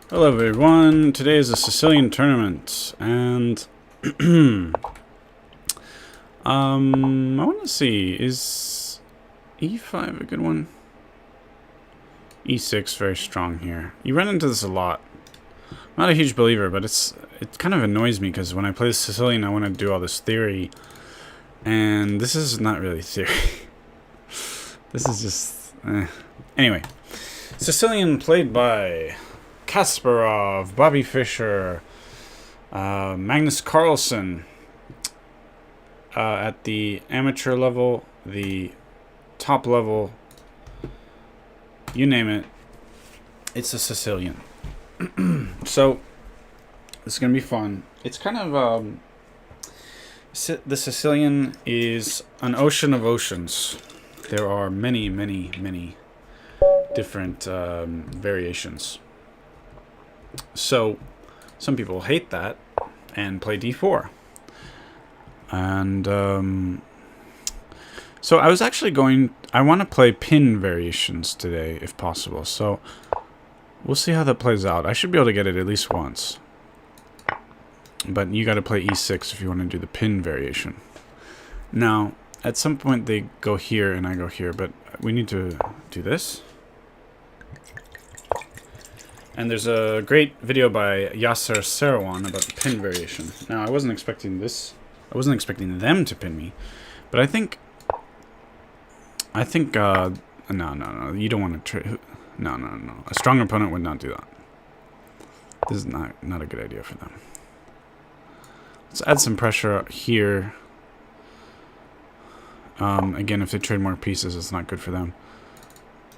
Hello everyone, today is a Sicilian tournament, and I want to see, is e5 a good one? e6 very strong here. You run into this a lot. I'm not a huge believer, but it kind of annoys me because when I play Sicilian I want to do all this theory, and this is not really theory. This is just, Anyway, Sicilian played by Kasparov, Bobby Fischer, Magnus Carlsen at the amateur level, the top level, you name it, it's a Sicilian. So it's gonna be fun. It's kind of the Sicilian is an ocean of oceans. There are many different variations. So some people hate that and play d4. And so I was actually I want to play pin variations today if possible. So we'll see how that plays out. I should be able to get it at least once. But you got to play e6 if you want to do the pin variation. Now, at some point they go here and I go here, but we need to do this. And there's a great video by Yasser Sarawan about the pin variation. Now, I wasn't expecting this. I wasn't expecting them to pin me. But I think, no. You don't want to, no. A strong opponent would not do that. This is not a good idea for them. Let's add some pressure here. Again, if they trade more pieces, it's not good for them.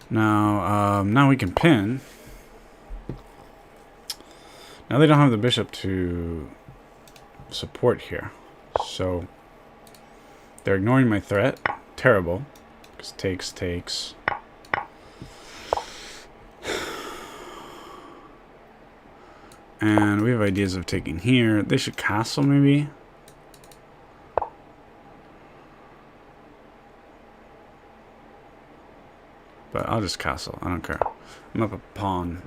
Now, now we can pin. Now they don't have the bishop to support here. So they're ignoring my threat. Terrible. Because takes. And we have ideas of taking here. They should castle maybe. But I'll just castle. I don't care. I'm up a pawn.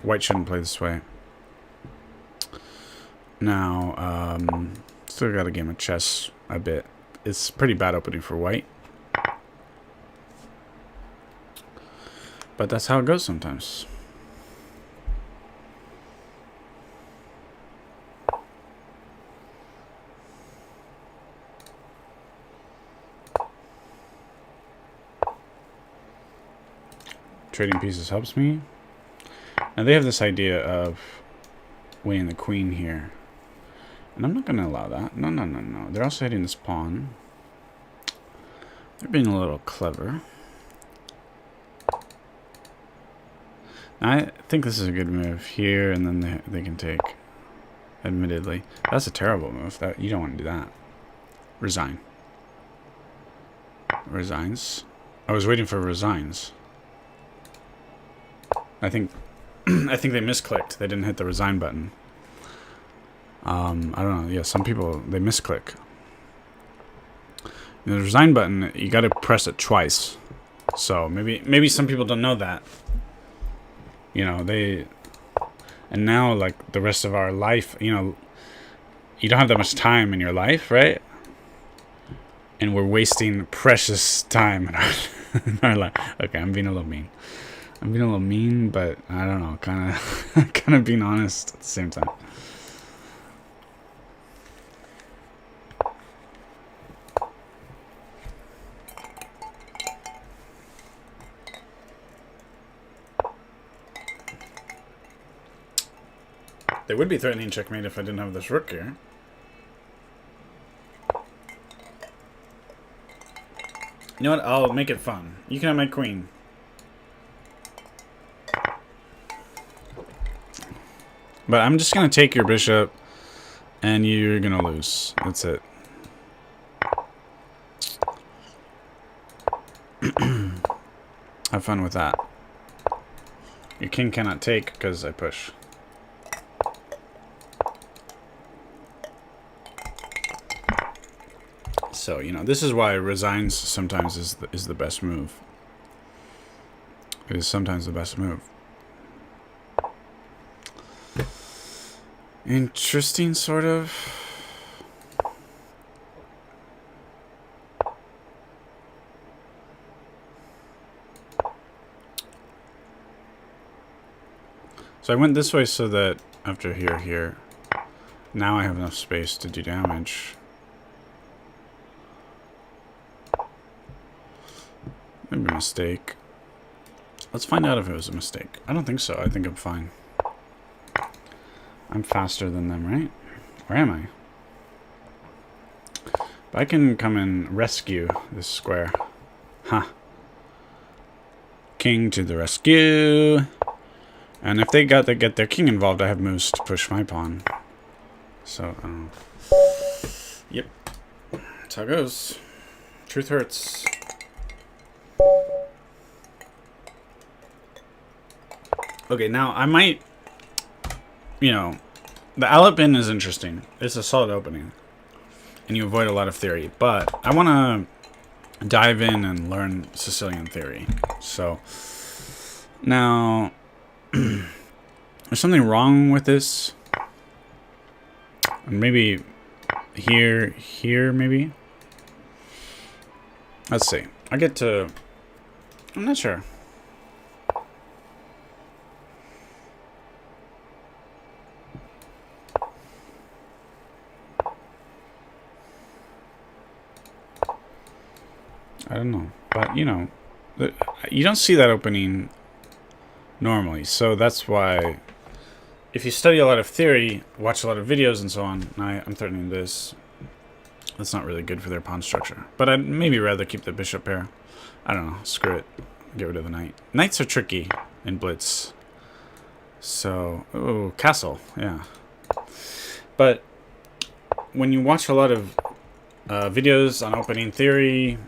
White shouldn't play this way. Now, still got a game of chess a bit. It's pretty bad opening for white. But that's how it goes sometimes. Trading pieces helps me. Now they have this idea of winning the queen here. And I'm not going to allow that. No. They're also hitting this pawn. They're being a little clever. Now, I think this is a good move here, and then they can take. Admittedly, that's a terrible move. That you don't want to do that. Resign. Resigns. I was waiting for resigns. I think they misclicked. They didn't hit the resign button. I don't know. Yeah, some people, they misclick. The resign button, you got to press it twice. So maybe some people don't know that. You know, and now like the rest of our life, you know, you don't have that much time in your life, right? And we're wasting precious time in our life. Okay, I'm being a little mean. But I don't know, kind of being honest at the same time. They would be threatening checkmate if I didn't have this rook here. You know what? I'll make it fun. You can have my queen. But I'm just going to take your bishop, and you're going to lose. That's it. Have fun with that. Your king cannot take because I push. So, you know, this is why resigns sometimes is the best move. It is sometimes the best move. Interesting, sort of. So I went this way so that after here, now I have enough space to do damage. Maybe a mistake. Let's find out if it was a mistake. I don't think so. I think I'm fine. I'm faster than them, right? Where am I? But I can come and rescue this square. Ha. King to the rescue. And if they get their king involved, I have moves to push my pawn. So, yep. That's how it goes. Truth hurts. Okay, now I might, you know, the Alep is interesting. It's a solid opening. And you avoid a lot of theory. But I want to dive in and learn Sicilian theory. So, now, there's something wrong with this. And maybe here, maybe? Let's see. I get to, I'm not sure. I don't know, but you know, you don't see that opening normally, so that's why if you study a lot of theory, watch a lot of videos and so on, and I'm threatening this, that's not really good for their pawn structure. But I'd maybe rather keep the bishop pair. I don't know, screw it, get rid of the knight. Knights are tricky in blitz, so, oh, castle, yeah. But when you watch a lot of videos on opening theory,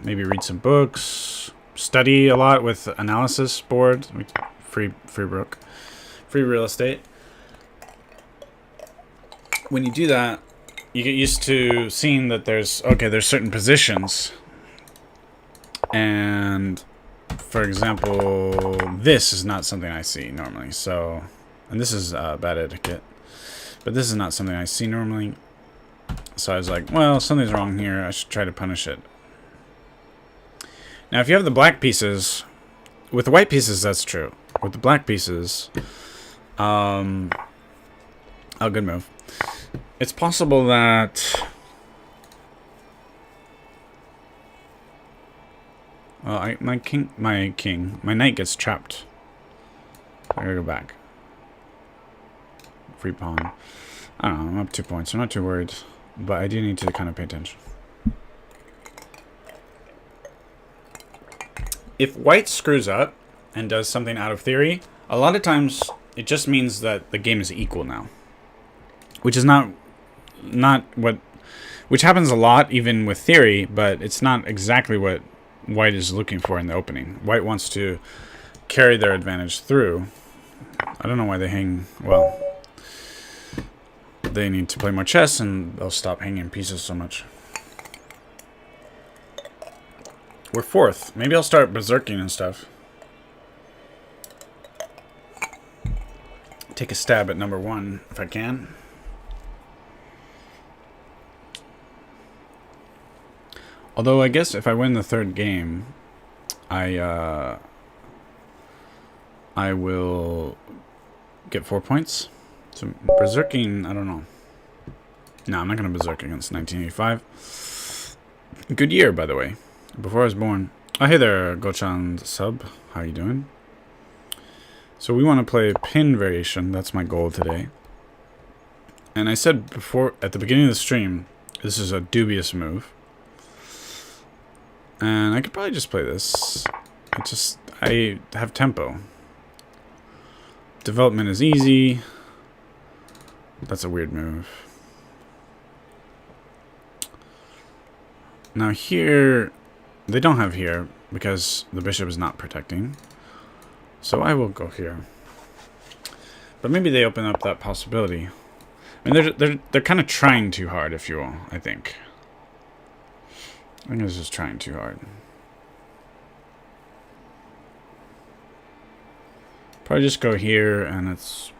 maybe read some books, study a lot with analysis board, free real estate. When you do that, you get used to seeing that there's certain positions. And for example, this is not something I see normally. So, and this is bad etiquette, but this is not something I see normally. So I was like, well, something's wrong here. I should try to punish it. Now, if you have the black pieces, with the white pieces, that's true. With the black pieces, oh, good move. It's possible that, well, my knight gets trapped. I gotta go back. Free pawn. I don't know. I'm up 2 points. I'm not too worried, but I do need to kind of pay attention. If white screws up and does something out of theory, a lot of times it just means that the game is equal now. Which is not what, which happens a lot even with theory, but it's not exactly what white is looking for in the opening. White wants to carry their advantage through. I don't know why they hang, well, they need to play more chess and they'll stop hanging pieces so much. We're fourth. Maybe I'll start berserking and stuff. Take a stab at number 1 if I can. Although I guess if I win the 3rd game, I will get 4 points. So berserking, I don't know. No, I'm not going to berserk against 1985. Good year, by the way. Before I was born. Oh, hey there, Gochan sub. How you doing? So we want to play pin variation. That's my goal today. And I said before, at the beginning of the stream, this is a dubious move. And I could probably just play this. I have tempo. Development is easy. That's a weird move. Now here, they don't have here because the bishop is not protecting. So I will go here. But maybe they open up that possibility. I mean, they're kind of trying too hard, if you will, I think. I think it's just trying too hard. Probably just go here, and it's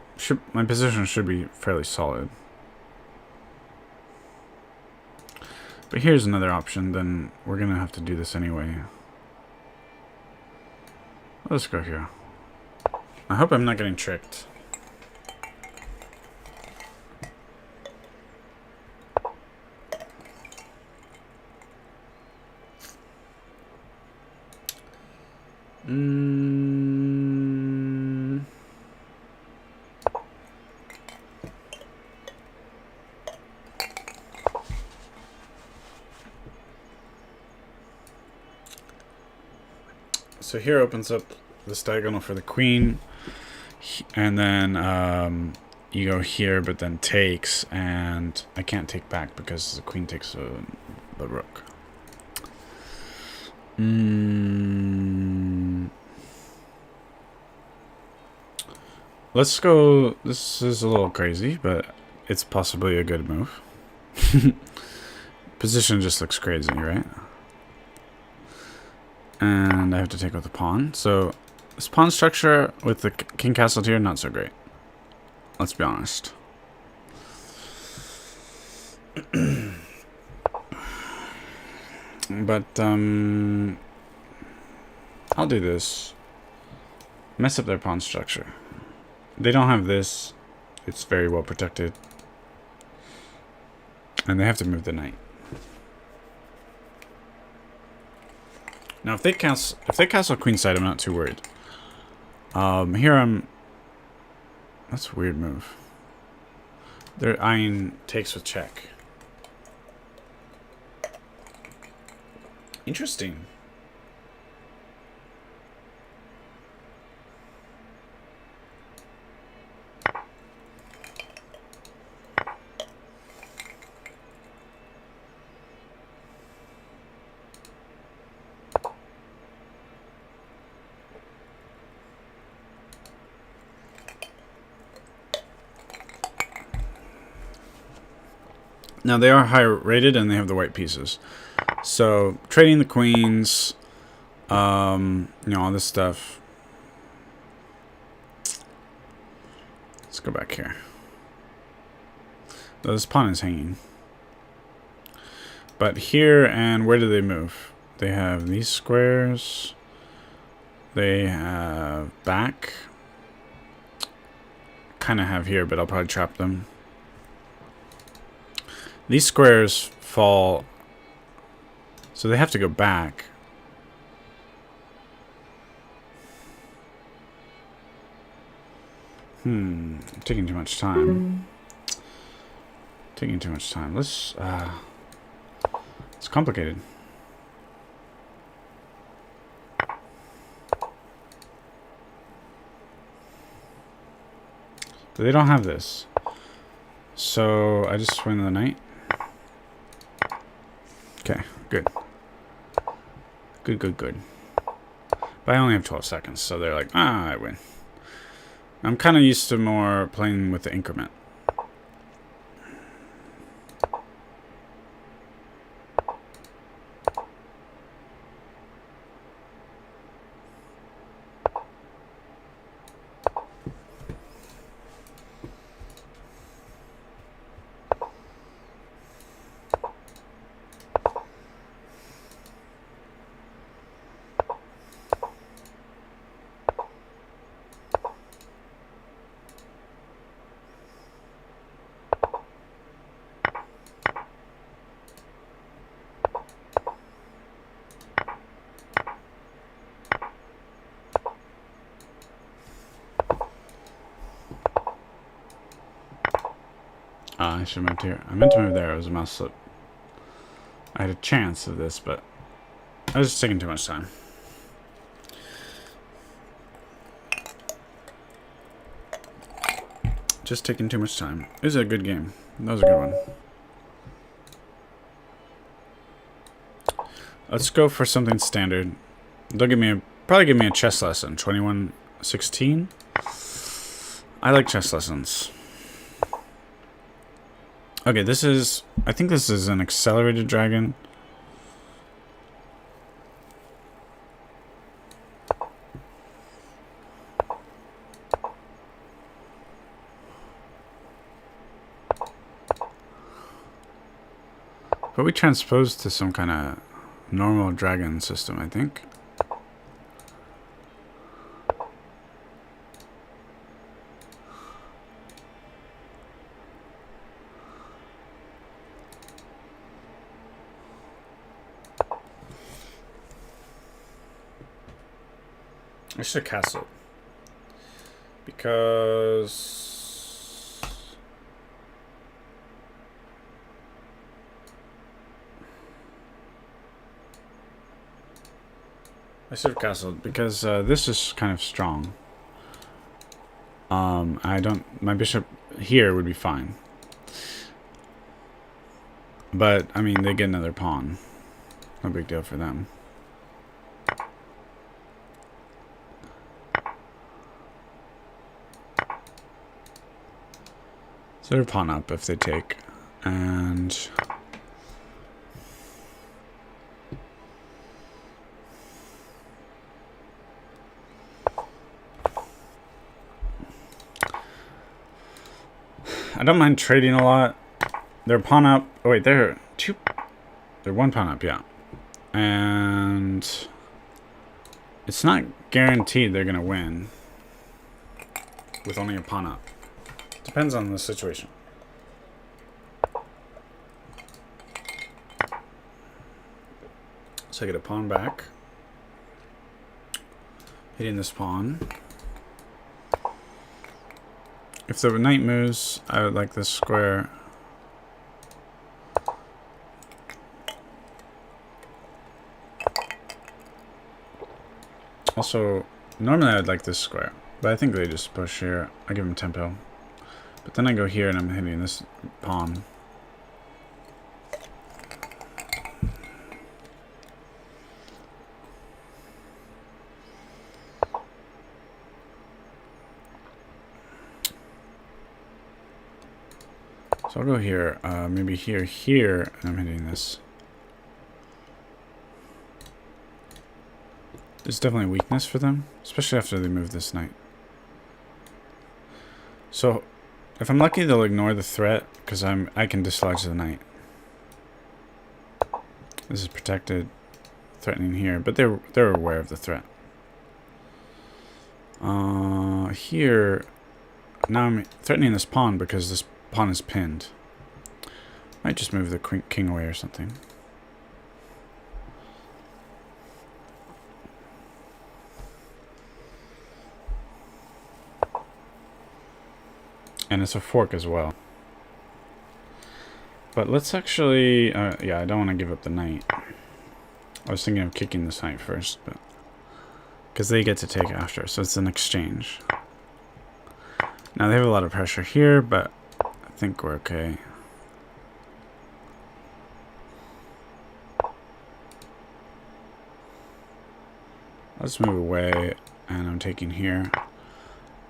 my position should be fairly solid. But here's another option, then we're gonna have to do this anyway. Let's go here. I hope I'm not getting tricked. So here opens up this diagonal for the queen, and then you go here, but then takes, and I can't take back because the queen takes the rook. Let's go. This is a little crazy, but it's possibly a good move. Position just looks crazy, right? And I have to take out the pawn. So this pawn structure with the king castle here, not so great. Let's be honest. But I'll do this. Mess up their pawn structure. They don't have this. It's very well protected. And they have to move the knight. Now, if they castle queenside, I'm not too worried. Here I'm. That's a weird move. Their iron takes with check. Interesting. Now they are higher rated and they have the white pieces. So trading the queens, you know, all this stuff. Let's go back here. This pawn is hanging. But here, and where do they move? They have these squares. They have back. Kind of have here, but I'll probably trap them. These squares fall, so they have to go back. Taking too much time. Taking too much time. It's complicated. But they don't have this. So I just win the knight. Okay, good. Good. But I only have 12 seconds, so they're like, I win. I'm kind of used to more playing with the increment. I should have moved here. I meant to move there. It was a mouse slip. I had a chance of this, but I was just taking too much time. Just taking too much time. It was a good game. That was a good one. Let's go for something standard. They'll give me probably give me a chess lesson. 2116. I like chess lessons. Okay, I think this is an accelerated dragon. But we transposed to some kind of normal dragon system, I think. I should castle it. Because I should have castled because this is kind of strong. I don't. My bishop here would be fine, but I mean they get another pawn. No big deal for them. So they're pawn up if they take, and I don't mind trading a lot. They're pawn up. Oh wait, they're one pawn up, yeah. And it's not guaranteed they're gonna win with only a pawn up. Depends on the situation. So I get a pawn back. Hitting this pawn. If the knight moves, I would like this square. Also, normally I'd like this square, but I think they just push here. I give them tempo. But then I go here and I'm hitting this pawn. So I'll go here, maybe here, and I'm hitting this. There's definitely a weakness for them, especially after they move this knight. So if I'm lucky, they'll ignore the threat because I can dislodge the knight. This is protected, threatening here, but they're aware of the threat. Here, now I'm threatening this pawn because this pawn is pinned. Might just move the king away or something. And it's a fork as well. But let's actually, yeah, I don't want to give up the knight. I was thinking of kicking this knight first, but because they get to take after, so it's an exchange. Now they have a lot of pressure here, but I think we're okay. Let's move away, and I'm taking here.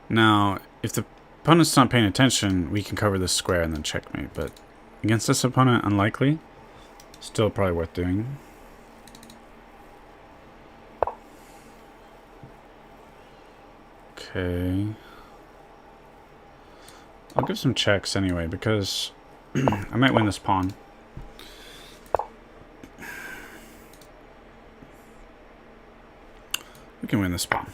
Now, if the opponent's not paying attention, we can cover this square and then checkmate, but against this opponent, unlikely. Still probably worth doing. Okay. I'll give some checks anyway, because I might win this pawn. We can win this pawn.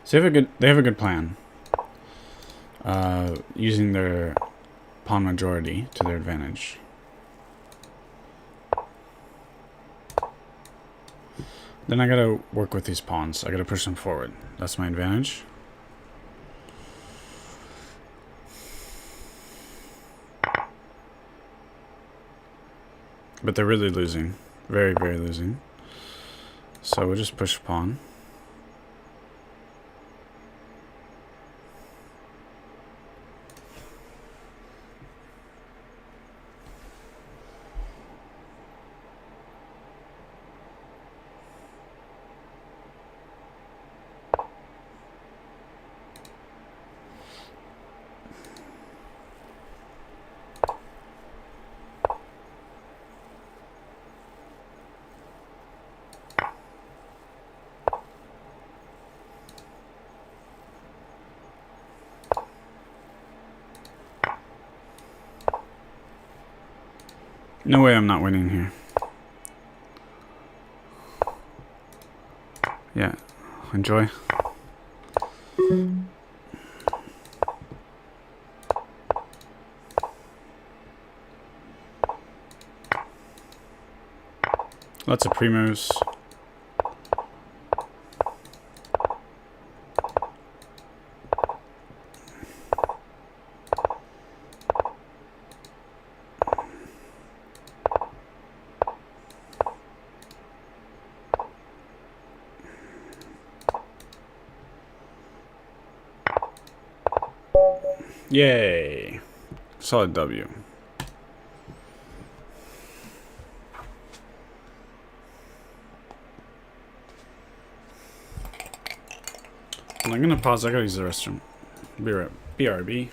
So they have a good plan. Using their pawn majority to their advantage. Then I gotta work with these pawns. I gotta push them forward. That's my advantage. But they're really losing. Very, very losing. So we'll just push a pawn. No way I'm not winning here. Yeah, enjoy. Lots of primos. Yay. Solid W. I'm gonna pause. I gotta use the restroom. Be right. BRB.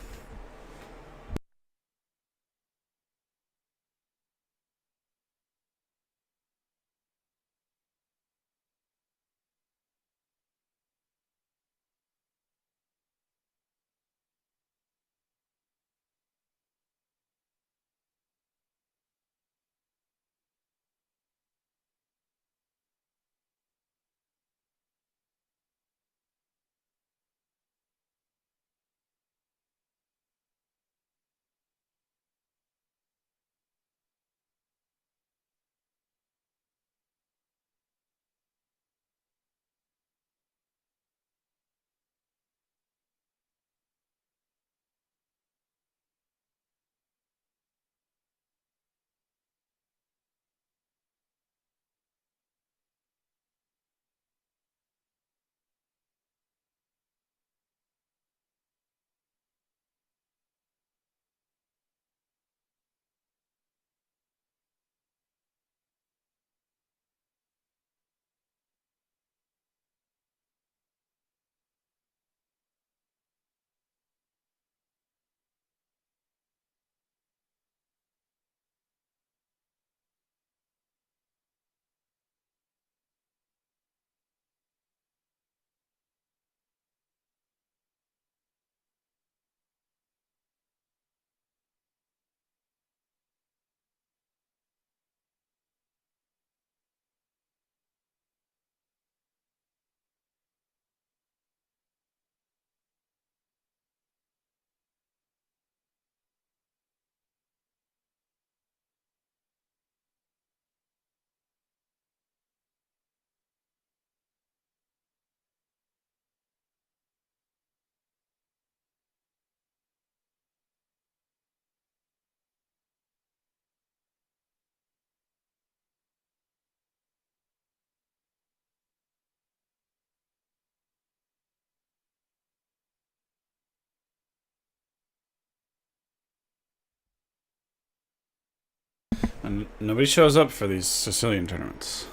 And nobody shows up for these Sicilian tournaments.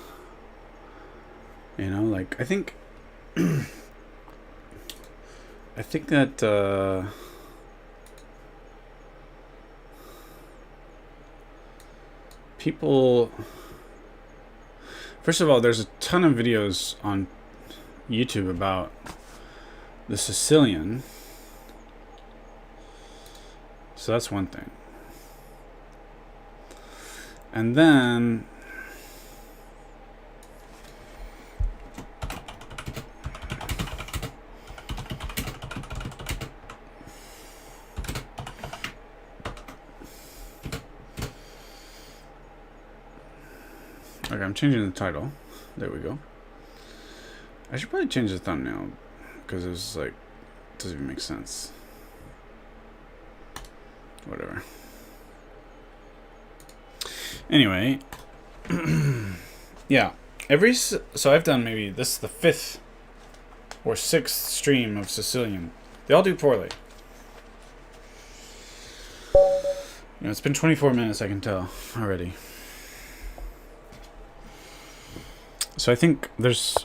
You know, like, I think that people, first of all, there's a ton of videos on YouTube about the Sicilian, so that's one thing. And then okay, I'm changing the title. There we go. I should probably change the thumbnail because it's like, it doesn't even make sense. Whatever. Anyway, yeah. So I've done maybe this is the 5th or 6th stream of Sicilian. They all do poorly. You know, it's been 24 minutes. I can tell already. So I think there's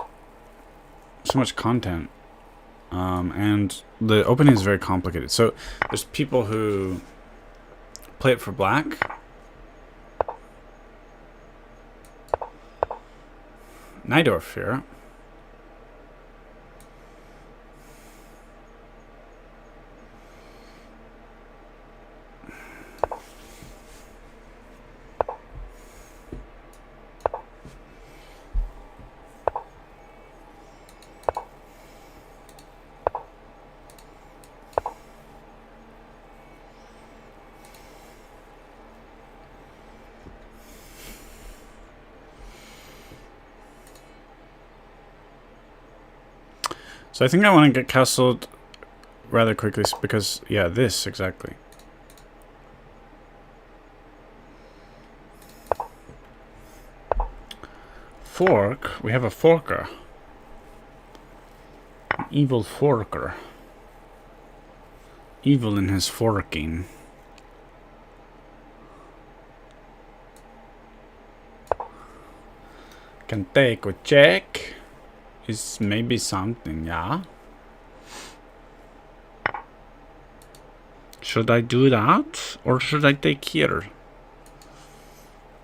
so much content, and the opening is very complicated. So there's people who play it for black. Najdorf here. So I think I want to get castled rather quickly because, yeah, this, exactly. Fork? We have a forker. An evil forker. Evil in his forking. Can take a check. Is maybe something, yeah? Should I do that? Or should I take here?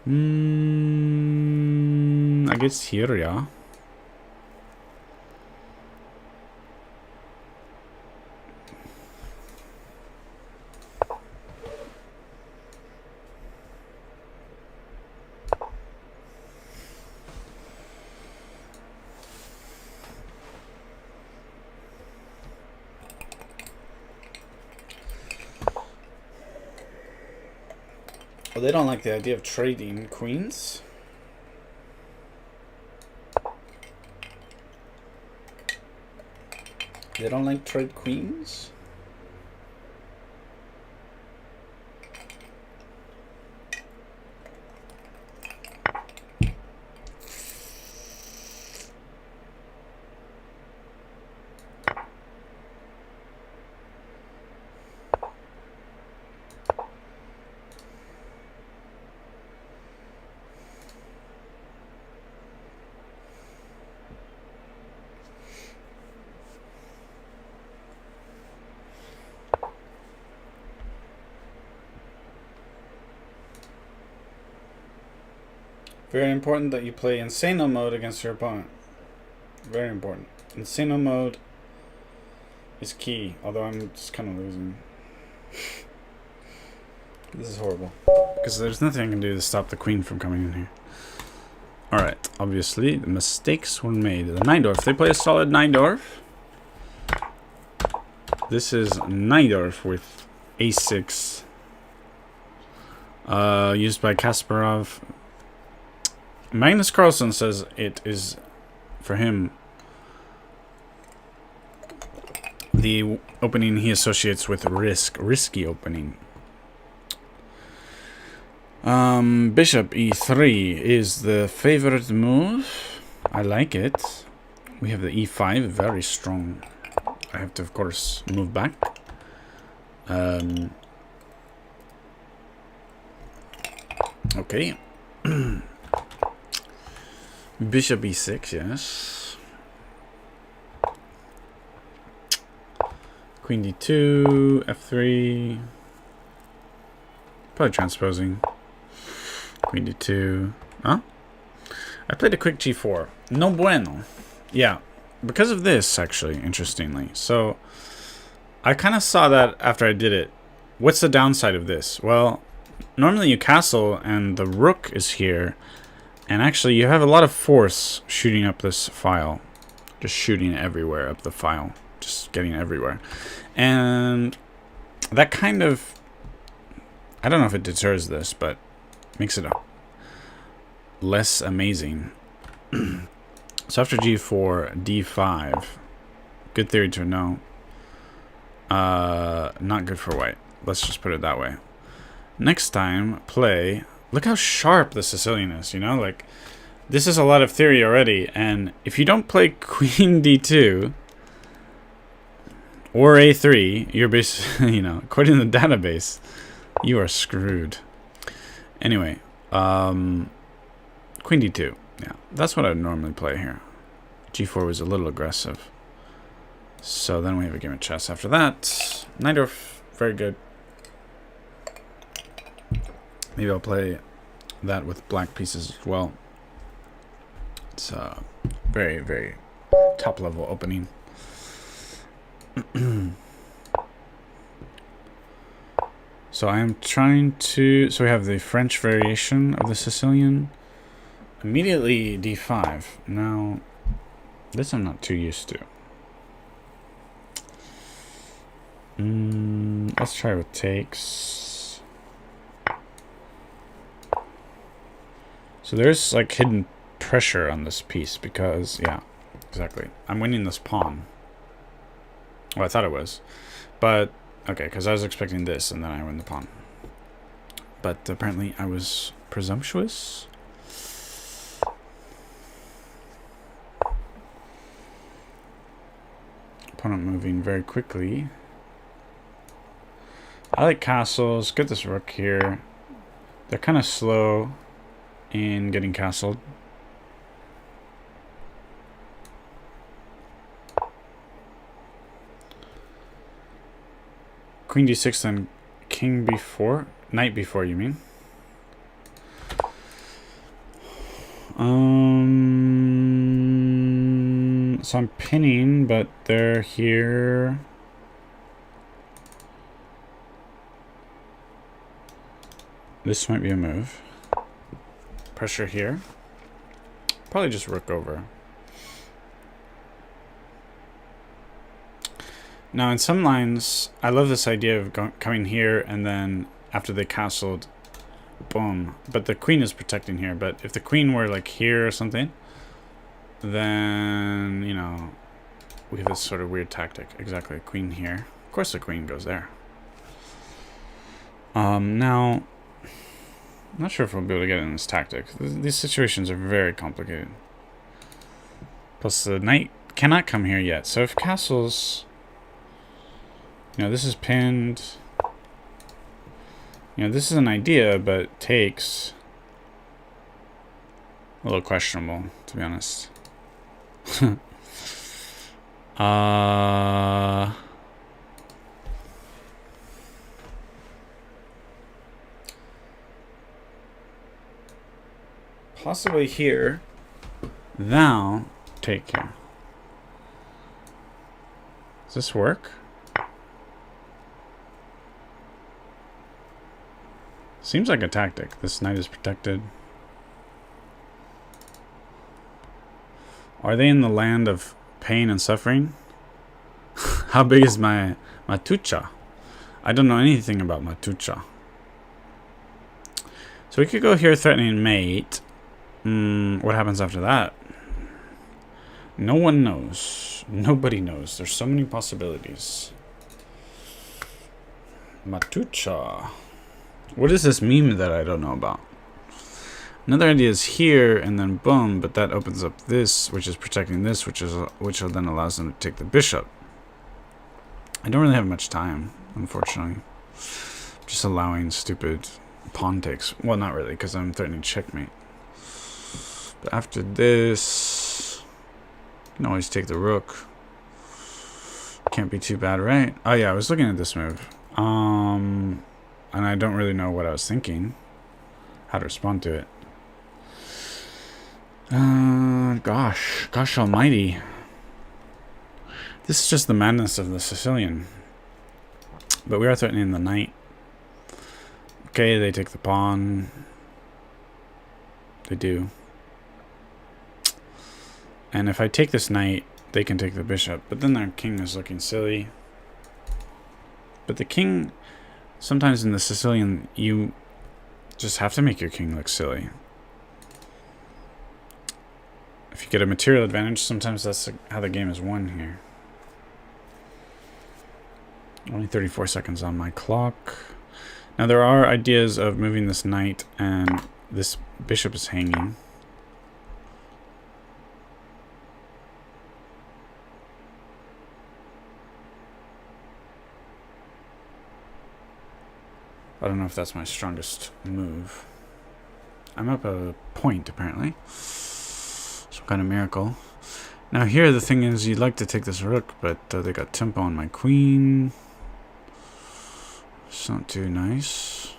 I guess here, yeah. Well, they don't like the idea of trading queens. They don't like trade queens. Very important that you play Insano mode against your opponent. Very important. Insano mode is key, although I'm just kind of losing. This is horrible. Because there's nothing I can do to stop the queen from coming in here. Alright, obviously, the mistakes were made. The Neidorf, they play a solid Neidorf. This is Neidorf with a6. Used by Kasparov. Magnus Carlsen says it is, for him, the opening he associates with risky opening. Bishop e3 is the favorite move. I like it. We have the e5, very strong. I have to, of course, move back. Okay. Bishop e6, yes. Queen d2, f3. Probably transposing. Queen d2. Huh? I played a quick g4. No bueno. Yeah, because of this, actually, interestingly. So, I kind of saw that after I did it. What's the downside of this? Well, normally you castle and the rook is here. And actually, you have a lot of force shooting up this file. Just shooting everywhere up the file. Just getting everywhere. And that kind of... I don't know if it deters this, but makes it less amazing. So after g4, d5. Good theory to know. Not good for white. Let's just put it that way. Next time, play... Look how sharp the Sicilian is, you know? Like, this is a lot of theory already, and if you don't play Queen d2 or a3, you're basically, you know, according to the database, you are screwed. Anyway, Queen d2. Yeah, that's what I would normally play here. g4 was a little aggressive. So then we have a game of chess after that. Neidorf, very good. Maybe I'll play that with black pieces as well. It's a very, very top level opening. So I am trying to... So we have the French variation of the Sicilian. Immediately d5. Now, this I'm not too used to. Let's try with takes. So there's like hidden pressure on this piece because, yeah, exactly. I'm winning this pawn. Well, I thought it was. But, okay, because I was expecting this, and then I win the pawn. But apparently I was presumptuous. Opponent moving very quickly. I like castles. Get this rook here. They're kind of slow in getting castled. Queen d6, then king b4. Knight b4, you mean? So I'm pinning, but they're here. This might be a move. Pressure here. Probably just rook over. Now, in some lines, I love this idea of coming here and then after they castled, boom. But the queen is protecting here. But if the queen were like here or something, then, you know, we have this sort of weird tactic. Exactly, queen here. Of course the queen goes there. Now, I'm not sure if we'll be able to get in this tactic. These situations are very complicated. Plus the knight cannot come here yet. So if castles... You know, this is pinned. You know, this is an idea, but it takes a little questionable, to be honest. Possibly here. Thou take care. Does this work? Seems like a tactic. This knight is protected. Are they in the land of pain and suffering? How big is my tucha? I don't know anything about my tucha. So we could go here threatening mate. What happens after that? No one knows. Nobody knows. There's so many possibilities. Matucha. What is this meme that I don't know about? Another idea is here and then boom, but that opens up this, which is protecting this, which then allows them to take the bishop. I don't really have much time, unfortunately. Just allowing stupid pawn takes. Well, not really, because I'm threatening checkmate. But after this, you can always take the rook. Can't be too bad, right? Oh yeah, I was looking at this move. And I don't really know what I was thinking. How to respond to it. Gosh almighty. This is just the madness of the Sicilian. But we are threatening the knight. Okay, they take the pawn. They do. And if I take this knight, they can take the bishop. But then their king is looking silly. But the king... Sometimes in the Sicilian, you just have to make your king look silly. If you get a material advantage, sometimes that's how the game is won here. Only 34 seconds on my clock. Now there are ideas of moving this knight, and this bishop is hanging. I don't know if that's my strongest move. I'm up a point, apparently. Some kind of miracle. Now here, the thing is, you'd like to take this rook, but they got tempo on my queen. It's not too nice.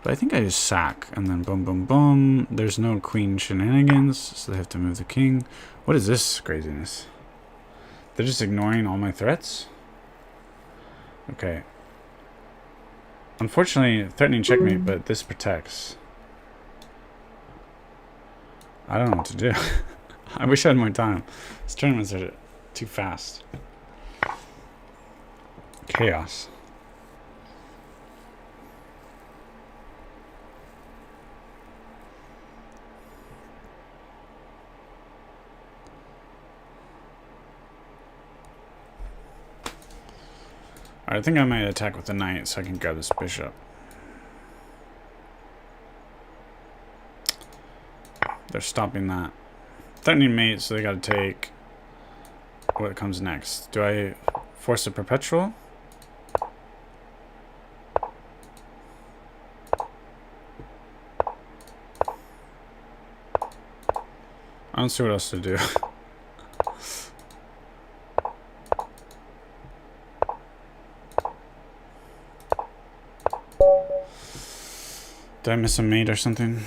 But I think I just sack, and then boom, boom, boom. There's no queen shenanigans, so they have to move the king. What is this craziness? They're just ignoring all my threats? Okay. Unfortunately, threatening checkmate, but this protects. I don't know what to do. I wish I had more time. These tournaments are too fast. Chaos. Alright, I think I might attack with the knight so I can grab this bishop. They're stopping that. Threatening mate, so they gotta take what comes next. Do I force a perpetual? I don't see what else to do. Did I miss a mate or something?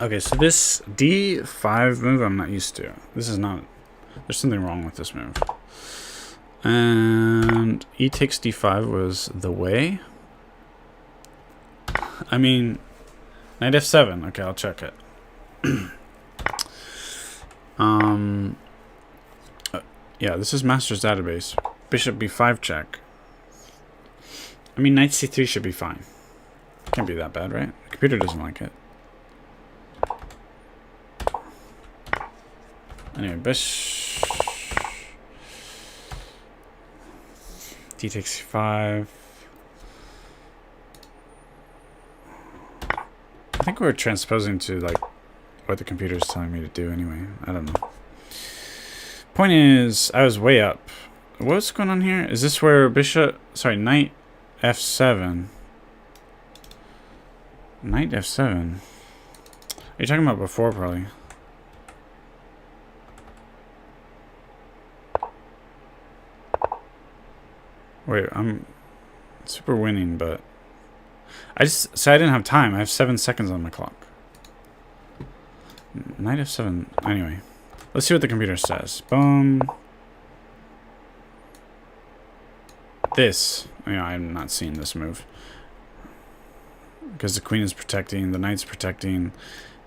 Okay, so this D5 move I'm not used to. This is not... There's something wrong with this move. And E takes D5 was the way. I mean, knight F7. Okay, I'll check it. Yeah, this is Master's database. Bishop B5 check. I mean, knight C3 should be fine. Can't be that bad, right? The computer doesn't like it. Anyway, bishop D takes C5. I think we're transposing to like what the computer is telling me to do anyway. I don't know. Point is, I was way up. What's going on here? Is this where bishop... Sorry, knight F7. Knight F7. Are you talking about before, probably? Wait, I'm super winning, but... I didn't have time. I have 7 seconds on my clock. Knight F7. Anyway. Let's see what the computer says. Boom. This. You know, I'm not seeing this move. Because the queen is protecting, the knight's protecting,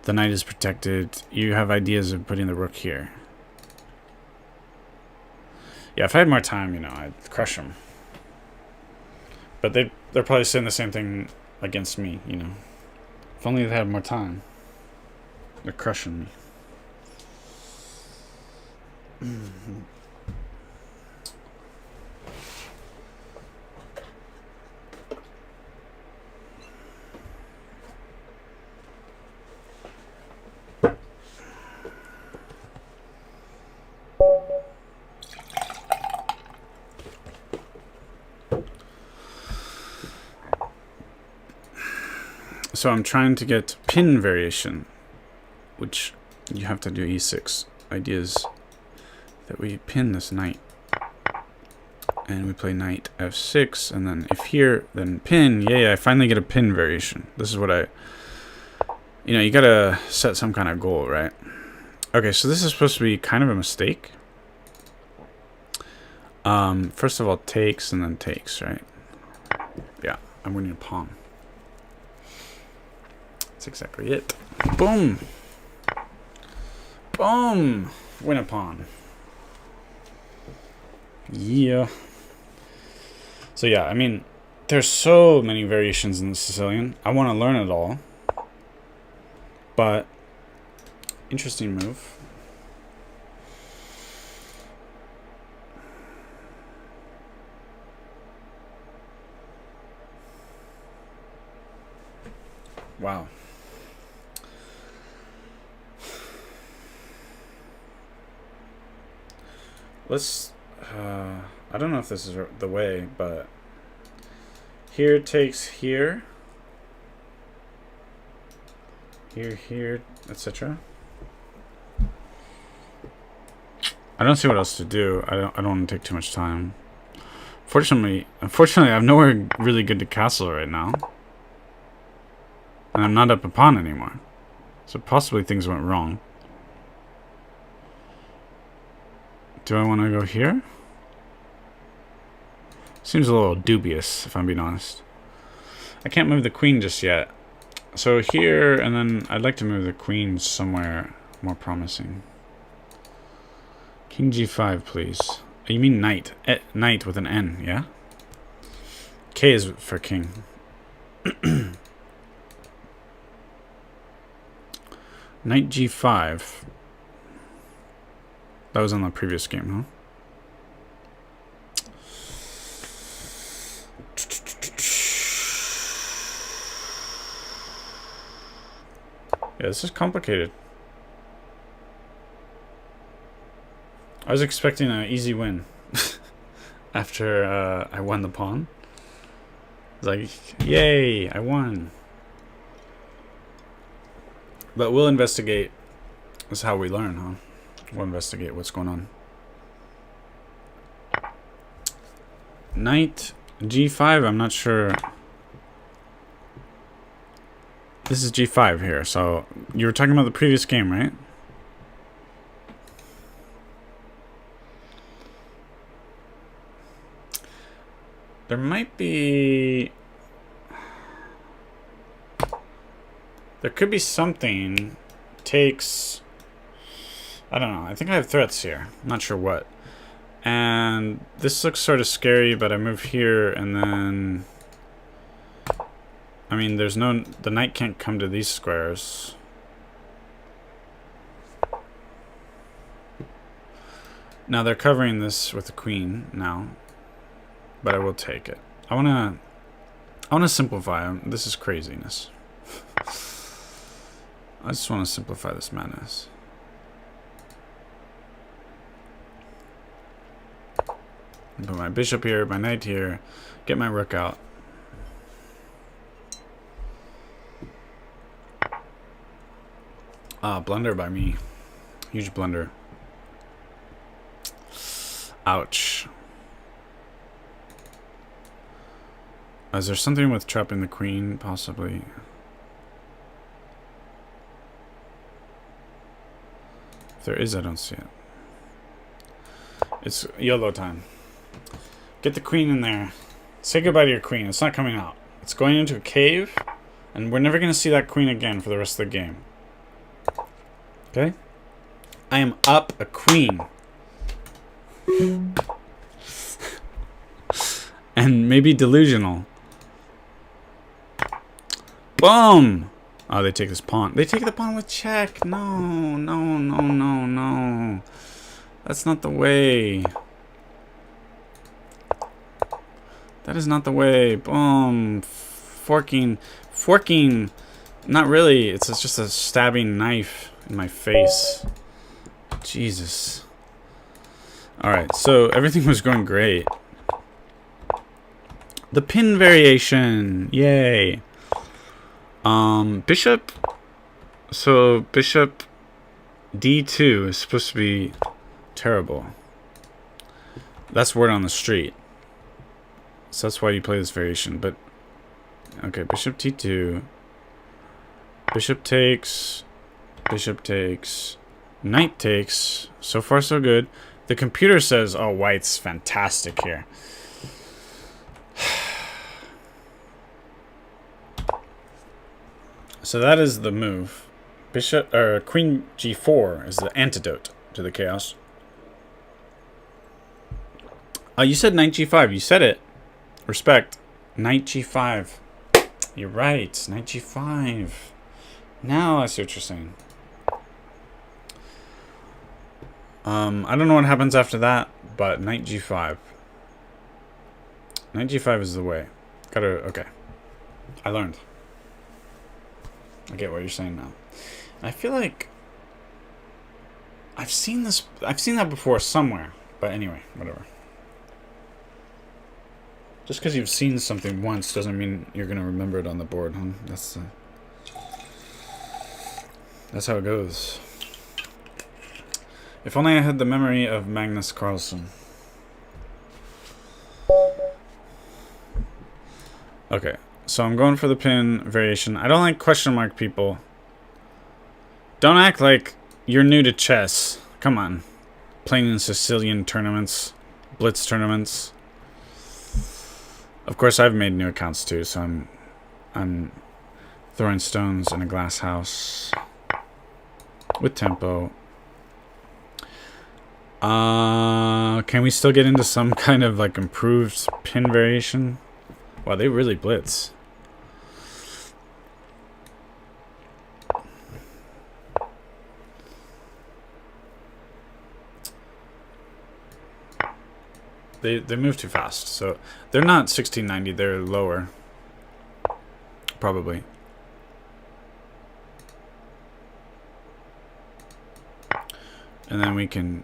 the knight is protected. You have ideas of putting the rook here. Yeah, if I had more time, you know, I'd crush them. But they're probably saying the same thing against me, you know. If only they had more time. They're crushing me. So I'm trying to get pin variation, which you have to do E6. Ideas that we pin this knight. And we play knight F6, and then if here, then pin. Yay, I finally get a pin variation. This is what I... You know, you gotta set some kind of goal, right? Okay, so this is supposed to be kind of a mistake. First of all, takes and then takes, right? Yeah, I'm winning a pawn. That's exactly it. Boom! Boom! Win a pawn. Yeah. So yeah, I mean, there's so many variations in the Sicilian. I want to learn it all. But, interesting move. Wow. Let's, I don't know if this is the way, but here takes here, here, etc. I don't see what else to do. I don't want to take too much time. Unfortunately, I'm nowhere really good to castle right now. And I'm not up a pawn anymore. So possibly things went wrong. Do I want to go here? Seems a little dubious, if I'm being honest. I can't move the queen just yet. So here, and then I'd like to move the queen somewhere more promising. King G5, please. You mean knight. Knight with an N, yeah? K is for king. Knight G5. That was on the previous game, huh? Yeah, this is complicated. I was expecting an easy win after I won the pawn. It's like, yay, I won. But we'll investigate. That's how we learn, huh? We'll investigate what's going on. Knight G5, I'm not sure. This is G5 here, so you were talking about the previous game, right? There might be... There could be something. Takes... I don't know. I think I have threats here. I'm not sure what. And this looks sort of scary, but I move here and then... I mean, there's no... The knight can't come to these squares. Now they're covering this with the queen now. But I will take it. I wanna simplify. This is craziness. I just want to simplify this madness. Put my bishop here, my knight here, get my rook out. Blunder by me. Huge blunder. Ouch. Is there something with trapping the queen, possibly? If there is, I don't see it. It's YOLO time. Get the queen in there. Say goodbye to your queen. It's not coming out. It's going into a cave, and we're never going to see that queen again for the rest of the game. Okay? I am up a queen. And maybe delusional. Boom! Oh, they take this pawn. They take the pawn with check. No, no, no, no, no. That's not the way. That is not the way. Boom. Forking. Forking. Not really. It's just a stabbing knife in my face. Jesus. Alright, so everything was going great. The pin variation. Yay. Bishop. So bishop D2 is supposed to be terrible. That's word on the street. So that's why you play this variation. But okay, bishop T2. Bishop takes. Bishop takes. Knight takes. So far so good. The computer says, oh, white's fantastic here. So that is the move. Bishop or Queen G4 is the antidote to the chaos. Oh, you said Knight G5. You said it. Respect. Knight G5. You're right. Knight G5. Now I see what you're saying. I don't know what happens after that, but Knight G5. Knight G5 is the way. Gotta, okay. I learned. I get what you're saying now. I feel like I've seen this. I've seen that before somewhere. But anyway, whatever. Just because you've seen something once doesn't mean you're gonna remember it on the board, huh? That's how it goes. If only I had the memory of Magnus Carlsen. Okay. So I'm going for the pin variation. I don't like question mark people. Don't act like you're new to chess. Come on. Playing in Sicilian tournaments. Blitz tournaments. Of course, I've made new accounts too, so I'm throwing stones in a glass house. With tempo. Can we still get into some kind of like improved pin variation? Wow, they really blitz. They move too fast, so they're not 1690, they're lower. Probably. And then we can...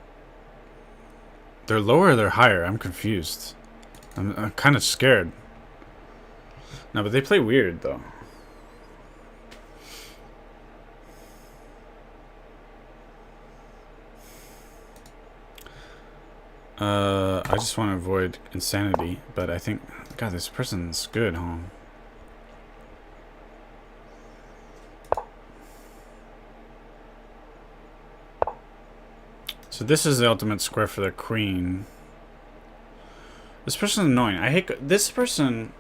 They're lower or they're higher? I'm confused. I'm kind of scared. No, but they play weird, though. I just want to avoid insanity, but I think... God, this person's good, huh? So this is the ultimate square for their queen. This person's annoying. I hate... This person...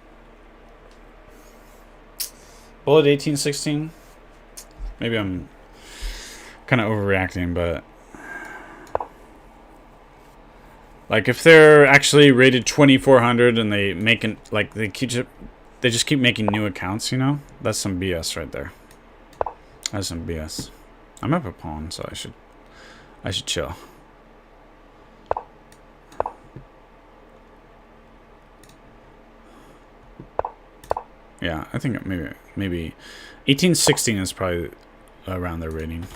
Bullet 1816? Maybe I'm kind of overreacting, but... Like, if they're actually rated 2400 and they make an... Like, they just keep making new accounts, you know? That's some BS right there. That's some BS. I'm up a pawn, so I should chill. Yeah, I think maybe 1816 is probably around their rating.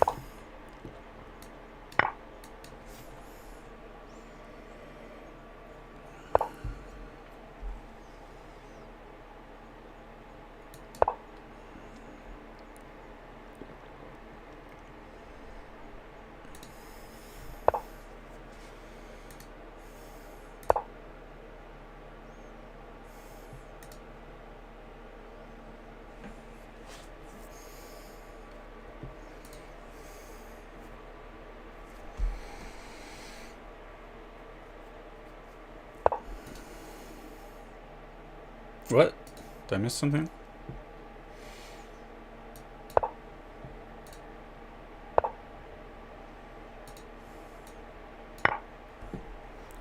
What? Did I miss something?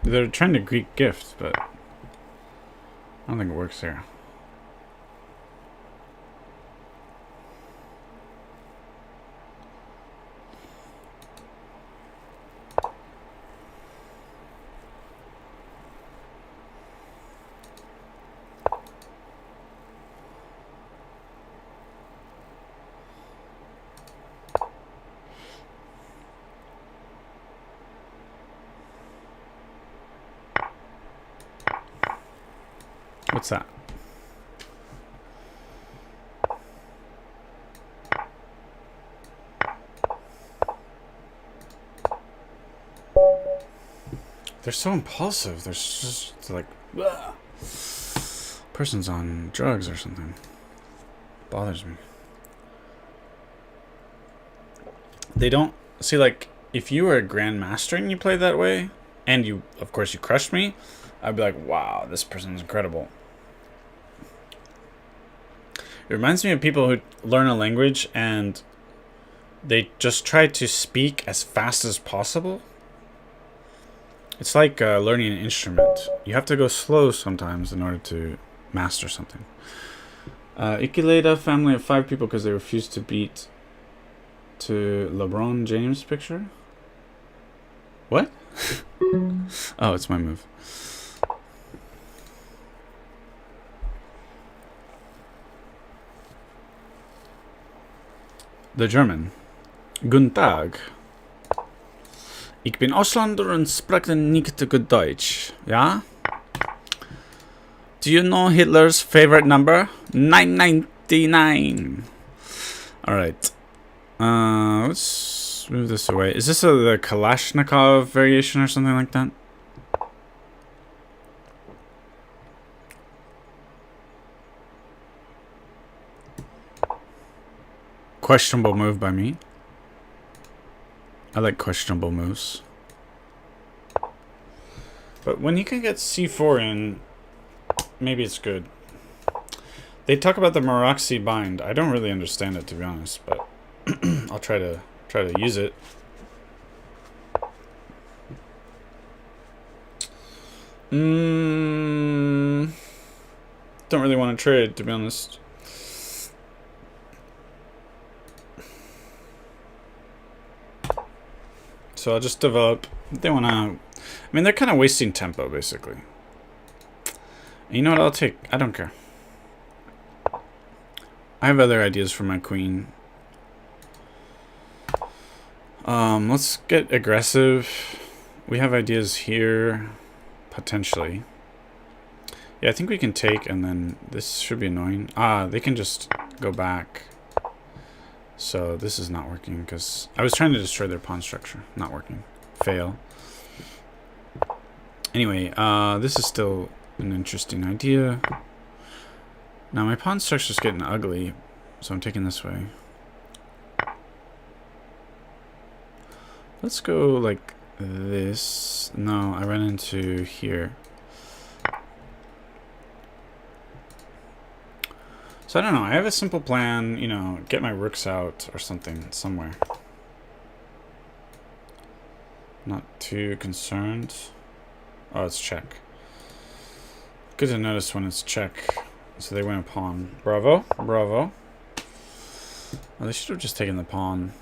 They're trying to Greek gift, but I don't think it works here. What's that? They're so impulsive. They're just like... Ugh. Person's on drugs or something. Bothers me. They don't... See, like, if you were a grandmaster and you played that way, and you, of course, you crushed me, I'd be like, wow, this person's incredible. It reminds me of people who learn a language and they just try to speak as fast as possible. It's like learning an instrument. You have to go slow sometimes in order to master something. Ikileda family of 5 people because they refused to beat to LeBron James picture. What? Oh, it's my move. The German. Guten Tag. Ich bin Ausländer und spreche nicht gut Deutsch. Ja? Do you know Hitler's favorite number? 999. Alright. Let's move this away. Is this the Kalashnikov variation or something like that? Questionable move by me. I like questionable moves. But when you can get c4 in, maybe it's good. They talk about the Moroxi bind. I don't really understand it, to be honest, but I'll try to use it. Don't really want to trade, to be honest. So I'll just develop. They want to... I mean, they're kind of wasting tempo, basically. And you know what? I'll take... I don't care. I have other ideas for my queen. Let's get aggressive. We have ideas here, potentially. Yeah, I think we can take, and then this should be annoying. Ah, they can just go back. So this is not working, because I was trying to destroy their pawn structure. Not working. Fail. Anyway, this is still an interesting idea. Now my pawn structure's getting ugly, so I'm taking this way. Let's go like this. No, I ran into here. So I don't know. I have a simple plan, you know, get my rooks out or something somewhere. Not too concerned. Oh, it's check. Good to notice when it's check. So they went a pawn. Bravo. Bravo. Well, they should have just taken the pawn.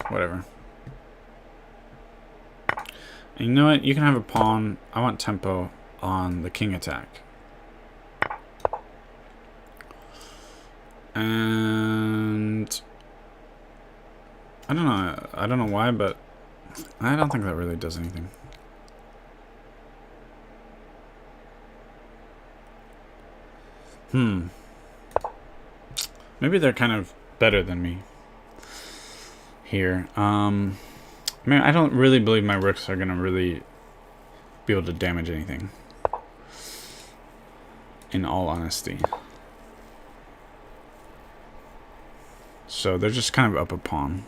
Whatever. And you know what? You can have a pawn. I want tempo on the king attack. And I don't know. I don't know why, but I don't think that really does anything. Maybe they're kind of better than me here. I mean, I don't really believe my rooks are gonna really be able to damage anything, in all honesty. So they're just kind of up a pawn.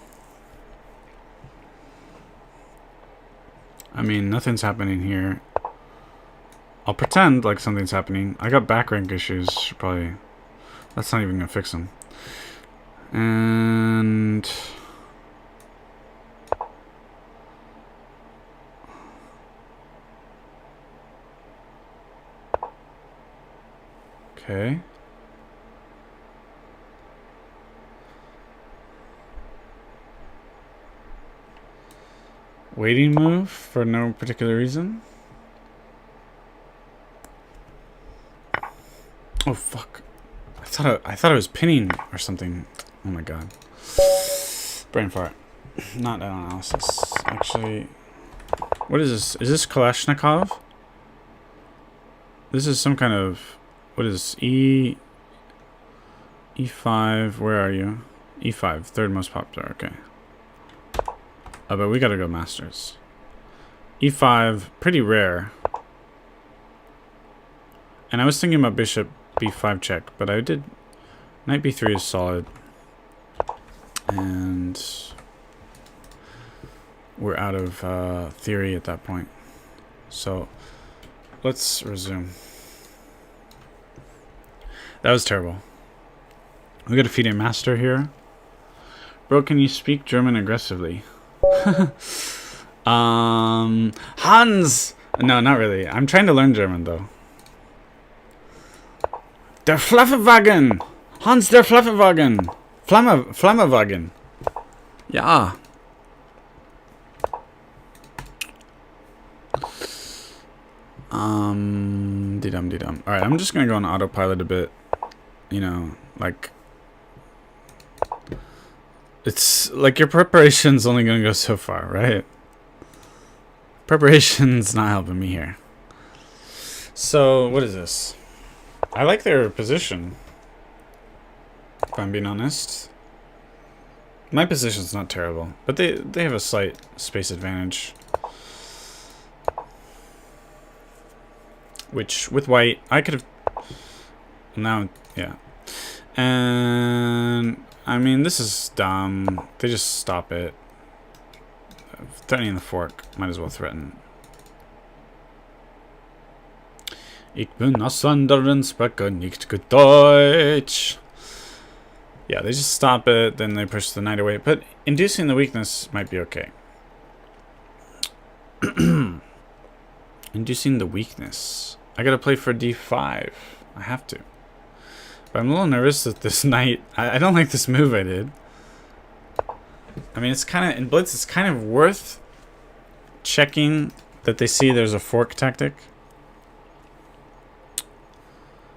I mean, nothing's happening here. I'll pretend like something's happening. I got back rank issues. Probably. That's not even gonna fix them. And okay. Waiting move for no particular reason. Oh fuck. I thought I was pinning or something. Oh my god. Brain fart. Not analysis. Actually, what is this? Is this Kalashnikov? This is some kind of, what is this? E5, where are you? E5, third most popular, okay. Oh, but we gotta go masters. E5, pretty rare. And I was thinking about bishop b5 check, but I did. Knight b3 is solid. And we're out of theory at that point. So let's resume. That was terrible. We gotta feed a master here. Bro, can you speak German aggressively? Hans! No, not really. I'm trying to learn German though. Der Flaffewagen! Hans der Flaffewagen! Flammewagen! Ja. Dee-dum. Alright, I'm just gonna go on autopilot a bit. You know, like, it's like your preparation's only gonna go so far, right? Preparation's not helping me here. So, what is this? I like their position, if I'm being honest. My position's not terrible, but they have a slight space advantage. Which, with white, I could have... Now, yeah. And, I mean, this is dumb. They just stop it. Threatening the fork. Might as well threaten. Ich bin aus anderen spreche nicht gut Deutsch. Yeah, they just stop it, then they push the knight away. But inducing the weakness might be okay. Inducing the weakness. I gotta play for d5. I have to. But I'm a little nervous that this knight... I don't like this move I did. I mean, it's kind of... In Blitz, it's kind of worth checking that they see there's a fork tactic.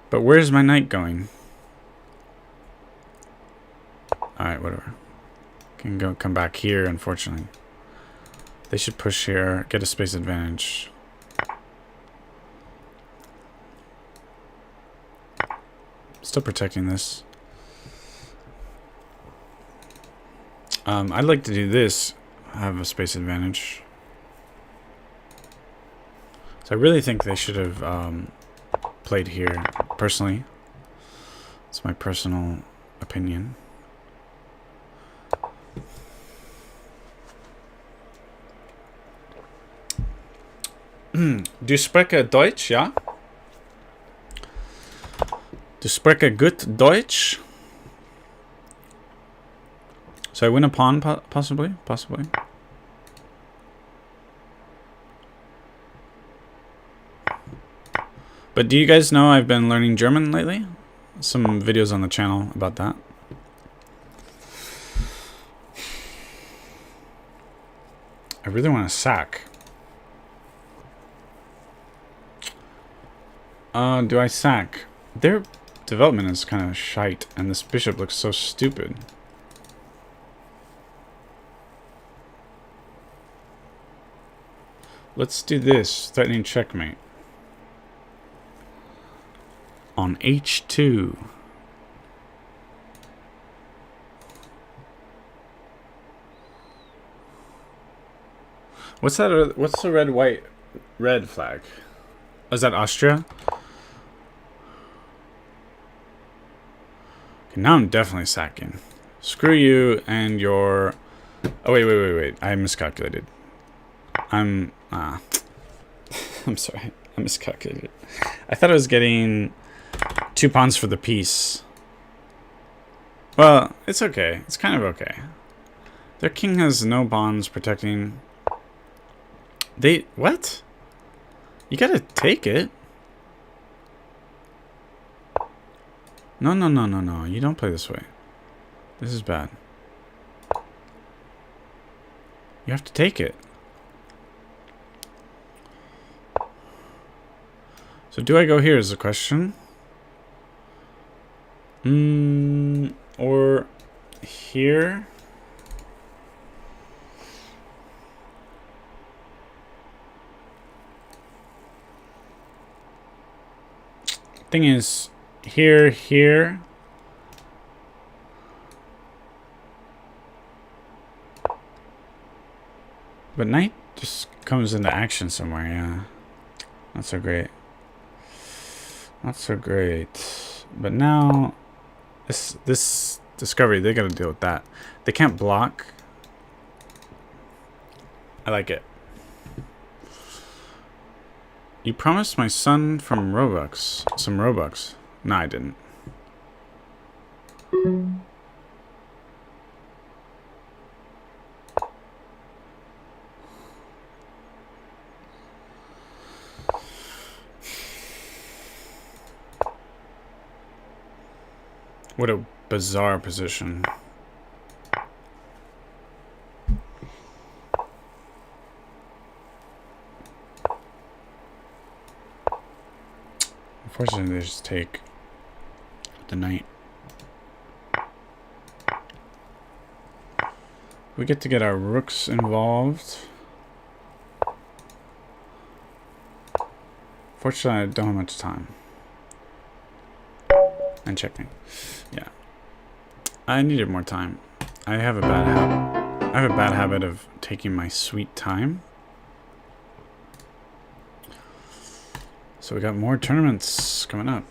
But where's my knight going? Alright, whatever. Can come back here, unfortunately. They should push here, get a space advantage. Still protecting this. I'd like to do this, have a space advantage. So I really think they should have played here, personally. It's my personal opinion. Du spreche Deutsch, ja? Du spreche gut Deutsch? So I win a pawn, possibly? Possibly. But do you guys know I've been learning German lately? Some videos on the channel about that. I really want to sack. Do I sack? Their development is kind of shite, and this bishop looks so stupid. Let's do this. Threatening checkmate. On h2. What's that? What's the red flag? Oh, is that Austria? Okay, now I'm definitely sacking. Screw you and your... Oh, wait. I miscalculated. I'm sorry. I miscalculated. I thought I was getting 2 pawns for the piece. Well, it's okay. It's kind of okay. Their king has no pawns protecting... What? You gotta take it. No. You don't play this way. This is bad. You have to take it. So do I go here is the question. Or here? Thing is, here. But knight just comes into action somewhere, yeah. Not so great. Not so great. But now, this discovery, they gotta deal with that. They can't block. I like it. You promised my son from Robux some Robux. No, I didn't. What a bizarre position. Unfortunately, they just take the knight. We get to get our rooks involved. Fortunately, I don't have much time. And checking. Yeah. I needed more time. I have a bad habit of taking my sweet time. So we got more tournaments coming up.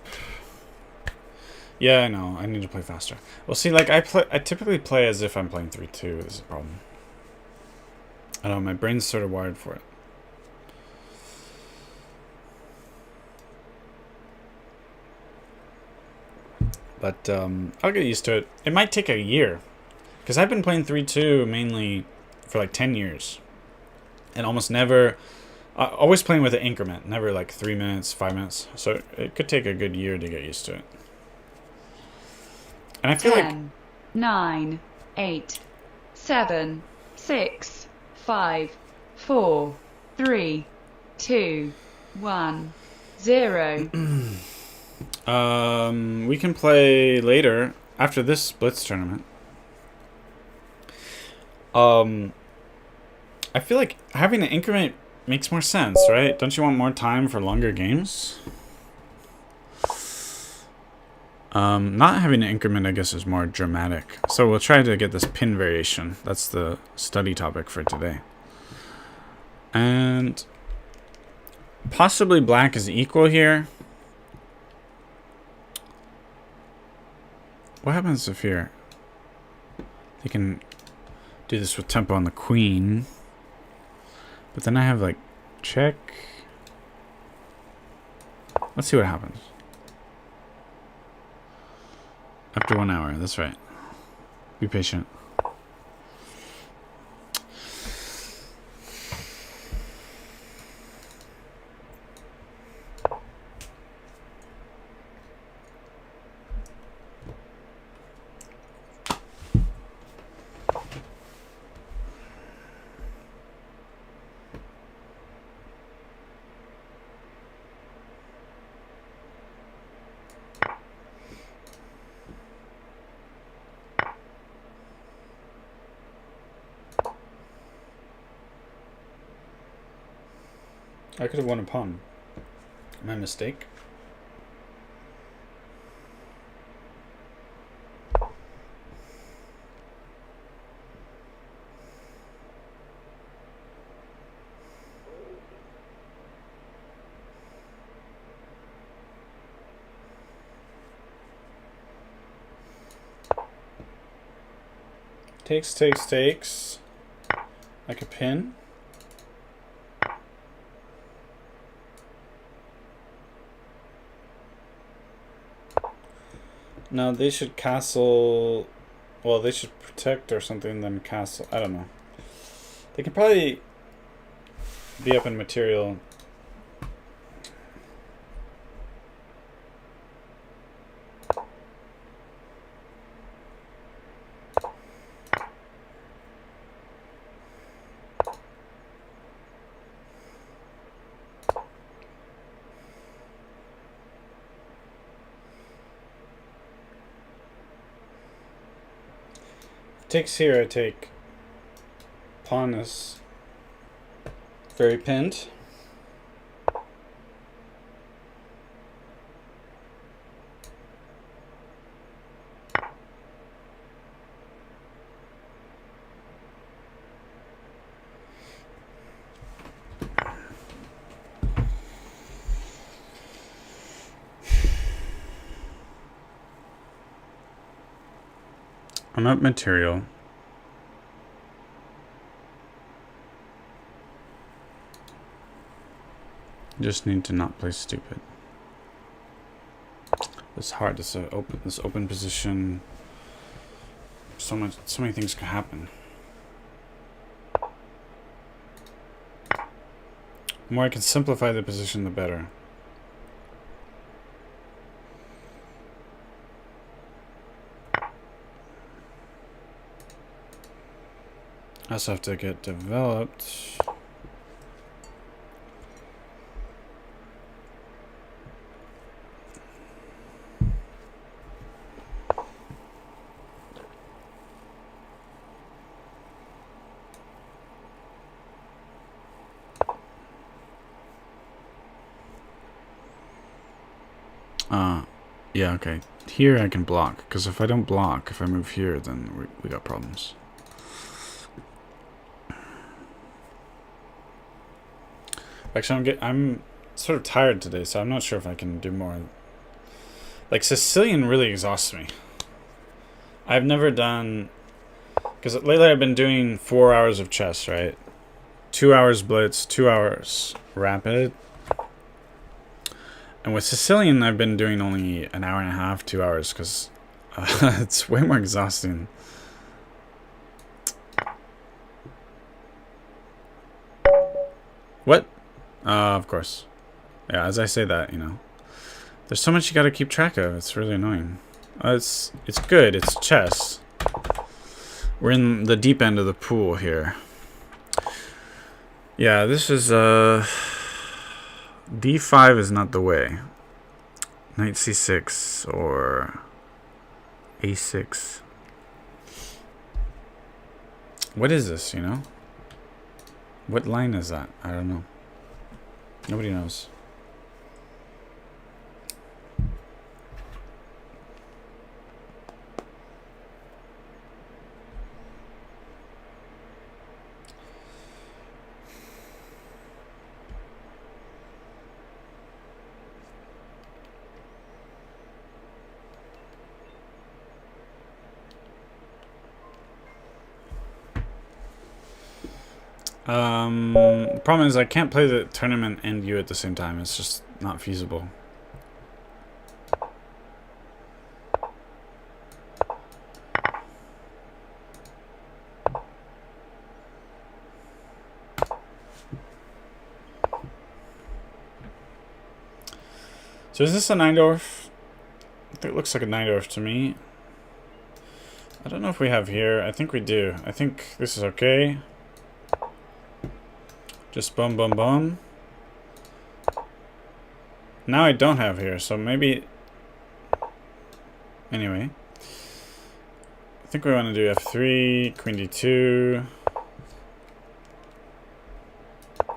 Yeah, I know. I need to play faster. Well, see, like I typically play as if I'm playing 3-2. This is a problem. I don't know. My brain's sort of wired for it. But I'll get used to it. It might take a year, because I've been playing 3-2 mainly for like 10 years, and almost never. Always playing with an increment, never like 3 minutes, 5 minutes. So it could take a good year to get used to it. And I feel 10, 9, 8, 7, 6, 5, 4, 3, 2, 1, 0. We can play later after this Blitz tournament. I feel like having an increment makes more sense, right? Don't you want more time for longer games? Not having an increment, I guess, is more dramatic. So we'll try to get this pin variation. That's the study topic for today. And possibly black is equal here. What happens if here? They can do this with tempo on the queen. But then I have like check. Let's see what happens. After 1 hour, that's right. Be patient. I could have won a pawn. My mistake. Takes. Like a pin. No, they should castle. Well, they should protect or something, then castle. I don't know. They could probably be up in material. Takes here, I take pawn is very pinned. I'm up material. Just need to not play stupid. It's hard. This open position. So many things can happen. The more I can simplify the position, the better. I also have to get developed. Yeah, okay. Here I can block, because if I don't block, if I move here, then we got problems. Actually, I'm sort of tired today, so I'm not sure if I can do more. Like, Sicilian really exhausts me. I've never done... Because lately I've been doing 4 hours of chess, right? 2 hours blitz, 2 hours rapid. And with Sicilian, I've been doing only an hour and a half, 2 hours, because it's way more exhausting. What? Of course. Yeah, as I say that, you know. There's so much you gotta keep track of. It's really annoying. It's good. It's chess. We're in the deep end of the pool here. Yeah, this is, D5 is not the way. Knight C6 or A6. What is this, you know? What line is that? I don't know. Nobody knows. The problem is I can't play the tournament and you at the same time. It's just not feasible. So is this a 9-dwarf? I think it looks like a 9-dwarf to me. I don't know if we have here. I think we do. I think this is okay. Just boom, boom, boom. Now I don't have here, so maybe... Anyway. I think we want to do F3, Queen D2.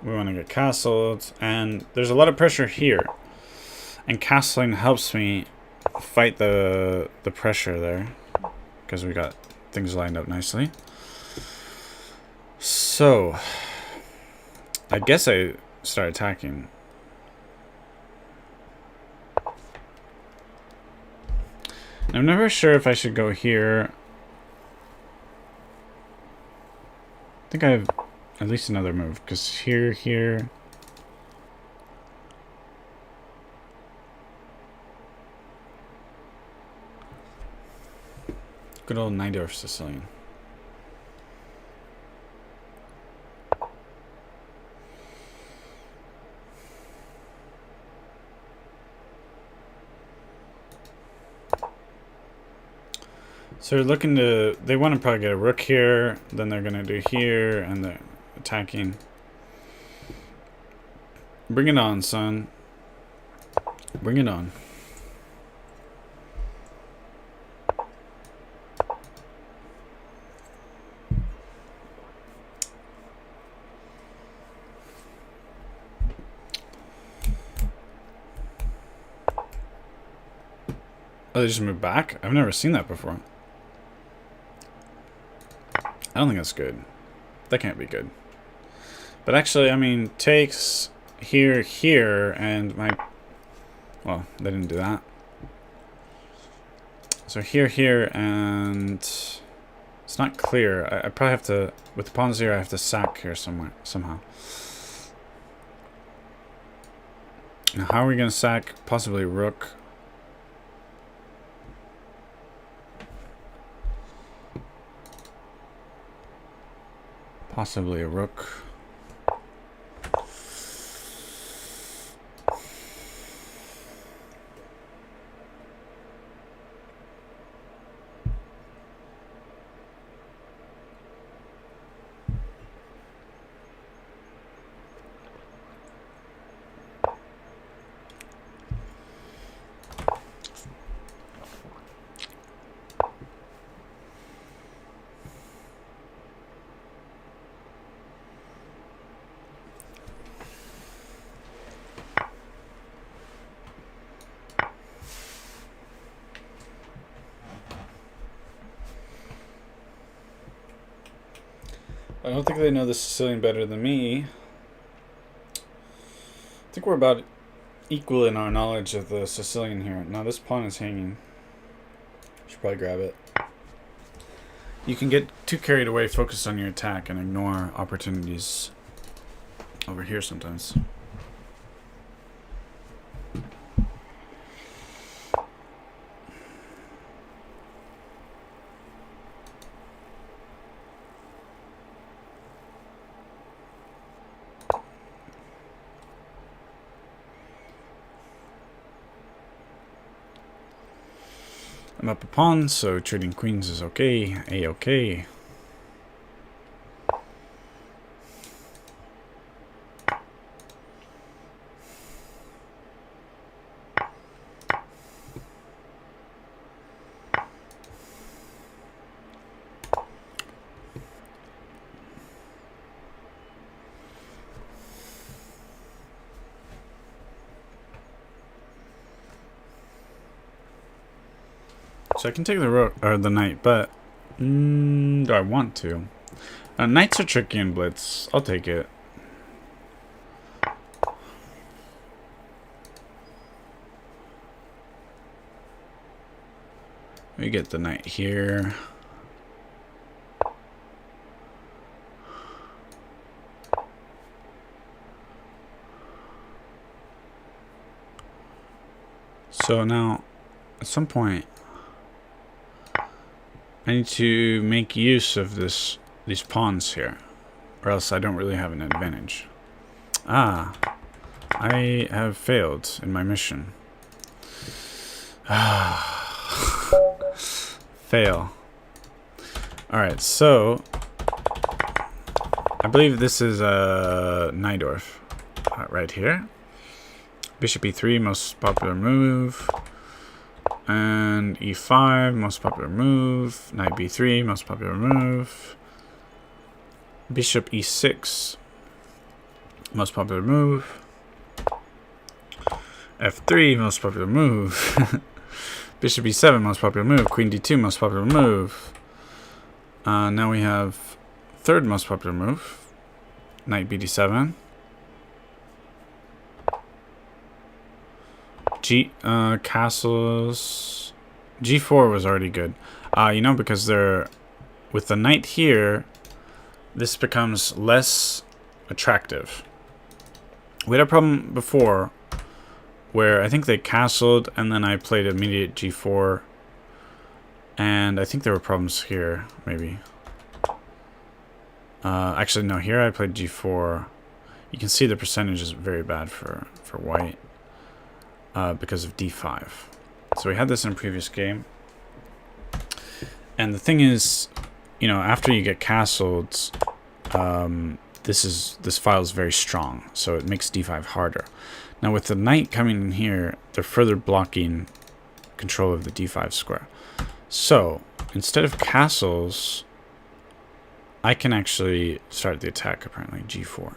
We want to get castled, and there's a lot of pressure here. And castling helps me fight the pressure there, because we got things lined up nicely. So... I guess I start attacking. I'm never sure if I should go here. I think I have at least another move, because here. Good old 9-dwarf Sicilian. So they're looking to, they want to probably get a rook here, then they're going to do here, and they're attacking. Bring it on, son. Bring it on. Oh, they just moved back? I've never seen that before. I don't think that's good. That can't be good. But actually, I mean, takes here, and my... Well, they didn't do that. So here, and... It's not clear. I probably have to... With the pawns here, I have to sack here somehow. Now, how are we going to sack? Possibly rook. Possibly a rook. I don't think they know the Sicilian better than me. I think we're about equal in our knowledge of the Sicilian here. Now this pawn is hanging. Should probably grab it. You can get too carried away, focused on your attack, and ignore opportunities over here sometimes. I'm up a pawn, so trading queens is okay. A-okay. So I can take the rook or the knight, but do I want to? Knights are tricky in blitz. I'll take it. We get the knight here. So now, at some point, I need to make use of these pawns here, or else I don't really have an advantage. Ah, I have failed in my mission. Fail. Alright, so I believe this is a Najdorf right here. Bishop e3, most popular move. And e5, most popular move. Knight b3, most popular move. Bishop e6, most popular move. f3, most popular move. Bishop e7, most popular move. Queen d2, most popular move. Now we have third most popular move. Knight bd7. Castles. G4 was already good. You know, because they're with the knight here, this becomes less attractive. We had a problem before where I think they castled and then I played immediate G4, and I think there were problems here, maybe. Actually, no, here I played G4. You can see the percentage is very bad for white because of D5. So we had this in a previous game. And the thing is, you know, after you get castled, this file is very strong, so it makes D5 harder. Now with the knight coming in here, they're further blocking control of the D5 square. So instead of castles, I can actually start the attack, apparently, G4.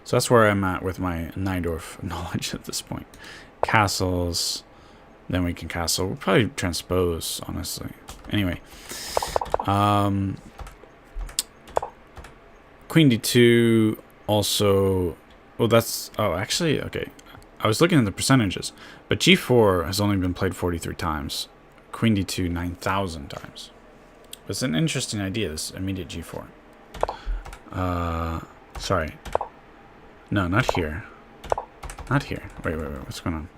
So that's where I'm at with my Najdorf knowledge at this point. Castles, then we can castle. We'll probably transpose, honestly. Anyway. Queen d2 also... Well, that's... Oh, actually, okay. I was looking at the percentages. But g4 has only been played 43 times. Queen d2, 9,000 times. It's an interesting idea, this immediate g4. Sorry. No, not here. Not here. Wait. What's going on?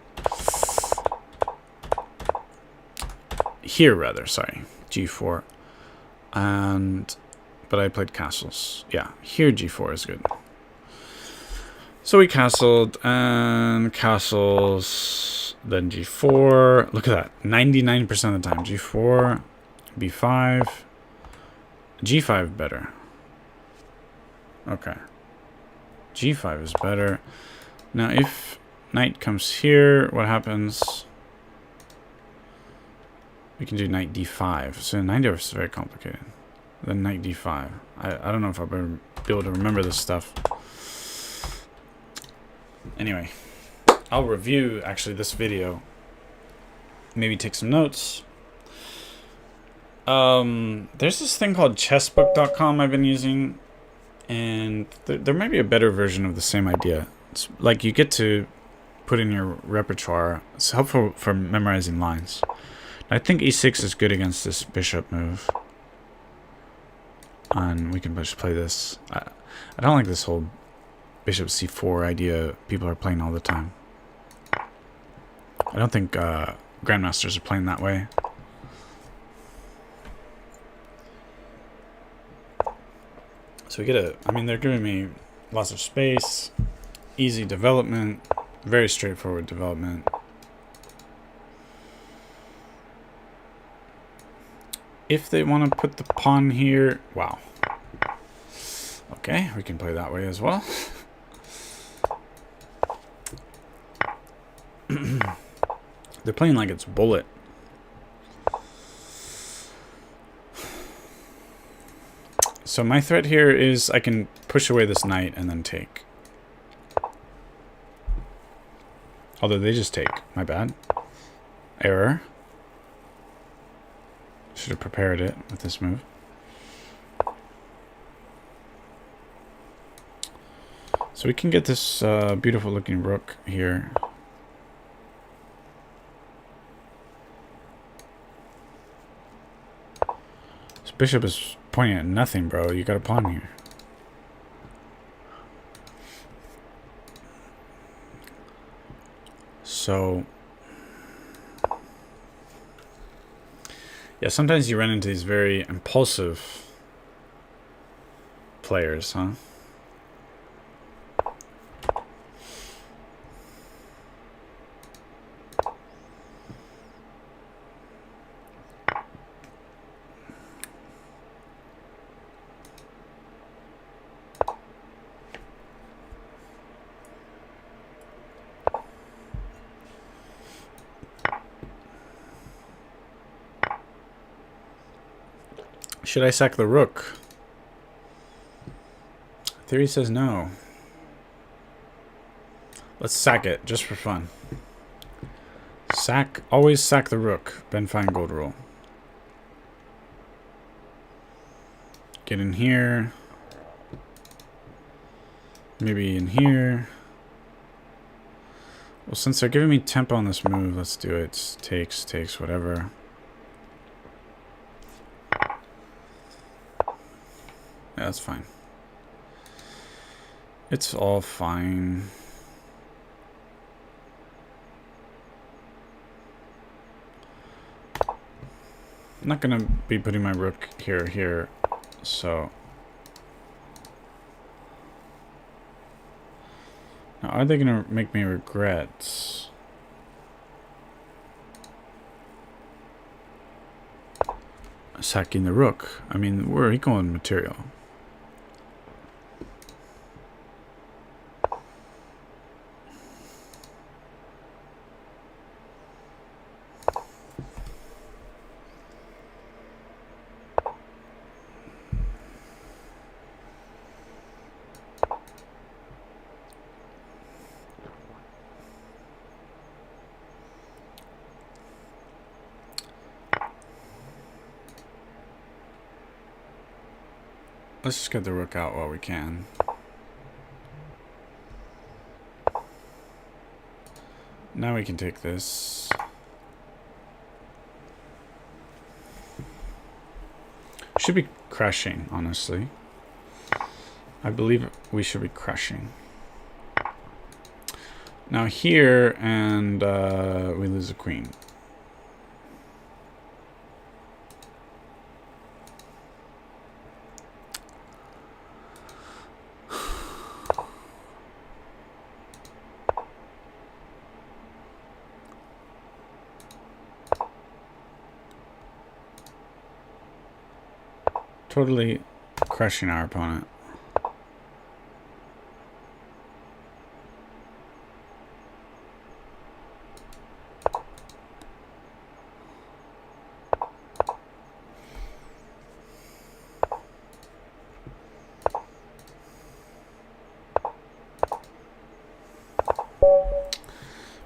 Here, rather. Sorry. G4. But I played castles. Yeah, here G4 is good. So we castled, and castles, then G4. Look at that. 99% of the time. G4, B5, G5 better. Okay. G5 is better. Now, if knight comes here, what happens? We can do knight D5. So Najdorf is very complicated. Then knight D5. I don't know if I'll be able to remember this stuff. Anyway, I'll review actually this video. Maybe take some notes. There's this thing called chessbook.com I've been using, and there might be a better version of the same idea. It's like you get to put in your repertoire. It's helpful for memorizing lines. I think e6 is good against this bishop move. And we can just play this. I don't like this whole bishop c4 idea people are playing all the time. I don't think grandmasters are playing that way. So we get I mean, they're giving me lots of space, easy development, very straightforward development. If they want to put the pawn here, wow. Okay, we can play that way as well. They're playing like it's bullet. So my threat here is I can push away this knight and then take. Although they just take. My bad. Error. Should have prepared it with this move. So we can get this beautiful looking rook here. This bishop is pointing at nothing, bro. You got a pawn here. So, yeah, sometimes you run into these very impulsive players, huh? Should I sack the rook? Theory says no. Let's sack it, just for fun. Always sack the rook. Ben Feingold rule. Get in here. Maybe in here. Well, since they're giving me tempo on this move, let's do it. Takes, whatever. Yeah, that's fine. It's all fine. I'm not gonna be putting my rook here, so. Now, are they gonna make me regret? Sacking the rook. I mean, we're equal in material. Let's just get the rook out while we can. Now we can take this. Should be crushing, honestly. I believe we should be crushing. Now here, and we lose a queen. Totally crushing our opponent.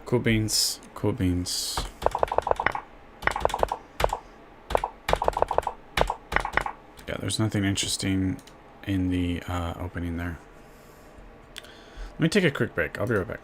Cool beans, cool beans. Yeah, there's nothing interesting in the opening there. Let me take a quick break. I'll be right back.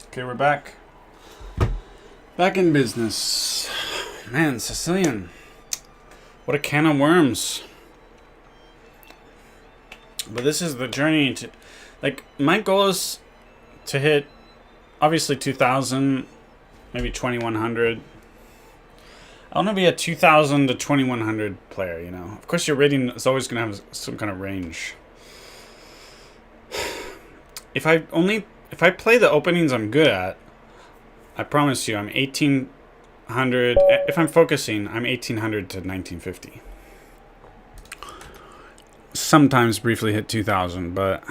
Okay, we're back. Back in business. Man, Sicilian. What a can of worms. But this is the journey to... Like, my goal is to hit, obviously, 2,000, maybe 2,100. I want to be a 2,000 to 2,100 player, you know. Of course, your rating is always going to have some kind of range. If I play the openings I'm good at, I promise you I'm 1,800. If I'm focusing, I'm 1,800 to 1,950. Sometimes briefly hit 2,000, but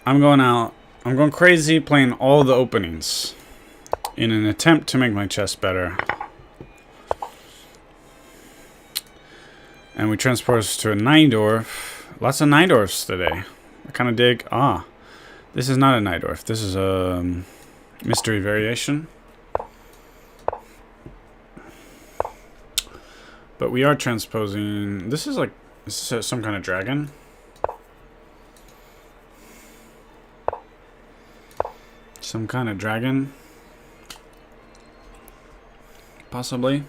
I'm going crazy playing all the openings in an attempt to make my chess better. And we transpose to a Najdorf. Lots of Najdorfs today. I kind of dig. This is not a Najdorf. This is a mystery variation. But we are transposing. This is some kind of dragon. Some kind of dragon. Possibly.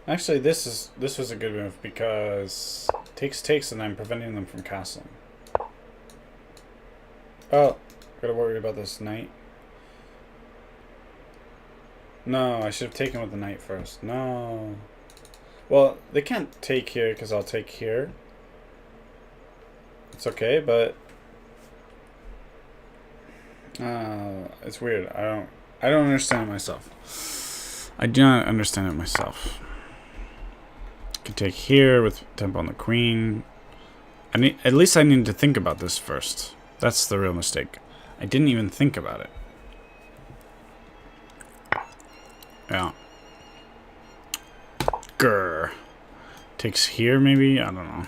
Actually, this was a good move because takes and I'm preventing them from castling. Oh, gotta worry about this knight. No, I should have taken with the knight first. No. Well, they can't take here because I'll take here. It's okay, but it's weird. I don't understand it myself. I do not understand it myself. Can take here with tempo on the queen. At least I need to think about this first. That's the real mistake. I didn't even think about it. Yeah. Grr. Takes here maybe? I don't know.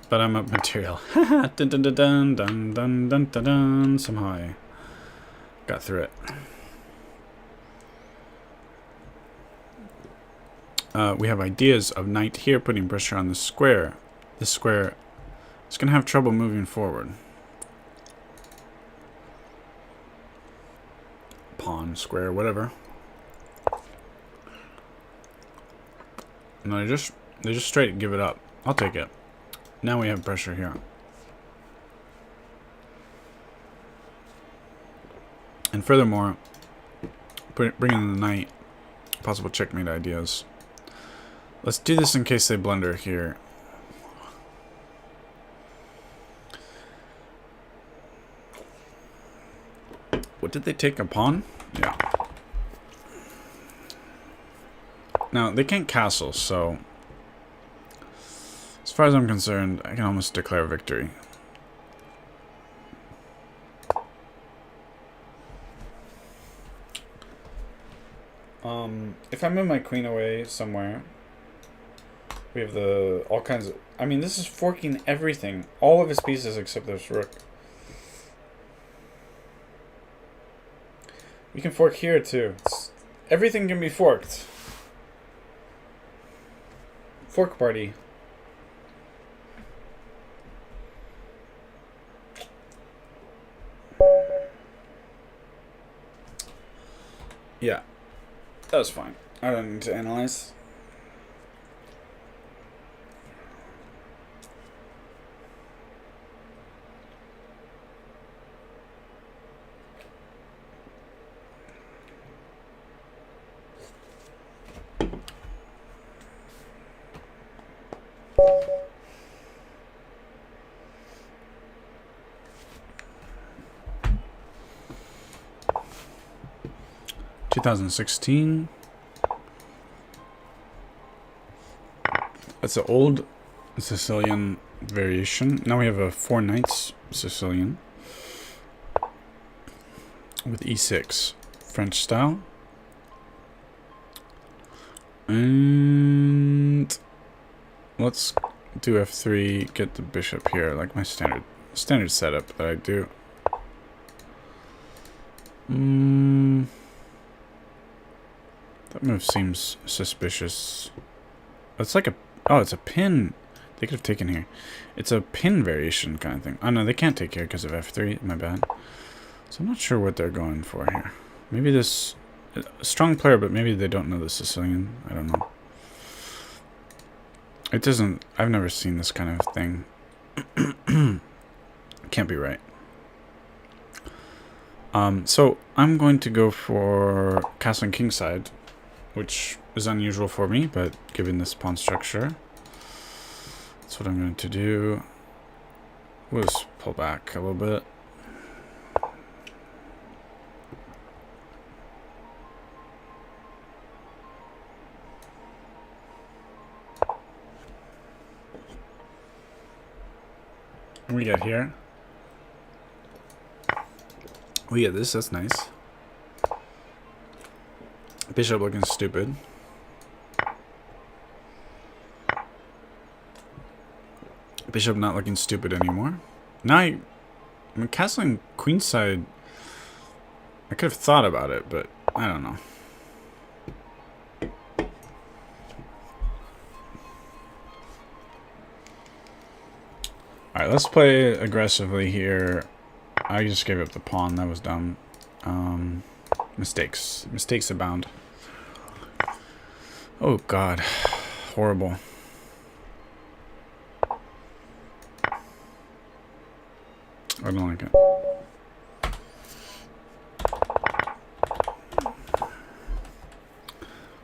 But I'm up material. Dun dun dun dun dun dun dun dun dun. Somehow I got through it. We have ideas of knight here, putting pressure on the square. This square is going to have trouble moving forward. Pawn, square, whatever. No, they just straight give it up. I'll take it. Now we have pressure here. And furthermore, bring in the knight. Possible checkmate ideas. Let's do this in case they blunder here. What did they take? A pawn? Yeah. Now, they can't castle, so as far as I'm concerned, I can almost declare victory. If I move my queen away somewhere, we have all kinds of... I mean, this is forking everything. All of his pieces except this rook. We can fork here, too. Everything can be forked. Fork party. Yeah. That was fine. I don't need to analyze. 2016. That's an old Sicilian variation. Now we have a 4 knights Sicilian with e6, French style. And let's do f3, get the bishop here, like my standard setup that I do. That move seems suspicious. It's like a, oh, it's a pin. They could have taken here. It's a pin variation kind of thing. Oh no, they can't take here because of f3. My bad. So I'm not sure what they're going for here. Maybe this, a strong player, but maybe they don't know the Sicilian. I don't know. It doesn't, I've never seen this kind of thing. Can't be right. So I'm going to go for castling kingside, which is unusual for me, but given this pawn structure, that's what I'm going to do. We'll just pull back a little bit. And we get here. We get this, that's nice. Bishop looking stupid. Bishop not looking stupid anymore. Now I'm castling queenside. I could have thought about it, but I don't know. Alright, let's play aggressively here. I just gave up the pawn. That was dumb. Mistakes. Mistakes abound. Oh, God. Horrible. I don't like it.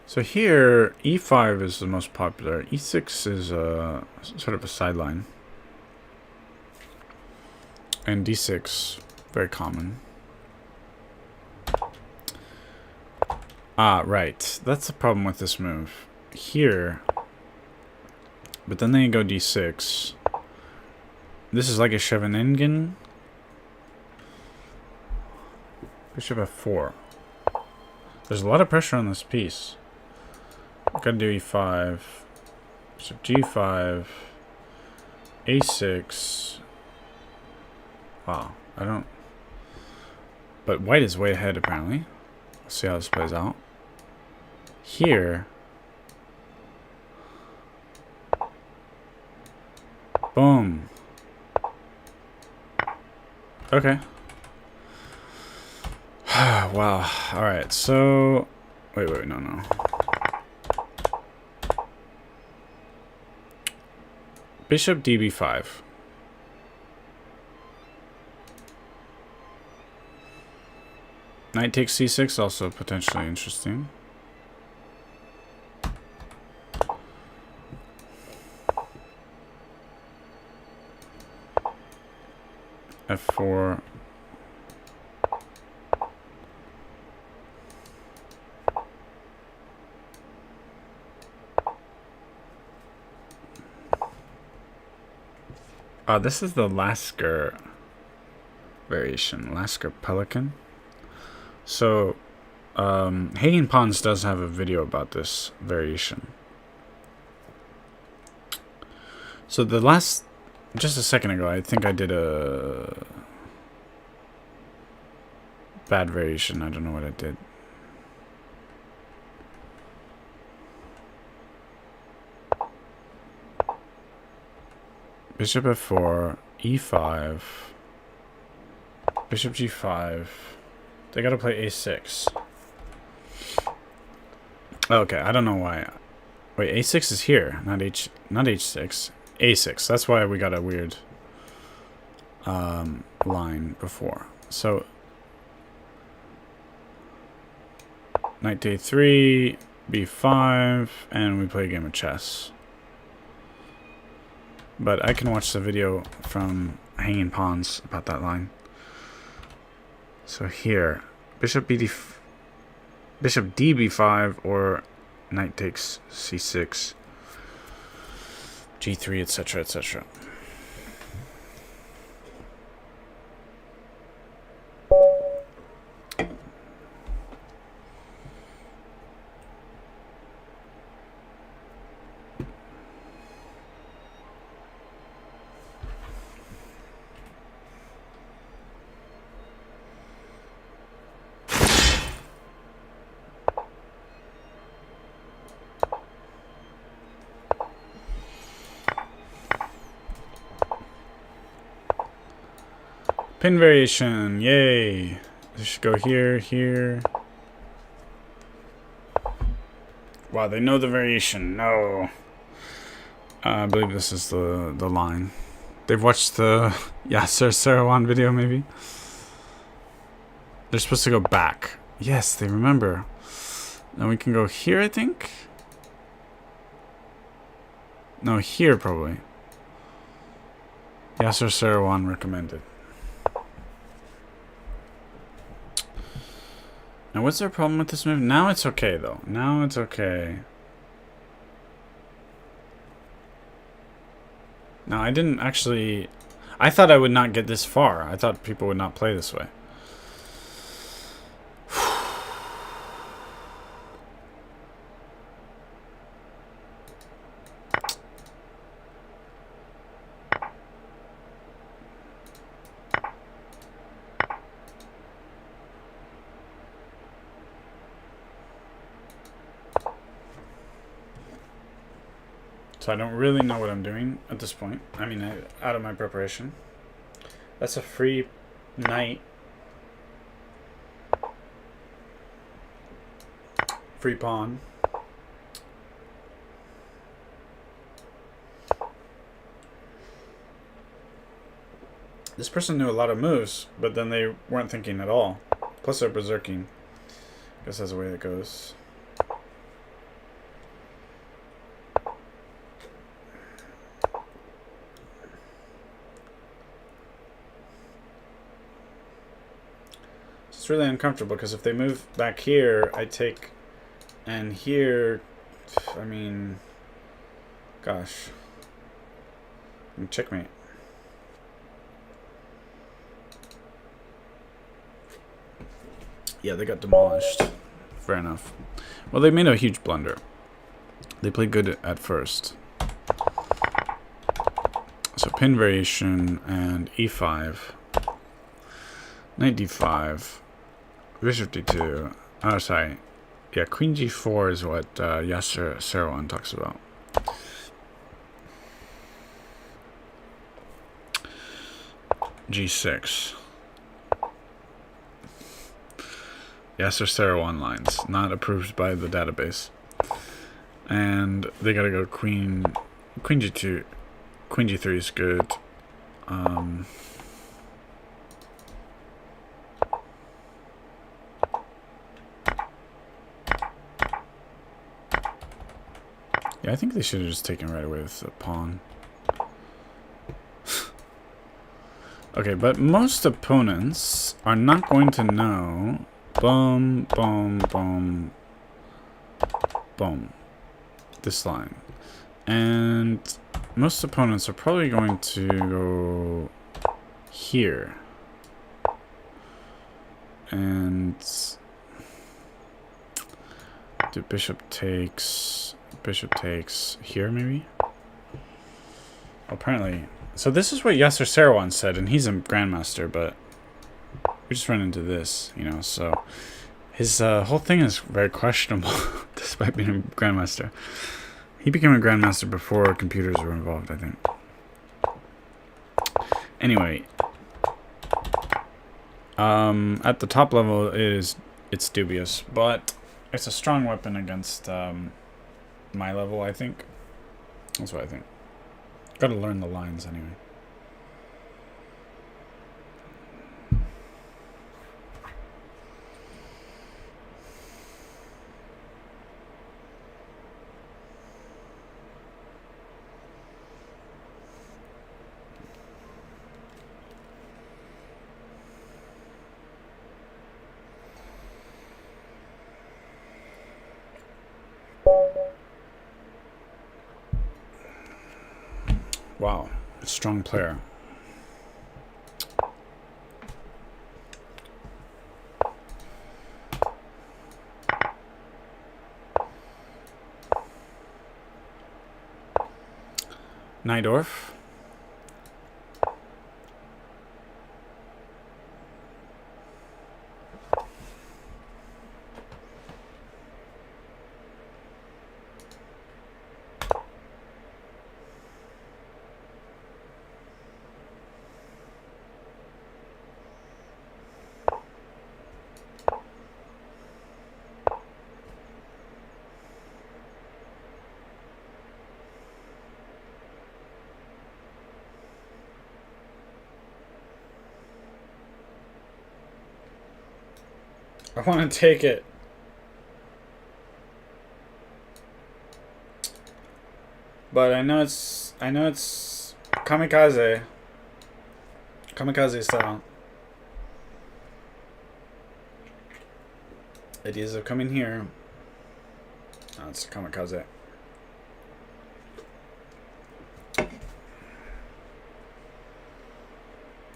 So here, e5 is the most popular. e6 is sort of a sideline. And d6, very common. Ah, right. That's the problem with this move. Here, but then they go d6. This is like a Scheveningen. Bishop f4. There's a lot of pressure on this piece. Gotta do e5. Bishop g5. a6. Wow, I don't... But white is way ahead, apparently. Let's see how this plays out. Here... Boom. Okay. Wow. Alright, so... Wait, no. Bishop db5. Knight takes c6, also potentially interesting. f4. This is the Lasker variation, Lasker Pelican. So, Hagen Pons does have a video about this variation. So just a second ago, I think I did a bad variation. I don't know what I did. Bishop f4, e5, bishop g5. They gotta play a6. Okay, I don't know why. Wait, a6 is here, not h6. a6. That's why we got a weird line before. So knight to a3, b5, and we play a game of chess. But I can watch the video from Hanging Pawns about that line. So here, bishop bd. Bishop db5 or knight takes c6, g3, etc., etc. Pin variation, yay! This should go here, here. Wow, they know the variation. No. I believe this is the line. They've watched the Yasser Sarawan video, maybe? They're supposed to go back. Yes, they remember. Now we can go here, I think? No, here, probably. Yasser Sarawan recommended. Now, what's their problem with this move? Now it's okay, though. Now it's okay. Now, I didn't actually... I thought I would not get this far. I thought people would not play this way. So I don't really know what I'm doing at this point. I mean, out of my preparation. That's a free knight. Free pawn. This person knew a lot of moves, but then they weren't thinking at all. Plus they're berserking. I guess that's the way it goes. It's really uncomfortable because if they move back here, I take, and here, I mean, gosh, checkmate. Yeah, they got demolished. Fair enough. Well, they made a huge blunder. They played good at first. So pin variation and e5, knight d5. Bishop d2. Oh, sorry. Yeah, queen g4 is what Yasser Sarawan talks about. g6. Yasser Sarawan lines, not approved by the database. And they gotta go queen g2. Queen g3 is good. Yeah, I think they should have just taken right away with the pawn. Okay, but most opponents are not going to know. Boom, boom, boom, boom. This line. And most opponents are probably going to go here. And do bishop takes here, maybe? Apparently. So this is what Yasser Sarawan said, and he's a grandmaster, but we just run into this, you know, so his whole thing is very questionable, despite being a grandmaster. He became a grandmaster before computers were involved, I think. Anyway, at the top level, it's dubious, but it's a strong weapon against my level, I think. That's what I think. Gotta learn the lines anyway. Wow, strong player. Najdorf. I want to take it. But I know it's kamikaze. Kamikaze style. Ideas are coming here. Oh, it's kamikaze.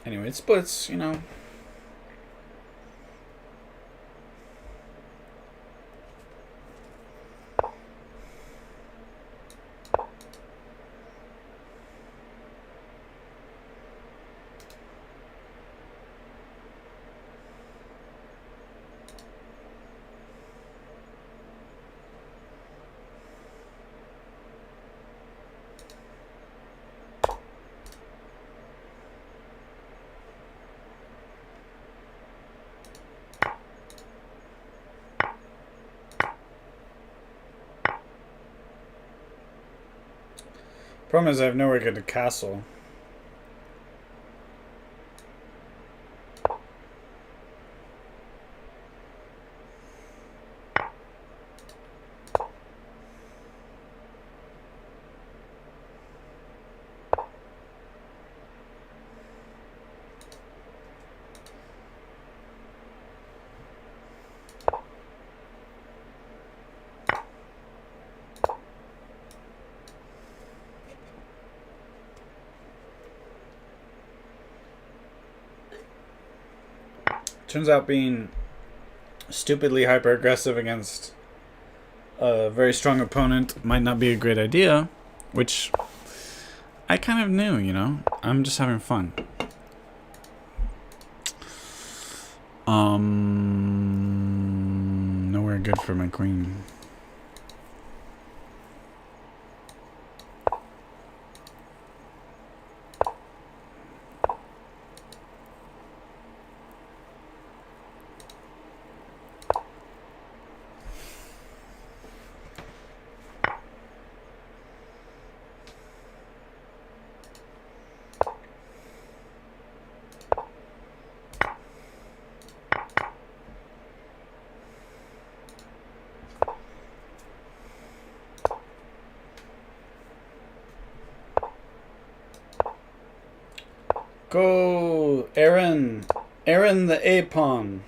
Anyway, it splits, you know. Problem is I have nowhere to get a castle. Turns out being stupidly hyper aggressive against a very strong opponent might not be a great idea, which I kind of knew, you know. I'm just having fun. Nowhere good for my queen. Go, Aaron. Aaron the A pawn.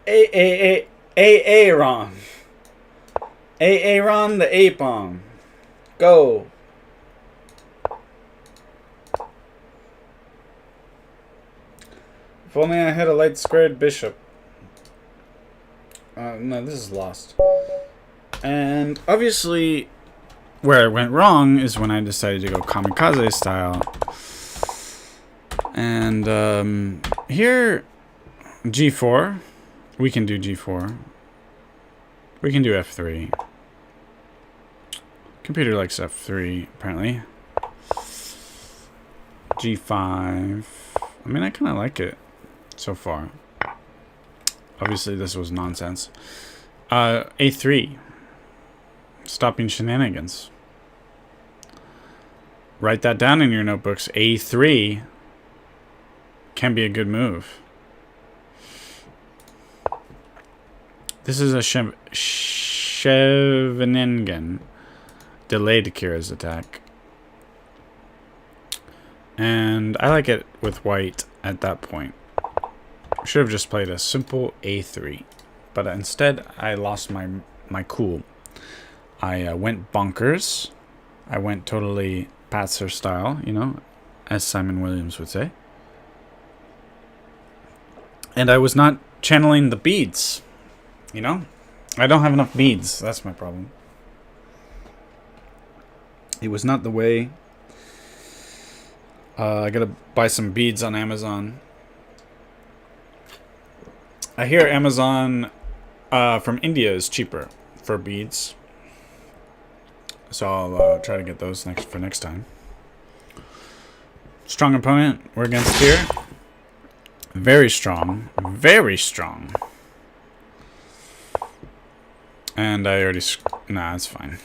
Aaron. Aaron the A pawn. Go. If only I had a light squared bishop. No, this is lost. And obviously, where it went wrong is when I decided to go kamikaze style. And here, g4. We can do g4. We can do f3. Computer likes f3, apparently. g5. I mean, I kind of like it so far. Obviously, this was nonsense. a3. Stopping shenanigans. Write that down in your notebooks. a3 can be a good move. This is a Scheveningen. Delayed Kira's attack. And I like it with white at that point. Should have just played a simple a3. But instead, I lost my cool. I went bonkers. I went totally Patzer style, you know, as Simon Williams would say. And I was not channeling the beads, you know? I don't have enough beads. That's my problem. It was not the way. I gotta buy some beads on Amazon. I hear Amazon from India is cheaper for beads. So I'll try to get those for next time. Strong opponent we're against here. Very strong. Very strong. And I already... Nah, it's fine.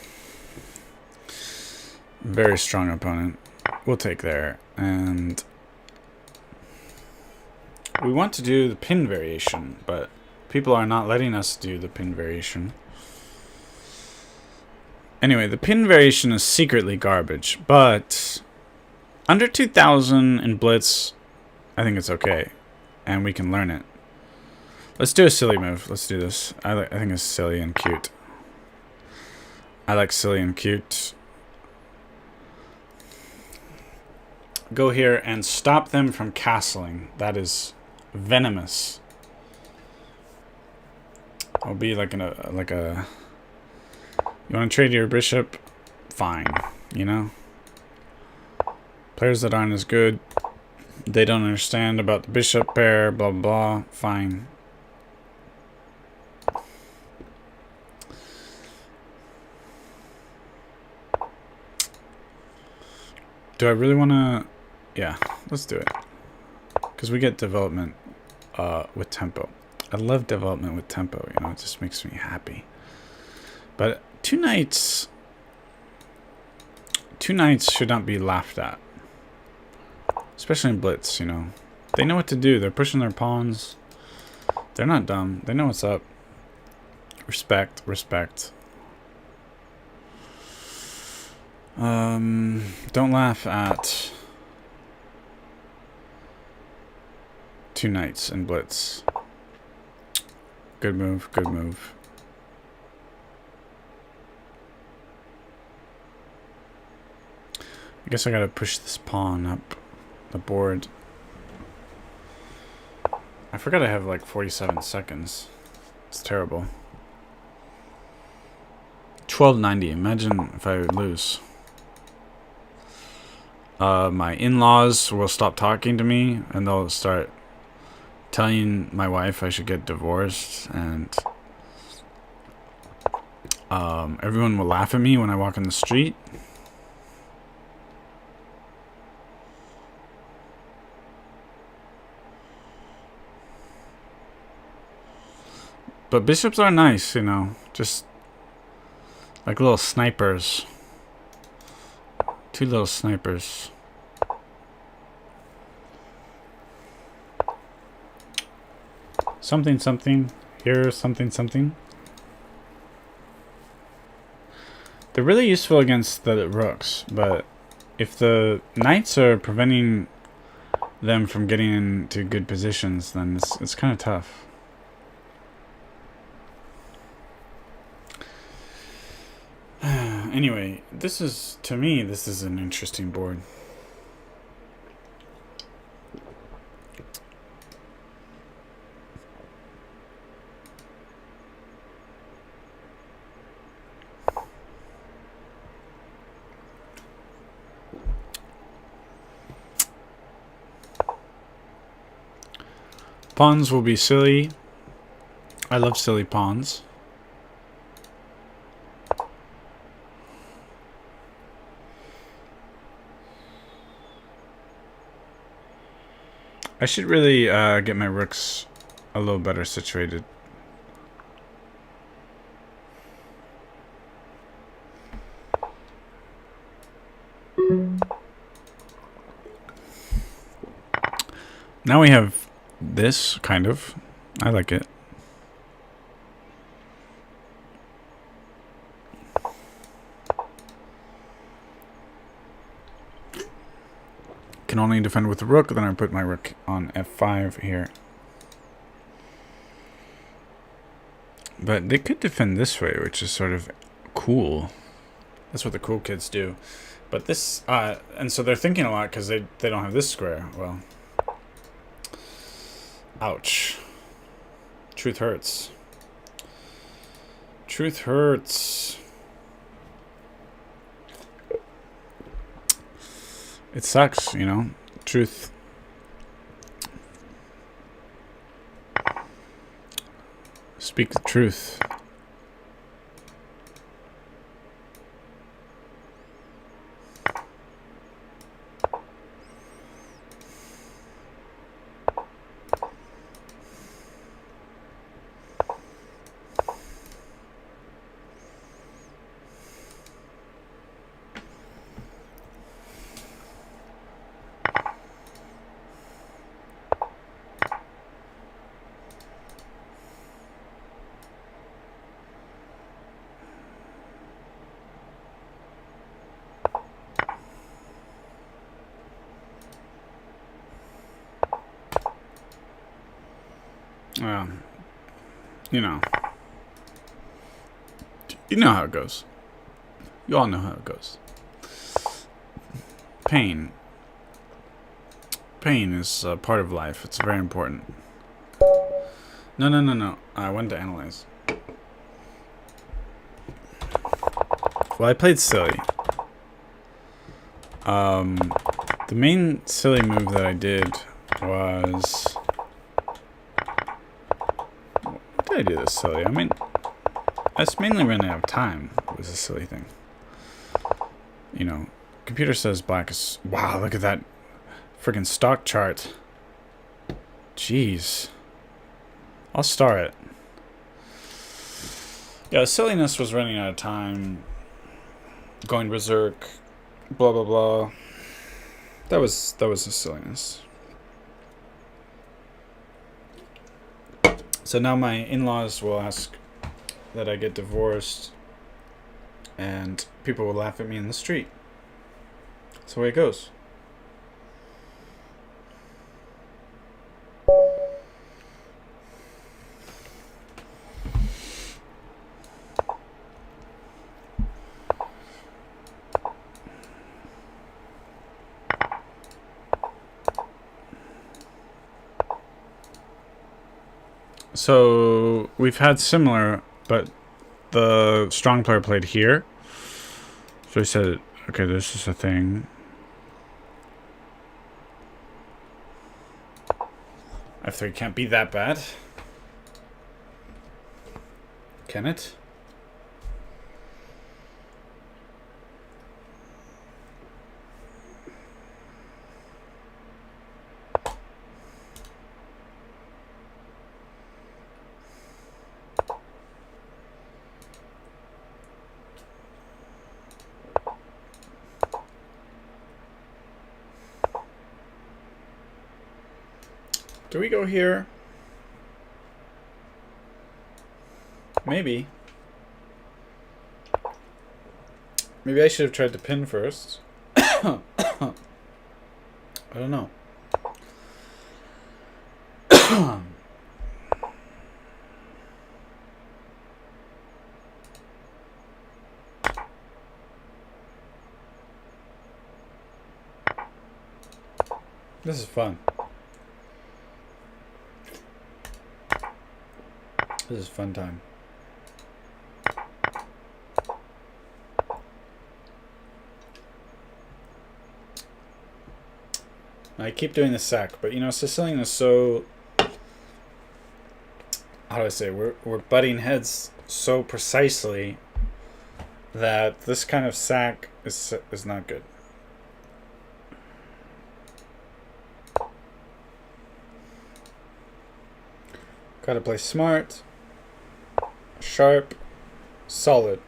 Very strong opponent. We'll take there. And... we want to do the pin variation, but people are not letting us do the pin variation. Anyway, the pin variation is secretly garbage, but under 2,000 in Blitz, I think it's okay, and we can learn it. Let's do a silly move. Let's do this. I think it's silly and cute. I like silly and cute. Go here and stop them from castling. That is venomous. I'll be like a. You want to trade your bishop? Fine. You know? Players that aren't as good. They don't understand about the bishop pair. Blah, blah, blah. Fine. Do I really want to... Yeah, let's do it. Because we get development with tempo. I love development with tempo. You know, it just makes me happy. But... Two knights should not be laughed at. Especially in Blitz, you know. They know what to do. They're pushing their pawns. They're not dumb. They know what's up. Respect, respect. Don't laugh at two knights in Blitz. Good move, good move. I guess I gotta push this pawn up the board. I forgot I have like 47 seconds. It's terrible. 1290. Imagine if I would lose. My in-laws will stop talking to me and they'll start telling my wife I should get divorced, and everyone will laugh at me when I walk in the street. But bishops are nice, you know, just like little snipers. Two little snipers. Something, something. Here, something, something. They're really useful against the rooks, but if the knights are preventing them from getting into good positions, then it's kind of tough. Anyway, this is, to me, this is an interesting board. Pawns will be silly. I love silly pawns. I should really get my rooks a little better situated. Now we have this, kind of. I like it. Can only defend with the rook, then I put my rook on f5 here. But they could defend this way, which is sort of cool. That's what the cool kids do. But this, and so they're thinking a lot because they don't have this square. Well, ouch. Truth hurts. Truth hurts. It sucks, you know. Truth. Speak the truth. Well, you know. You know how it goes. You all know how it goes. Pain. Pain is a part of life. It's very important. No. I wanted to analyze. Well, I played silly. The main silly move that I did was... Why did I do this silly? I mean, that's mainly running out of time. It was a silly thing. You know, computer says black is... Wow, look at that freaking stock chart. Jeez. I'll star it. Yeah, silliness was running out of time. Going berserk. Blah, blah, blah. That was a silliness. So now my in-laws will ask that I get divorced, and people will laugh at me in the street. That's the way it goes. So we've had similar, but the strong player played here. So he said, okay, this is a thing. F3 can't be that bad. Can it? Do we go here? Maybe. Maybe I should have tried to pin first. I don't know. This is fun. This is fun time. I keep doing the sack, but you know, Sicilian is so... How do I say? We're butting heads so precisely that this kind of sack is not good. Gotta play smart, sharp, solid.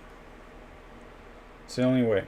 It's the only way.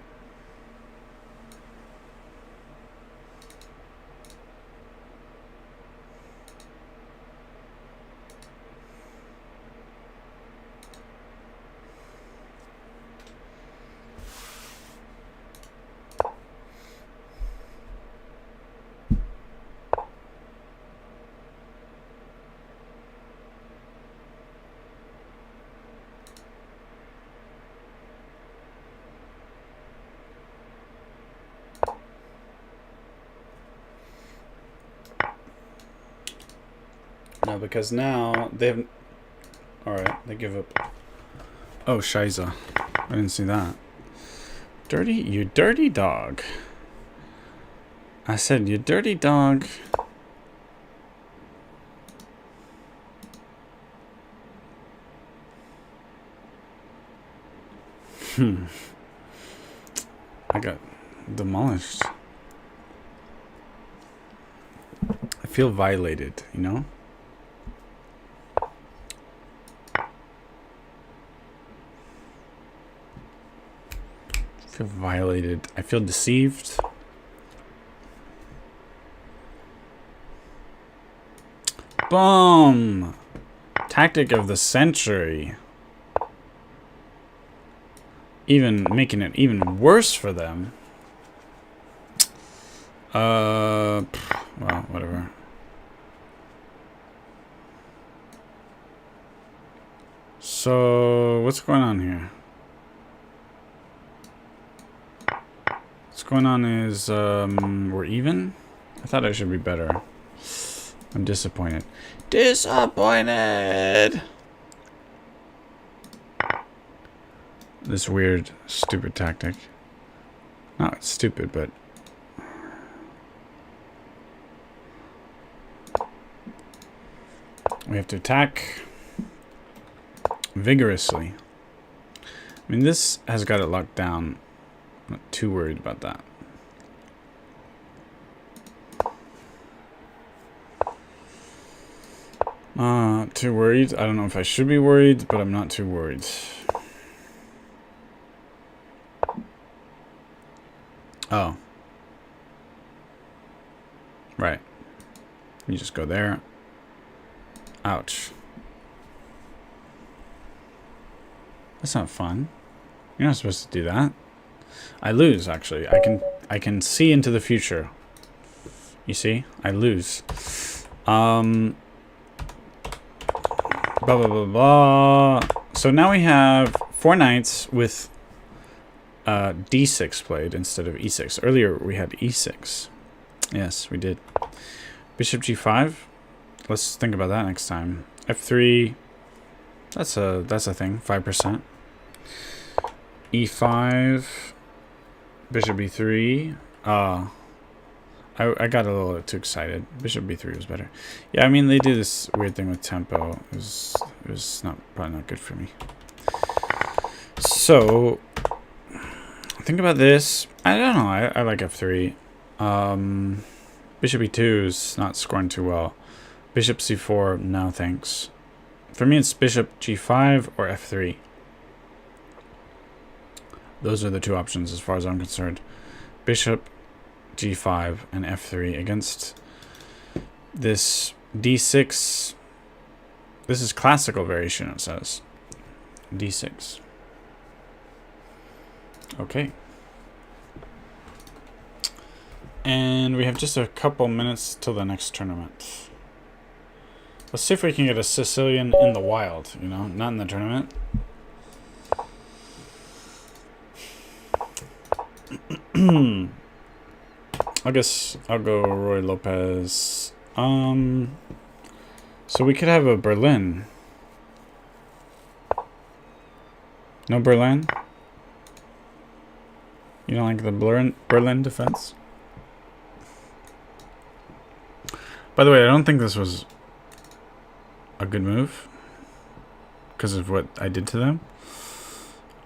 No, because now they have... Alright, they give up. Oh, Shiza. I didn't see that. Dirty, you dirty dog. I said, you dirty dog. I got demolished. I feel violated, you know? I feel violated. I feel deceived. Boom! Tactic of the century. Even making it even worse for them. Well, whatever. So, what's going on here? What's going on is, we're even? I thought I should be better. I'm disappointed. Disappointed! This weird, stupid tactic. Not stupid, but... we have to attack vigorously. I mean, this has got it locked down. I'm not too worried about that. Too worried. I don't know if I should be worried, but I'm not too worried. Oh. Right. You just go there. Ouch. That's not fun. You're not supposed to do that. I lose, actually. I can see into the future. You see? I lose. Blah, blah, blah, blah. So now we have 4 knights with d6 played instead of e6. Earlier we had e6. Yes, we did. Bishop g5. Let's think about that next time. F3. That's a thing. 5%. E5. Bishop b3. I got a little too excited. Bishop b3 was better. Yeah, I mean they do this weird thing with tempo. It was probably not good for me. So think about this. I don't know. I like f3. Bishop e2 is not scoring too well. Bishop c4, no thanks. For me, it's bishop g5 or f3. Those are the 2 options as far as I'm concerned. Bishop g5 and f3 against this d6. This is classical variation, it says. d6. Okay. And we have just a couple minutes till the next tournament. Let's see if we can get a Sicilian in the wild, you know, not in the tournament. I guess I'll go Roy Lopez. So we could have a Berlin. No Berlin? You don't like the Berlin defense? By the way, I don't think this was a good move because of what I did to them.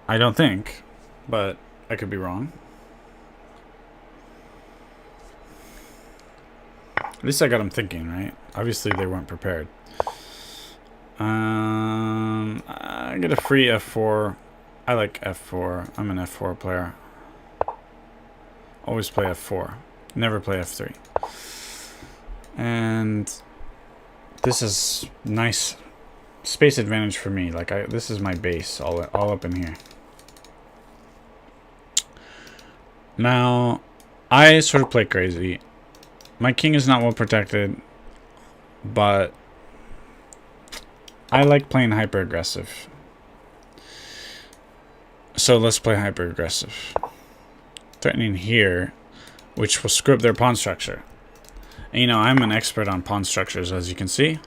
I don't think, but I could be wrong. At least I got them thinking, right? Obviously, they weren't prepared. I get a free f4. I like f4. I'm an f4 player. Always play f4. Never play f3. And this is nice space advantage for me. Like this is my base, all up in here. Now, I sort of play crazy. My king is not well protected, but I like playing hyper aggressive. So let's play hyper aggressive. Threatening here, which will screw up their pawn structure. And, you know, I'm an expert on pawn structures, as you can see.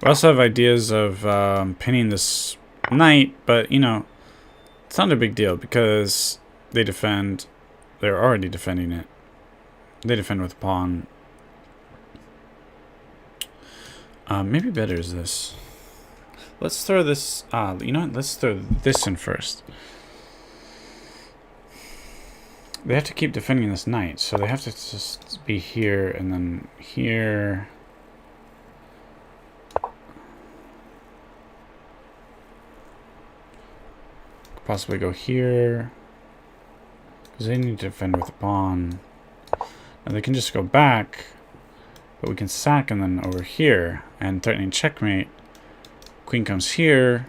We also have ideas of pinning this knight, but, you know, it's not a big deal because they defend. They're already defending it. They defend with a pawn. Maybe better is this. Let's throw this. You know what? Let's throw this in first. They have to keep defending this knight, so they have to just be here and then here. Could possibly go here. Because they need to defend with a pawn. Now they can just go back, but we can sack and then over here and threatening checkmate. Queen comes here.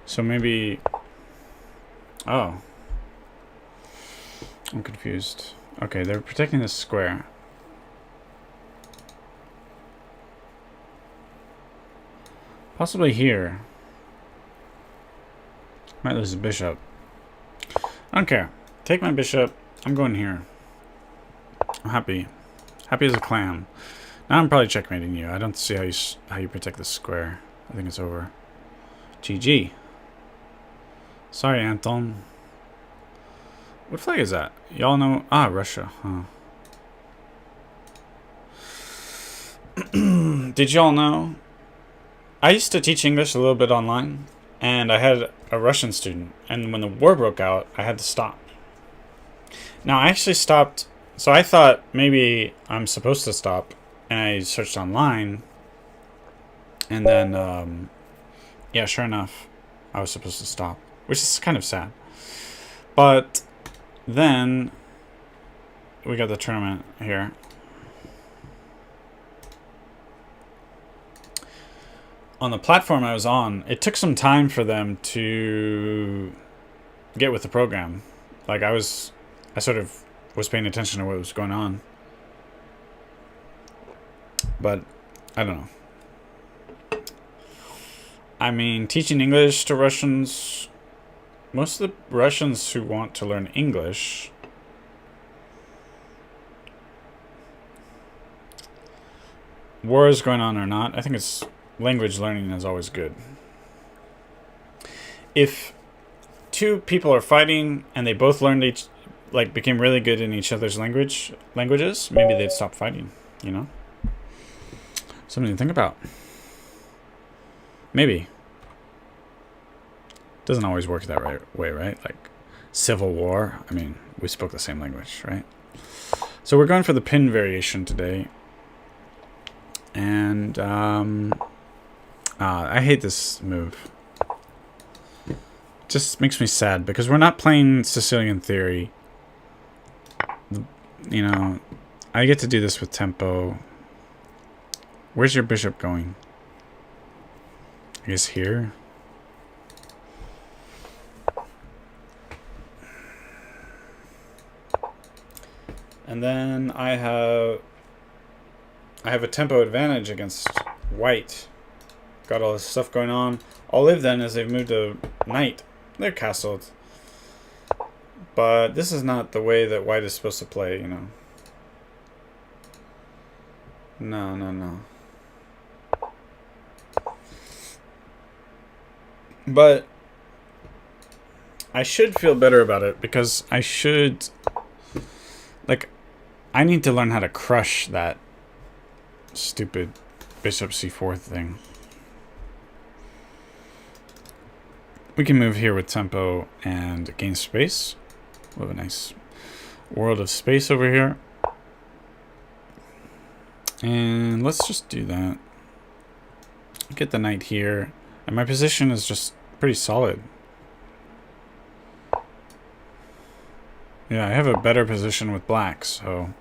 So maybe... Oh. I'm confused. Okay, they're protecting this square. Possibly here. Might lose the bishop. I don't care. Take my bishop. I'm going here. I'm happy. Happy as a clam. Now I'm probably checkmating you. I don't see how you protect this square. I think it's over. GG. Sorry, Anton. What flag is that? Y'all know? Ah, Russia. Huh. Did y'all know? I used to teach English a little bit online, and I had a Russian student, and when the war broke out, I had to stop. Now, I actually stopped, so I thought maybe I'm supposed to stop, and I searched online, and then, yeah, sure enough, I was supposed to stop, which is kind of sad. But then we got the tournament here. On the platform I was on, it took some time for them to get with the program. Like I sort of was paying attention to what was going on. But I don't know. I mean, teaching English to Russians, most of the Russians who want to learn English war is going on or not, I think it's language learning is always good. If two people are fighting and they both learned became really good in each other's languages, maybe they'd stop fighting, you know? Something to think about. Maybe. Doesn't always work that way, right? Like Civil War, I mean, we spoke the same language, right? So we're going for the pin variation today. And I hate this move. Just makes me sad because we're not playing Sicilian Theory. You know, I get to do this with tempo. Where's your bishop going? I guess here. And then I have a tempo advantage against white. Got all this stuff going on. I'll live then as they've moved a knight. They're castled. But this is not the way that white is supposed to play, you know. No. But I should feel better about it because I should... Like, I need to learn how to crush that stupid bishop c4 thing. We can move here with tempo and gain space. We have a nice world of space over here. And let's just do that. Get the knight here. And my position is just pretty solid. Yeah, I have a better position with black, so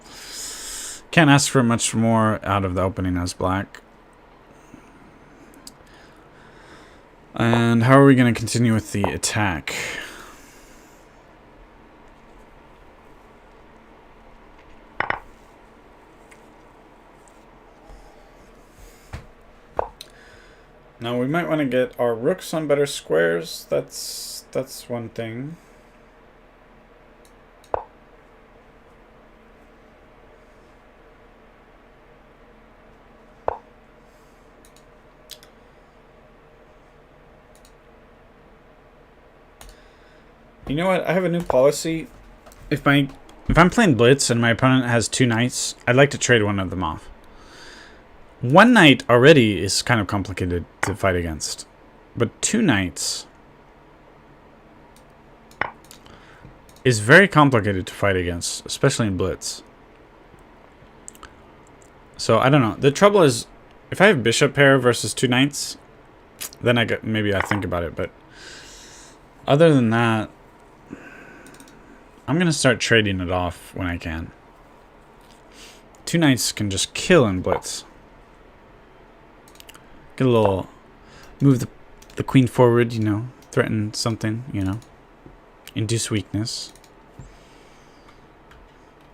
can't ask for much more out of the opening as black. And how are we going to continue with the attack? Now we might want to get our rooks on better squares. That's one thing. You know what? I have a new policy. If I'm playing Blitz and my opponent has 2 knights, I'd like to trade one of them off. 1 knight already is kind of complicated to fight against. But 2 knights is very complicated to fight against, especially in Blitz. So, I don't know. The trouble is, if I have bishop pair versus 2 knights, then maybe I think about it. But other than that, I'm going to start trading it off when I can. 2 knights can just kill in Blitz. Get a little... Move the queen forward, you know. Threaten something, you know. Induce weakness.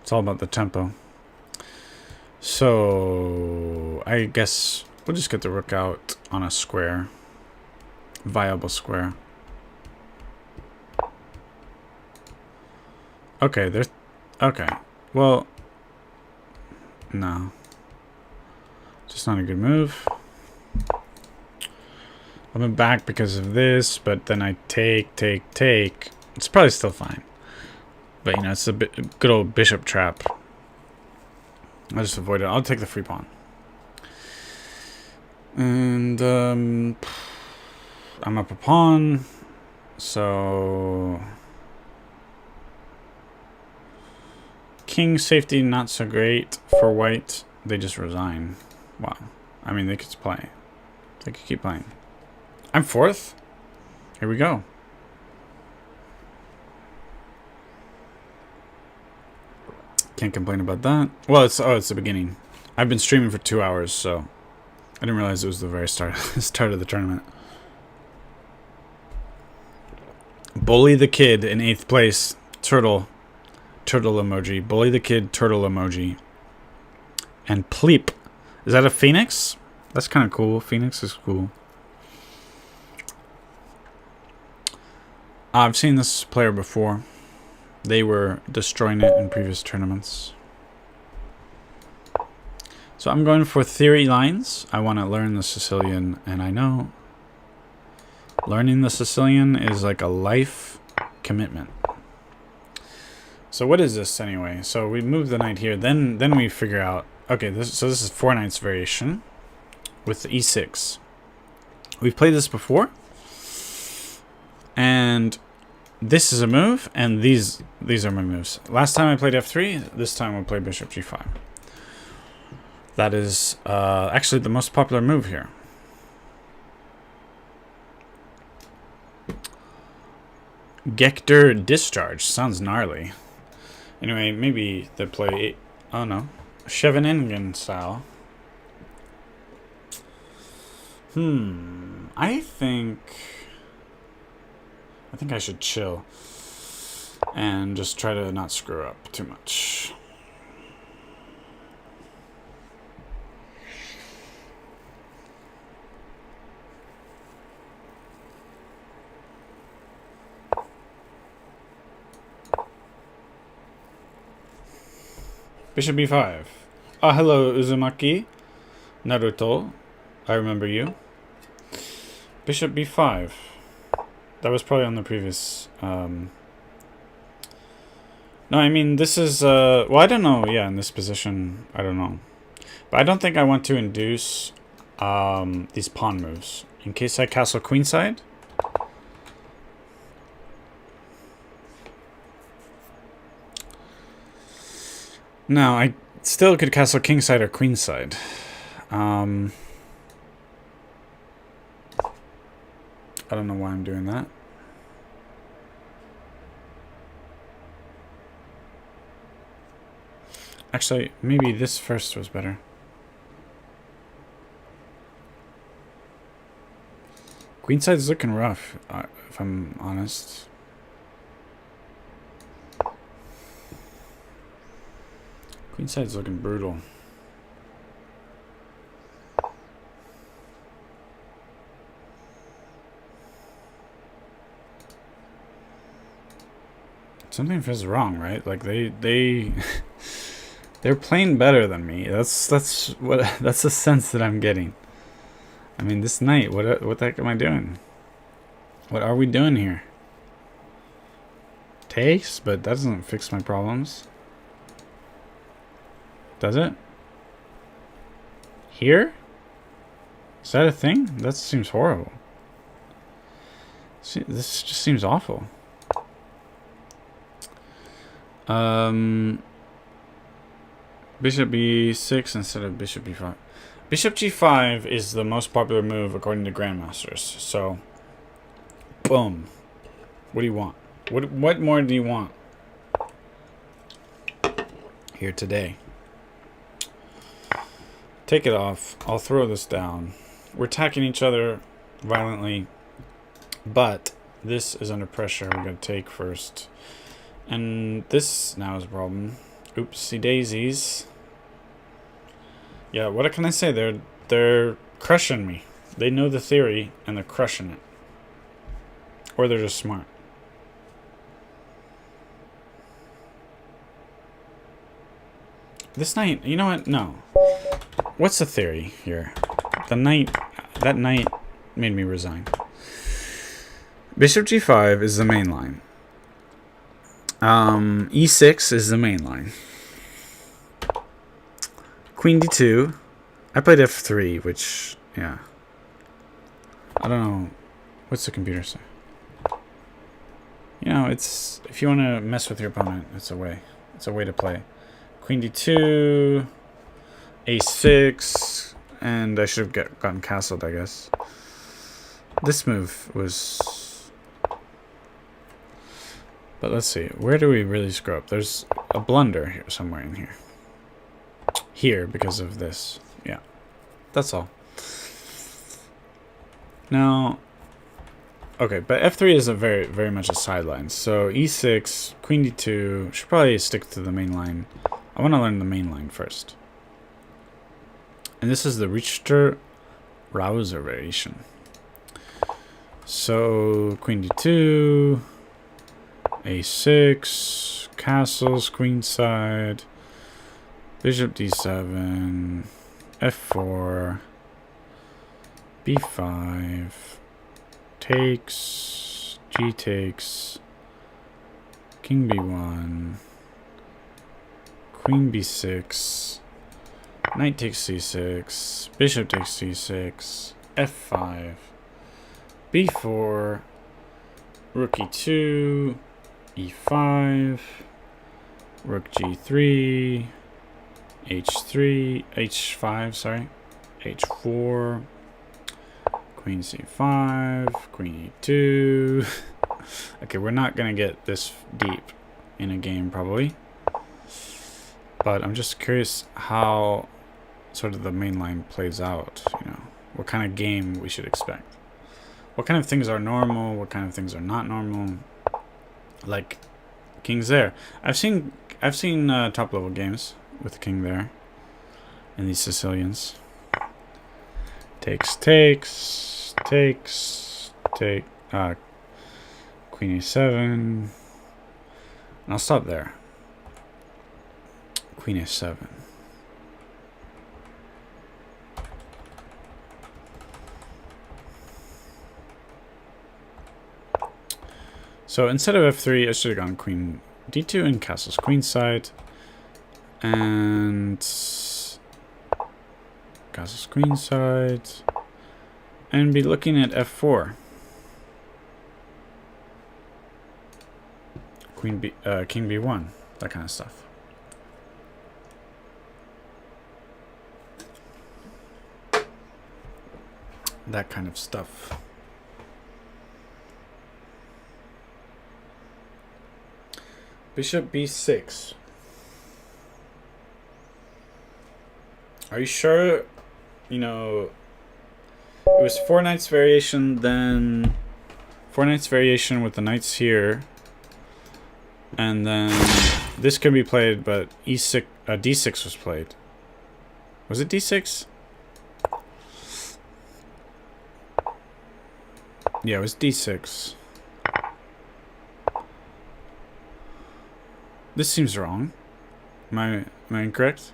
It's all about the tempo. So, I guess we'll just get the rook out on a square. Viable square. Okay, there's... Okay. Well... No. Just not a good move. I went back because of this, but then I take. It's probably still fine. But, you know, it's a good old bishop trap. I'll just avoid it. I'll take the free pawn. And, I'm up a pawn. So... King safety not so great for white. They just resign. Wow. I mean, they could play. They could keep playing. I'm 4th. Here we go. Can't complain about that. Well, it's the beginning. I've been streaming for 2 hours, so I didn't realize it was the very start of the tournament. Bully the kid in 8th place. Turtle emoji. Bully the kid, turtle emoji. And Pleep. Is that a phoenix? That's kind of cool. Phoenix is cool. I've seen this player before. They were destroying it in previous tournaments. So I'm going for theory lines. I want to learn the Sicilian, and I know learning the Sicilian is like a life commitment. So what is this anyway? So we move the knight here, then we figure out. Okay, this is 4 knights variation with the e6. We've played this before, and this is a move, and these are my moves. Last time I played f3. This time we'll play bishop g5. That is actually the most popular move here. Gekter discharge sounds gnarly. Anyway, maybe they play, oh no, Scheveningen style. I think I should chill and just try to not screw up too much. Bishop b5. Ah, hello, Uzumaki. Naruto. I remember you. Bishop b5. That was probably on the previous... No, I mean, this is... well, I don't know. Yeah, in this position, I don't know. But I don't think I want to induce these pawn moves. In case I castle queenside... No, I still could castle kingside or queenside. I don't know why I'm doing that. Actually, maybe this first was better. Queenside's looking rough, if I'm honest. Queenside's looking brutal. Something feels wrong, right? Like they're playing better than me. That's the sense that I'm getting. I mean, this knight, what the heck am I doing? What are we doing here? takes, but that doesn't fix my problems. Does it? Here? Is that a thing? That seems horrible. See, this just seems awful. Bishop b6 instead of bishop b5. Bishop g5 is the most popular move according to grandmasters. So, boom. What do you want? What more do you want here today? Take it off. I'll throw this down. We're attacking each other violently, but this is under pressure. We're going to take first. And this now is a problem. Oopsie daisies. Yeah, what can I say? They're crushing me. They know the theory and they're crushing it. Or they're just smart. This knight, you know what? No. What's the theory here? That knight made me resign. Bishop g5 is the main line. E6 is the main line. Queen d2. I played f3, which, yeah. I don't know. What's the computer say? You know, it's, if you want to mess with your opponent, it's a way. It's a way to play. Queen d2. a6. And I should have gotten castled, I guess. This move was... But let's see. Where do we really screw up? There's a blunder here, somewhere in here. Here, because of this. Yeah. That's all. Now... Okay, but f3 is a very much a sideline. So e6, queen d2... Should probably stick to the main line. I want to learn the main line first. And this is the Richter-Rauser variation. So, queen d2, a6, castles, queenside, bishop d7, f4, b5, takes, g takes, king b1, queen b6, knight takes c6, bishop takes c6, f5, b4, rook e2, e5, rook g3, h3, h5, sorry, h4, queen c5, queen e2. Okay, we're not gonna get this deep in a game probably, but I'm just curious how sort of the main line plays out, you know, what kind of game we should expect. What kind of things are normal, what kind of things are not normal. Like king's there. I've seen top level games with the king there and these Sicilians. Takes, take, queen e7, and I'll stop there. Queen a7. So instead of f3, I should have gone queen d2 and castles queenside. And castles queenside. And be looking at f4. King b1. That kind of stuff. That kind of stuff. Bishop b6. Are you sure? You know, it was 4 knights variation, then 4 knights variation with the knights here, and then this could be played, but e6, d6 was played. Was it d6? Yeah, it was d6. This seems wrong. Am I incorrect?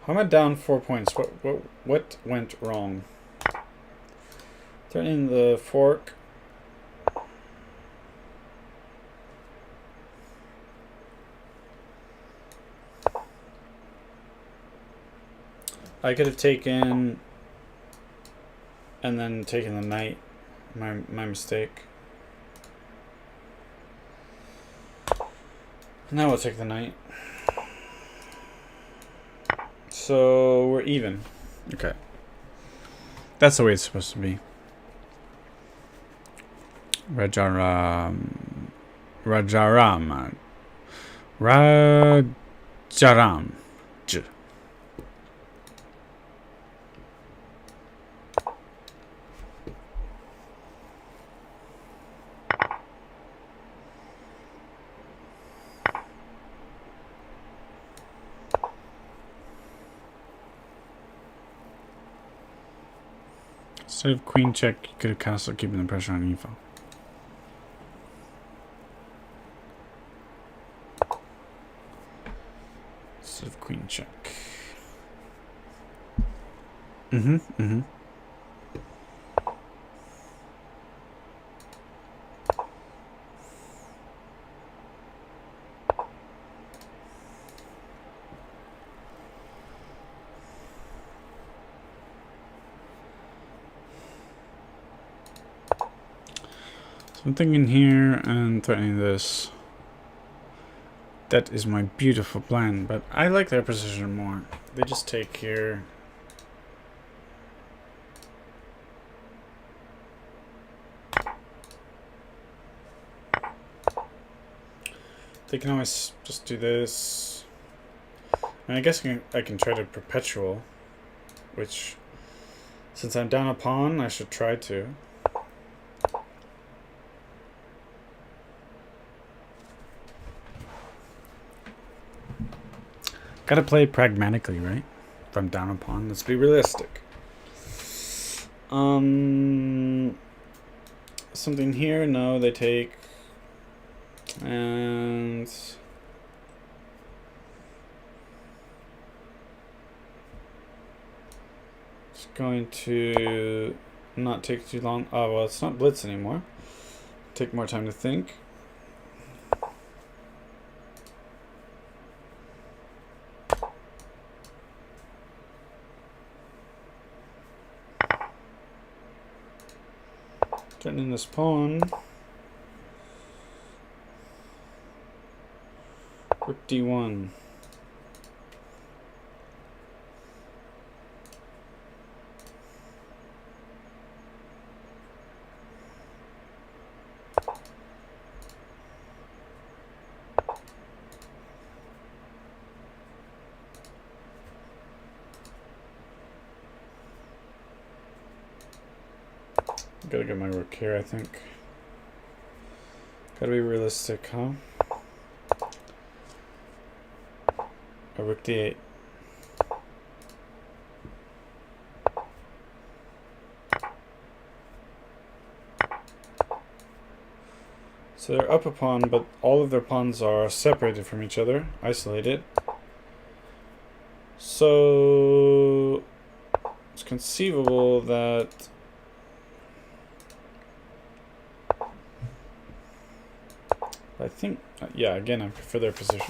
How am I down 4 points? What went wrong? Threatening the fork. I could have taken and then taken the knight. My mistake. Now we'll take the knight. So we're even. Okay. That's the way it's supposed to be. Rajaram. Rajaram. Rajaram. J. Instead of queen check, you could have castled, keeping the pressure on e-file. Instead of queen check. Mm-hmm. I'm thinking here and threatening this. That is my beautiful plan, but I like their position more. They just take here. They can always just do this. And I guess I can try to perpetual, which, since I'm down a pawn, I should try to. Gotta play pragmatically, right? If I'm down a pawn, let's be realistic. Something here? No, they take. And it's going to not take too long. Oh, well, it's not blitz anymore. Take more time to think. Threatening this pawn. Rook d1. Gotta get my rook here, I think. Gotta be realistic, huh? A rook d8. So they're up a pawn, but all of their pawns are separated from each other, isolated. So it's conceivable that I think, yeah, again, I prefer their position.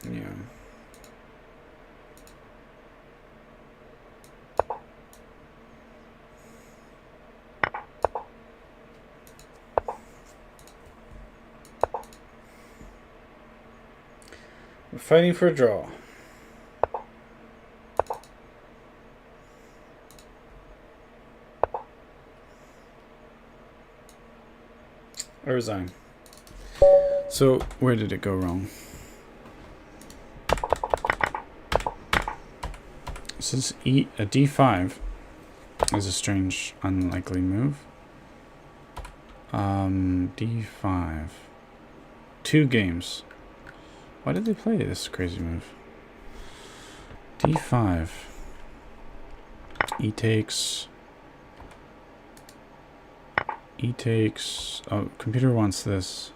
Yeah. We're fighting for a draw. I resign. So, where did it go wrong? Since a d5 is a strange, unlikely move. D5. 2 games. Why did they play this crazy move? D5. E takes. E takes. Oh, computer wants this.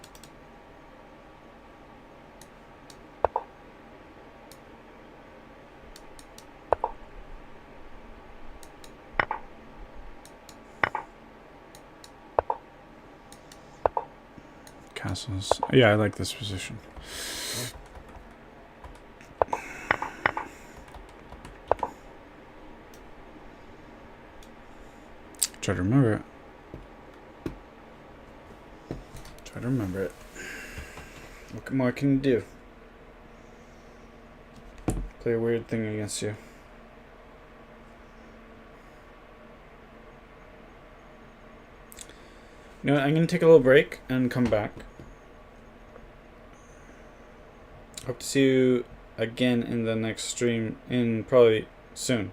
castles. Yeah, I like this position. Try to remember it. Try to remember it. What more can you do? Play a weird thing against you. You know what, I'm going to take a little break and come back. Hope to see you again in the next stream in probably soon.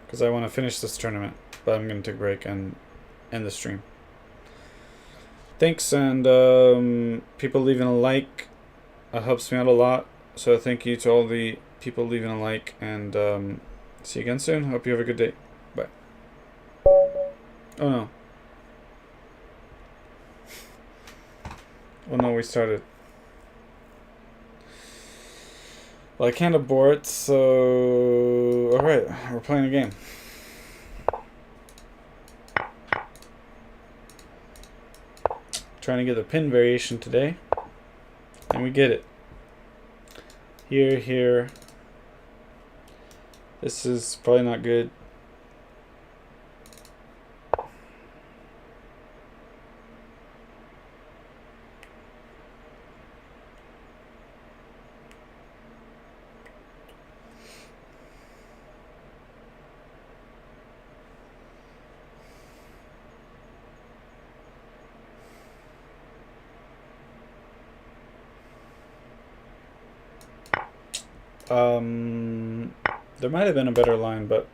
Because I want to finish this tournament. But I'm going to take a break and end the stream. Thanks, and people leaving a like helps me out a lot. So thank you to all the people leaving a like, and see you again soon. Hope you have a good day. Bye. Oh no. Oh no, we started. Well, I can't abort, so... Alright, we're playing a game. Trying to get the pin variation today. And we get it. Here, here. This is probably not good. There might have been a better line, but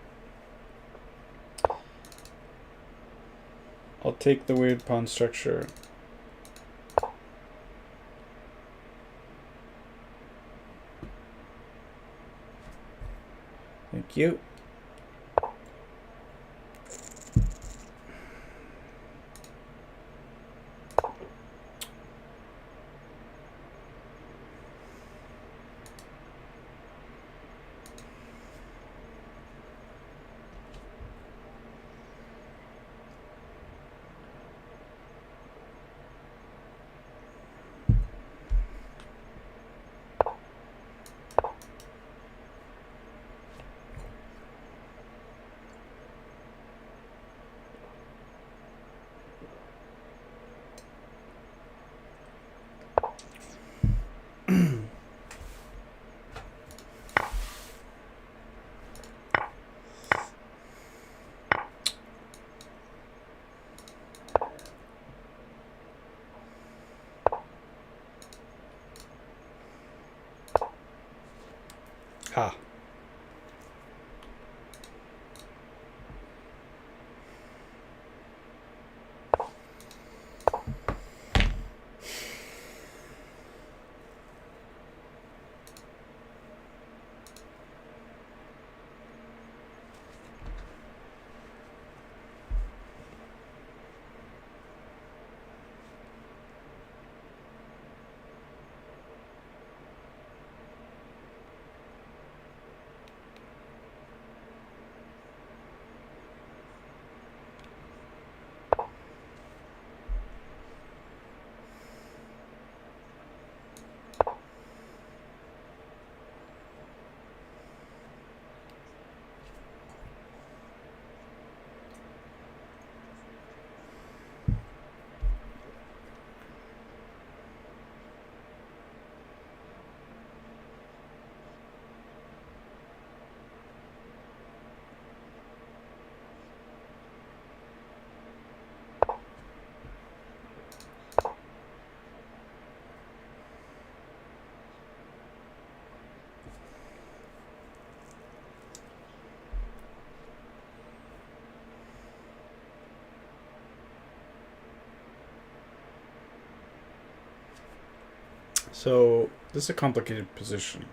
I'll take the weird pawn structure. Thank you. Ha. So, this is a complicated position.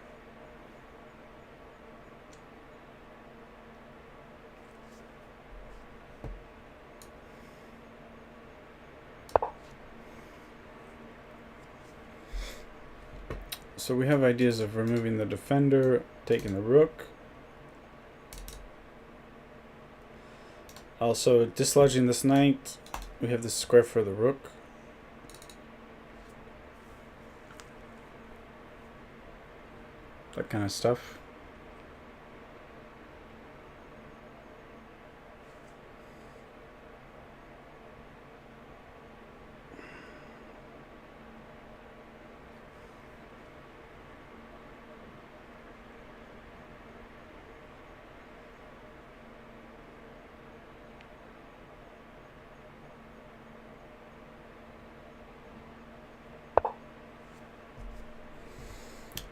So we have ideas of removing the defender, taking the rook. Also dislodging this knight. We have this square for the rook. that kind of stuff.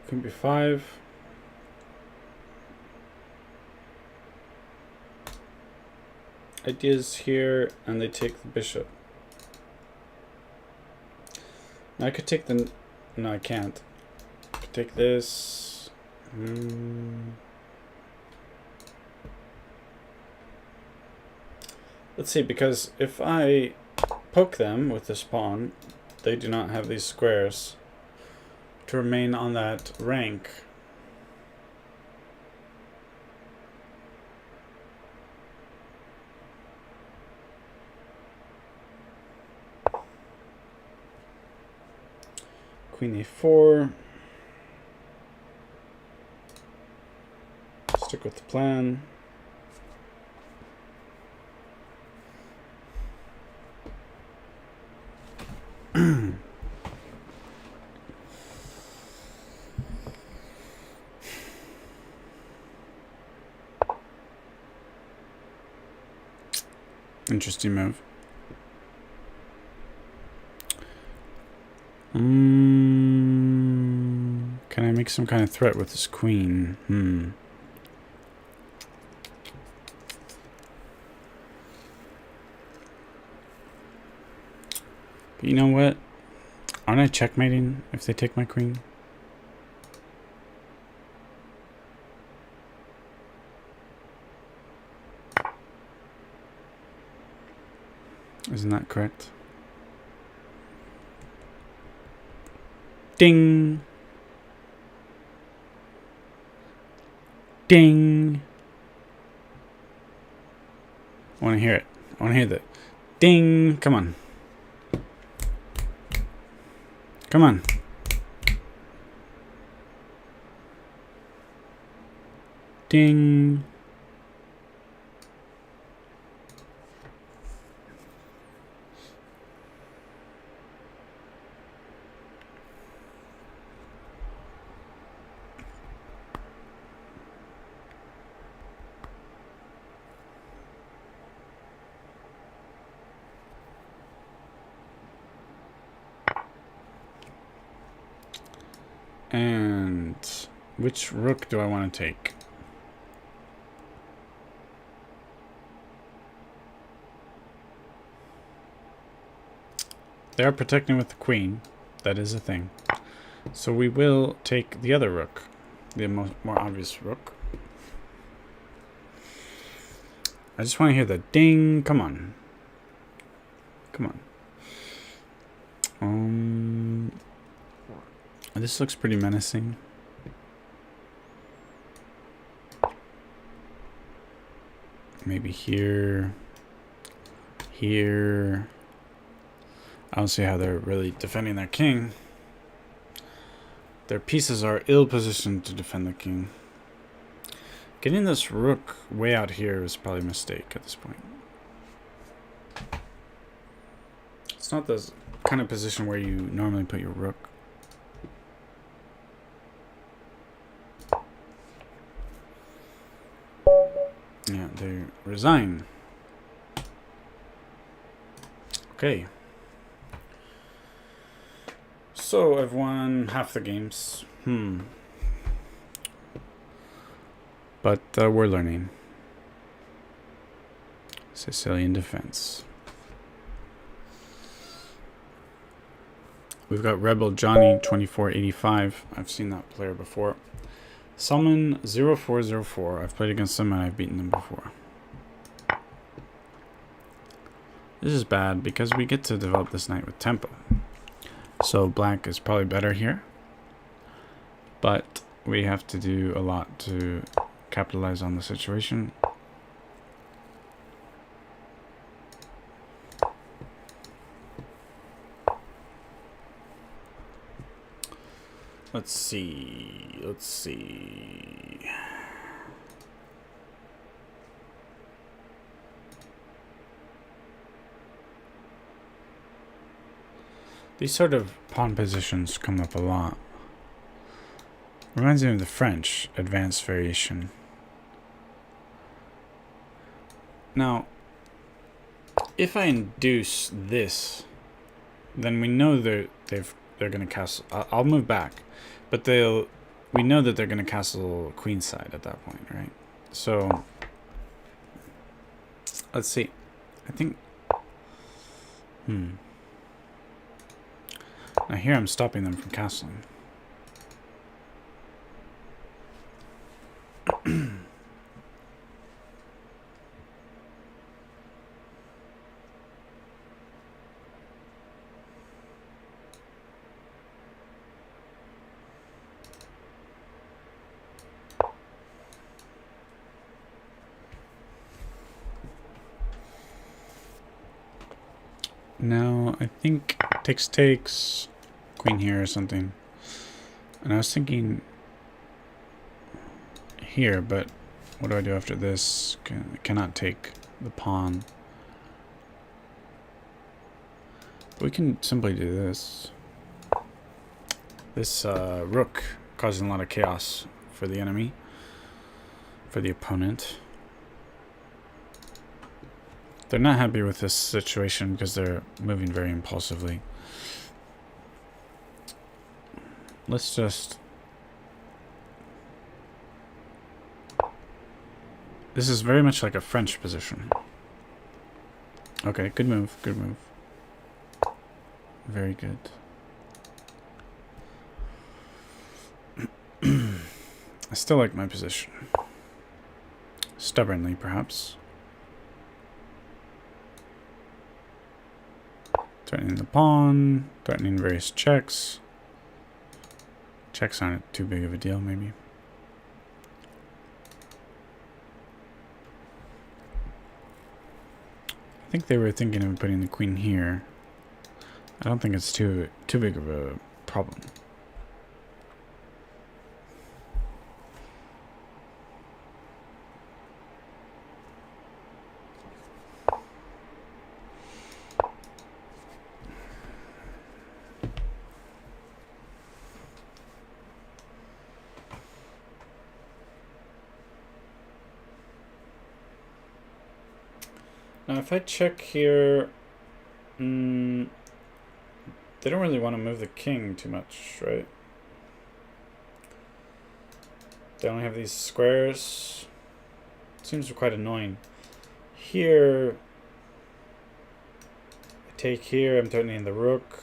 Queen b5. Ideas here, and they take the bishop. Now I could take the... No, I can't. I could take this. Let's see, because if I poke them with this pawn, they do not have these squares to remain on that rank. Queen a4. Stick with the plan. Interesting move. Can I make some kind of threat with this queen? But you know what? Aren't I checkmating if they take my queen? Isn't that correct? Ding! Ding! I want to hear it. I want to hear the ding! Come on. Come on. Ding! And which rook do I want to take? They are protecting with the queen. That is a thing. So we will take the other rook. The more obvious rook. I just want to hear the ding. Come on. Come on. This looks pretty menacing. Maybe here. Here. I don't see how they're really defending their king. Their pieces are ill-positioned to defend the king. Getting this rook way out here is probably a mistake at this point. It's not the kind of position where you normally put your rook. Yeah, they resign. Okay. So I've won half the games. But we're learning. Sicilian defense. We've got Rebel Johnny 2485. I've seen that player before. Salmon 0404. I've played against them and I've beaten them before. This is bad because we get to develop this knight with tempo. So black is probably better here. But we have to do a lot to capitalize on the situation. Let's see. Let's see. These sort of pawn positions come up a lot. Reminds me of the French advanced variation. Now, if I induce this, then we know they're gonna castle. I'll move back, but we know that they're gonna castle queenside at that point, right? So let's see. I think. Now here I'm stopping them from castling. Now I think takes queen here or something. And I was thinking here, but what do I do after this? I cannot take the pawn. We can simply do this. This rook causing a lot of chaos for the enemy, for the opponent. They're not happy with this situation because they're moving very impulsively. Let's just... This is very much like a French position. Okay, good move, good move. Very good. I still like my position. Stubbornly, perhaps. Threatening the pawn, threatening various checks. Checks aren't too big of a deal, maybe. I think they were thinking of putting the queen here. I don't think it's too big of a problem. Now, if I check here, they don't really want to move the king too much, right? They only have these squares. Seems quite annoying. Here, I take here, I'm threatening the rook.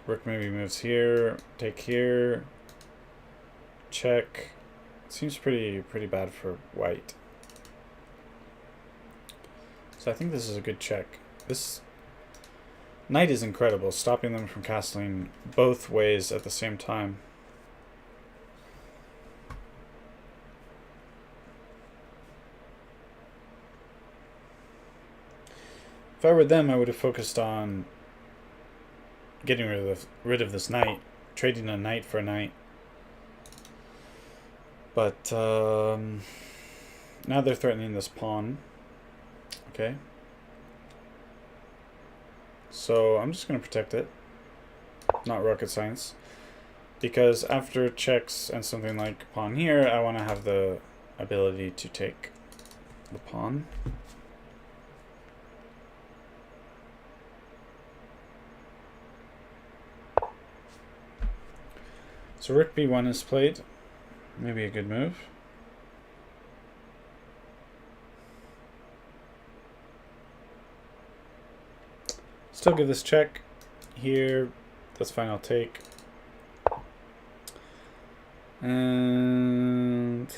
Rook maybe moves here, take here, check. Seems pretty bad for white. So I think this is a good check. This knight is incredible, stopping them from castling both ways at the same time. If I were them, I would have focused on getting rid of this knight, trading a knight for a knight. But now they're threatening this pawn. Okay. So I'm just going to protect it. Not rocket science. Because after checks and something like pawn here, I want to have the ability to take the pawn. So rook b1 is played. Maybe a good move. Still give this check here. That's fine, I'll take. And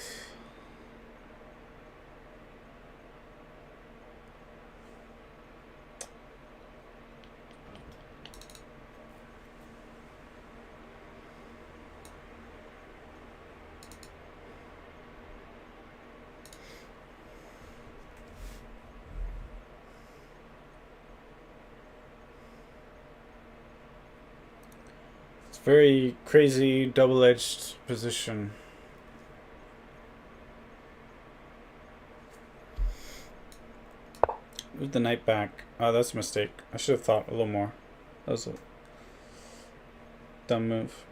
very crazy double-edged position. Move the knight back. Oh, that's a mistake. I should have thought a little more. That was a dumb move.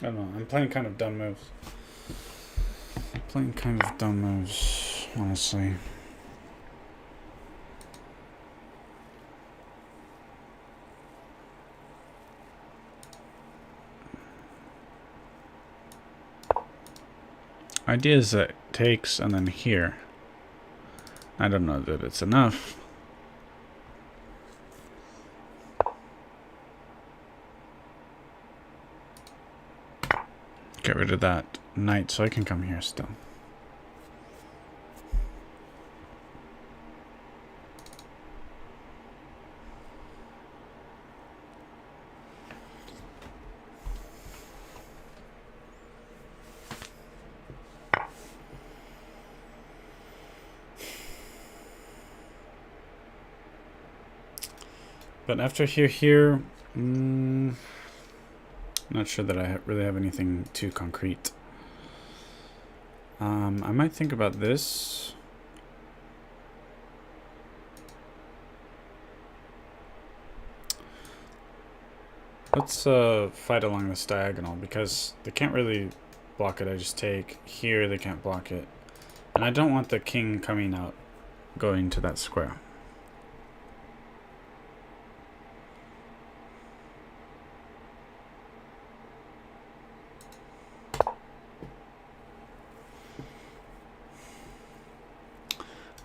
I don't know. I'm playing kind of dumb moves. Honestly. Idea is that it takes and then here. I don't know that it's enough. Get rid of that knight so I can come here still. But after here, not sure that I really have anything too concrete. I might think about this. Let's fight along this diagonal because they can't really block it. I just take here, they can't block it. And I don't want the king coming out, going to that square.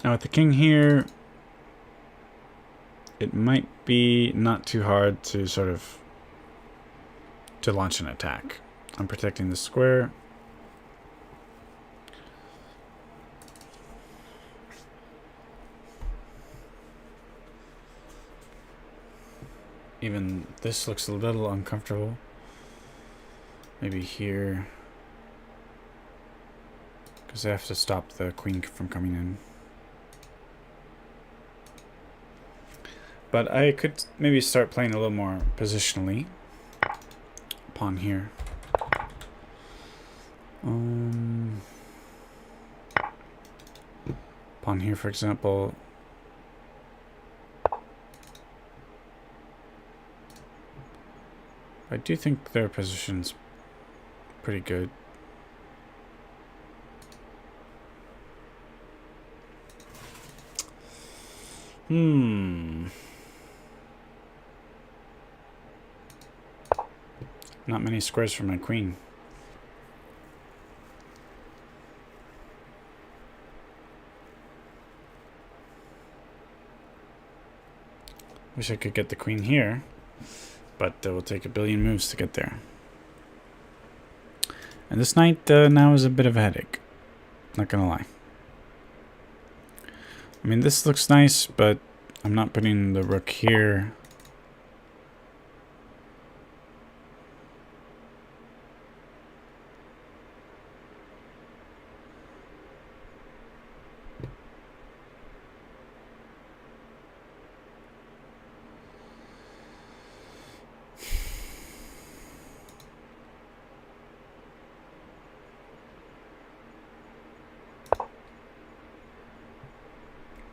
Now with the king here, it might be not too hard to sort of to launch an attack. I'm protecting the square. Even this looks a little uncomfortable. Maybe here, because I have to stop the queen from coming in. But I could maybe start playing a little more positionally. Pawn here. Pawn here, for example. I do think their position's pretty good. Not many squares for my queen. Wish I could get the queen here, but it will take a billion moves to get there. And this knight now is a bit of a headache. Not gonna lie. I mean, this looks nice, but I'm not putting the rook here.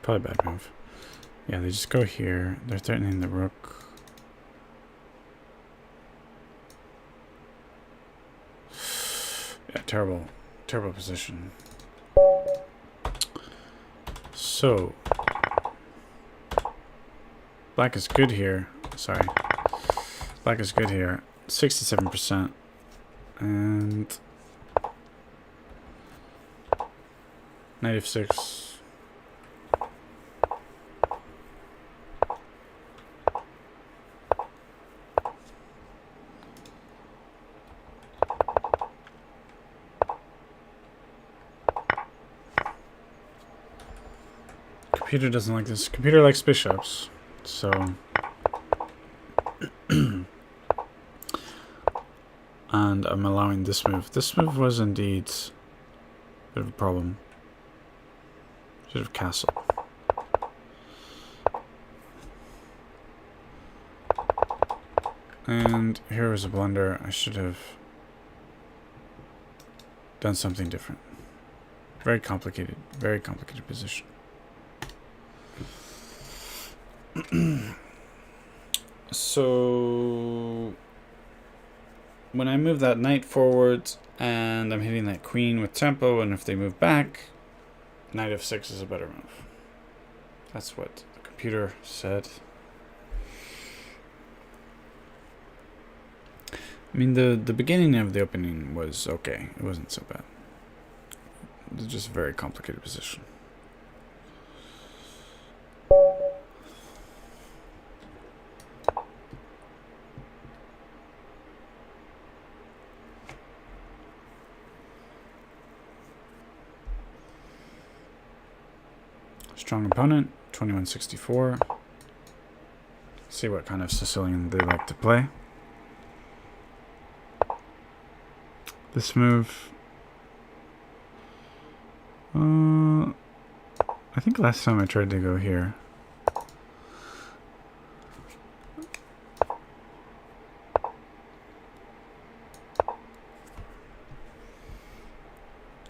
Probably a bad move. Yeah, they just go here. They're threatening the rook. Yeah, terrible position. So, black is good here. Sorry. Black is good here. 67%. And knight f6. Computer doesn't like this. Computer likes bishops, so And I'm allowing this move. This move was indeed a bit of a problem. Should have castle. And here was a blunder. I should have done something different. Very complicated position. So when I move that knight forward and I'm hitting that queen with tempo, and if they move back, knight f6 is a better move. That's what the computer said. I mean, the beginning of the opening was okay. It wasn't so bad. It was just a very complicated position. Strong opponent, 2164. See what kind of Sicilian they like to play. This move, I think last time I tried to go here.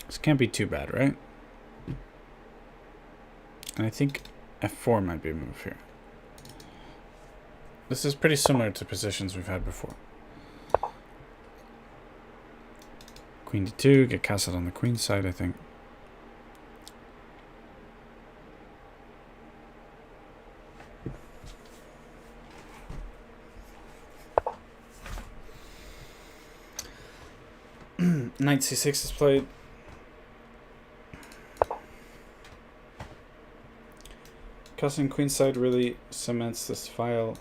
This can't be too bad, right? And I think f4 might be a move here. This is pretty similar to positions we've had before. Queen d2, get castled on the queen side, I think. Knight c6 is played. Castling queenside really cements this file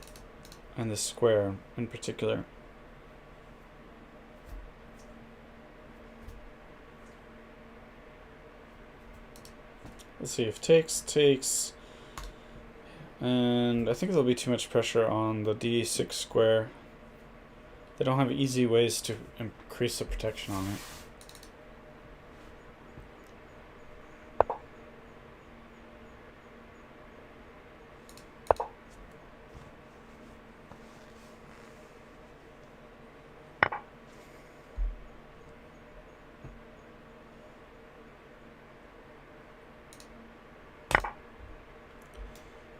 and this square in particular. Let's see if takes, and I think there'll be too much pressure on the d6 square. They don't have easy ways to increase the protection on it.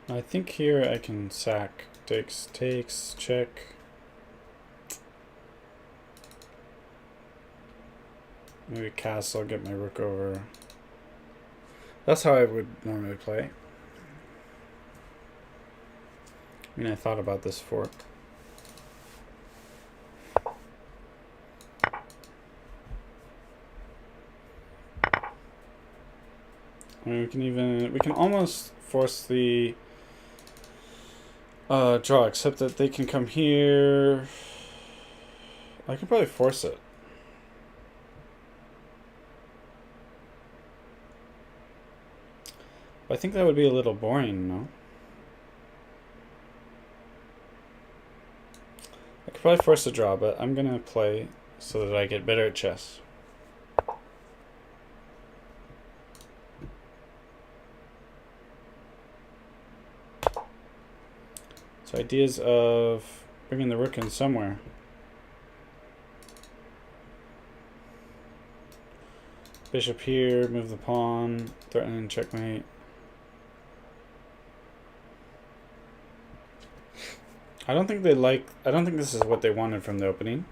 I think here I can sack. Takes, check. Maybe castle, get my rook over. That's how I would normally play. I mean, I thought about this fork. I mean, we can almost force the draw, except that they can come here. I could probably force it. But I think that would be a little boring, no? I could probably force a draw, but I'm gonna play so that I get better at chess. So ideas of bringing the rook in somewhere. Bishop here, move the pawn, threatening checkmate. I don't think this is what they wanted from the opening.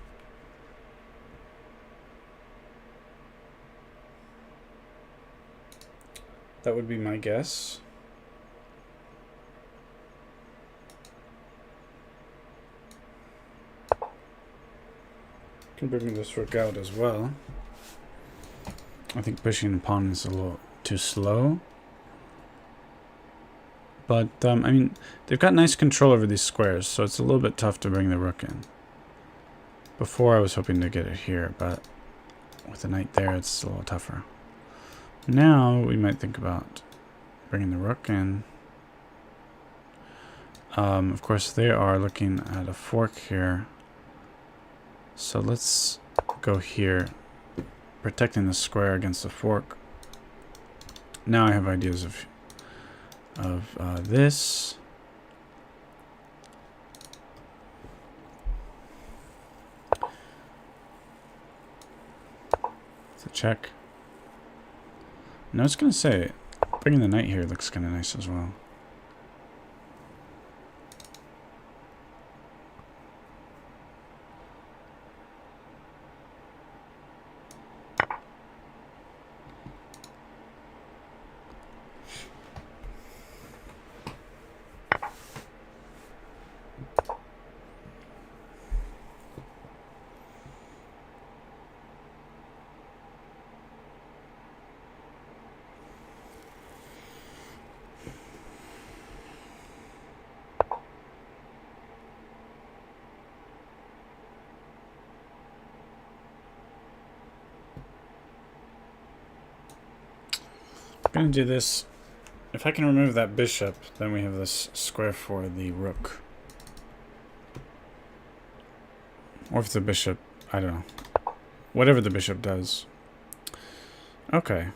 That would be my guess. Can bring this rook out as well. I think pushing the pawn is a little too slow. But, I mean, they've got nice control over these squares, so it's a little bit tough to bring the rook in. Before I was hoping to get it here, but with the knight there, it's a little tougher. Now, we might think about bringing the rook in. Of course, they are looking at a fork here. So let's go here, protecting the square against the fork. Now I have ideas of this. It's a check. Now it's gonna say bringing the knight here looks kind of nice as well. I'm gonna do this. If I can remove that bishop, then we have this square for the rook. Or if the bishop, I don't know. Whatever the bishop does. Okay.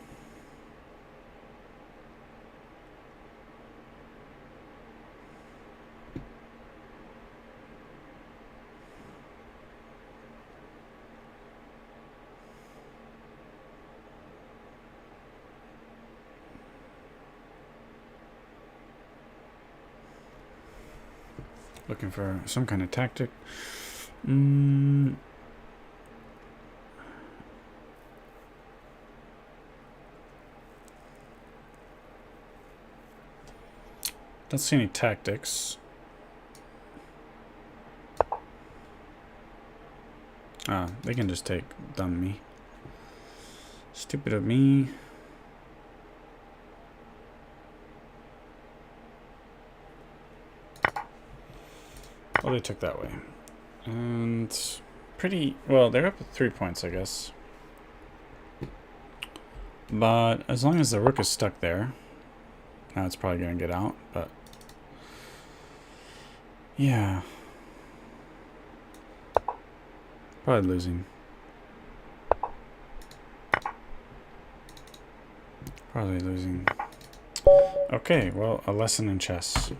Looking for some kind of tactic. Don't see any tactics. Ah, they can just take dumb me. Stupid of me. Well, they took that way. And pretty well, they're up at 3 points, I guess. But as long as the rook is stuck there, now it's probably gonna get out, but yeah. Probably losing. Probably losing. Okay, well, a lesson in chess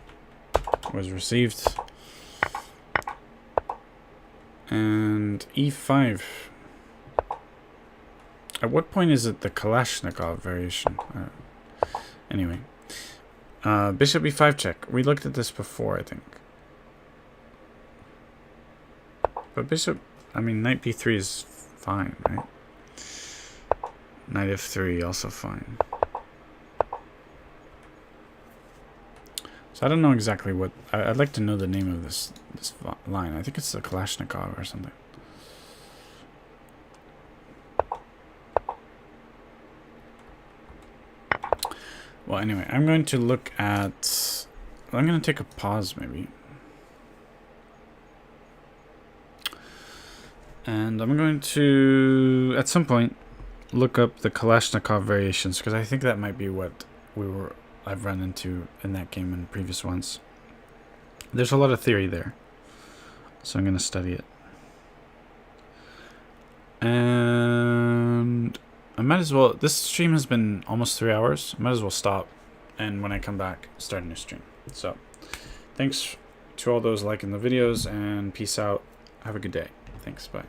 was received. And e5. At what point is it the Kalashnikov variation? Anyway. Bishop e5 check. We looked at this before, I think. But bishop, I mean, knight b3 is fine, right? Knight f3 also fine. So I don't know exactly what... I'd like to know the name of this line. I think it's the Kalashnikov or something. Well, anyway, I'm going to look at... I'm going to take a pause, maybe. And I'm going to, at some point, look up the Kalashnikov variations, because I think that might be what I've run into in that game and previous ones. There's a lot of theory there, so I'm going to study it. And I might as well, this stream has been almost 3 hours. I might as well stop, and when I come back, start a new stream. So, thanks to all those liking the videos, and peace out. Have a good day. Thanks, bye.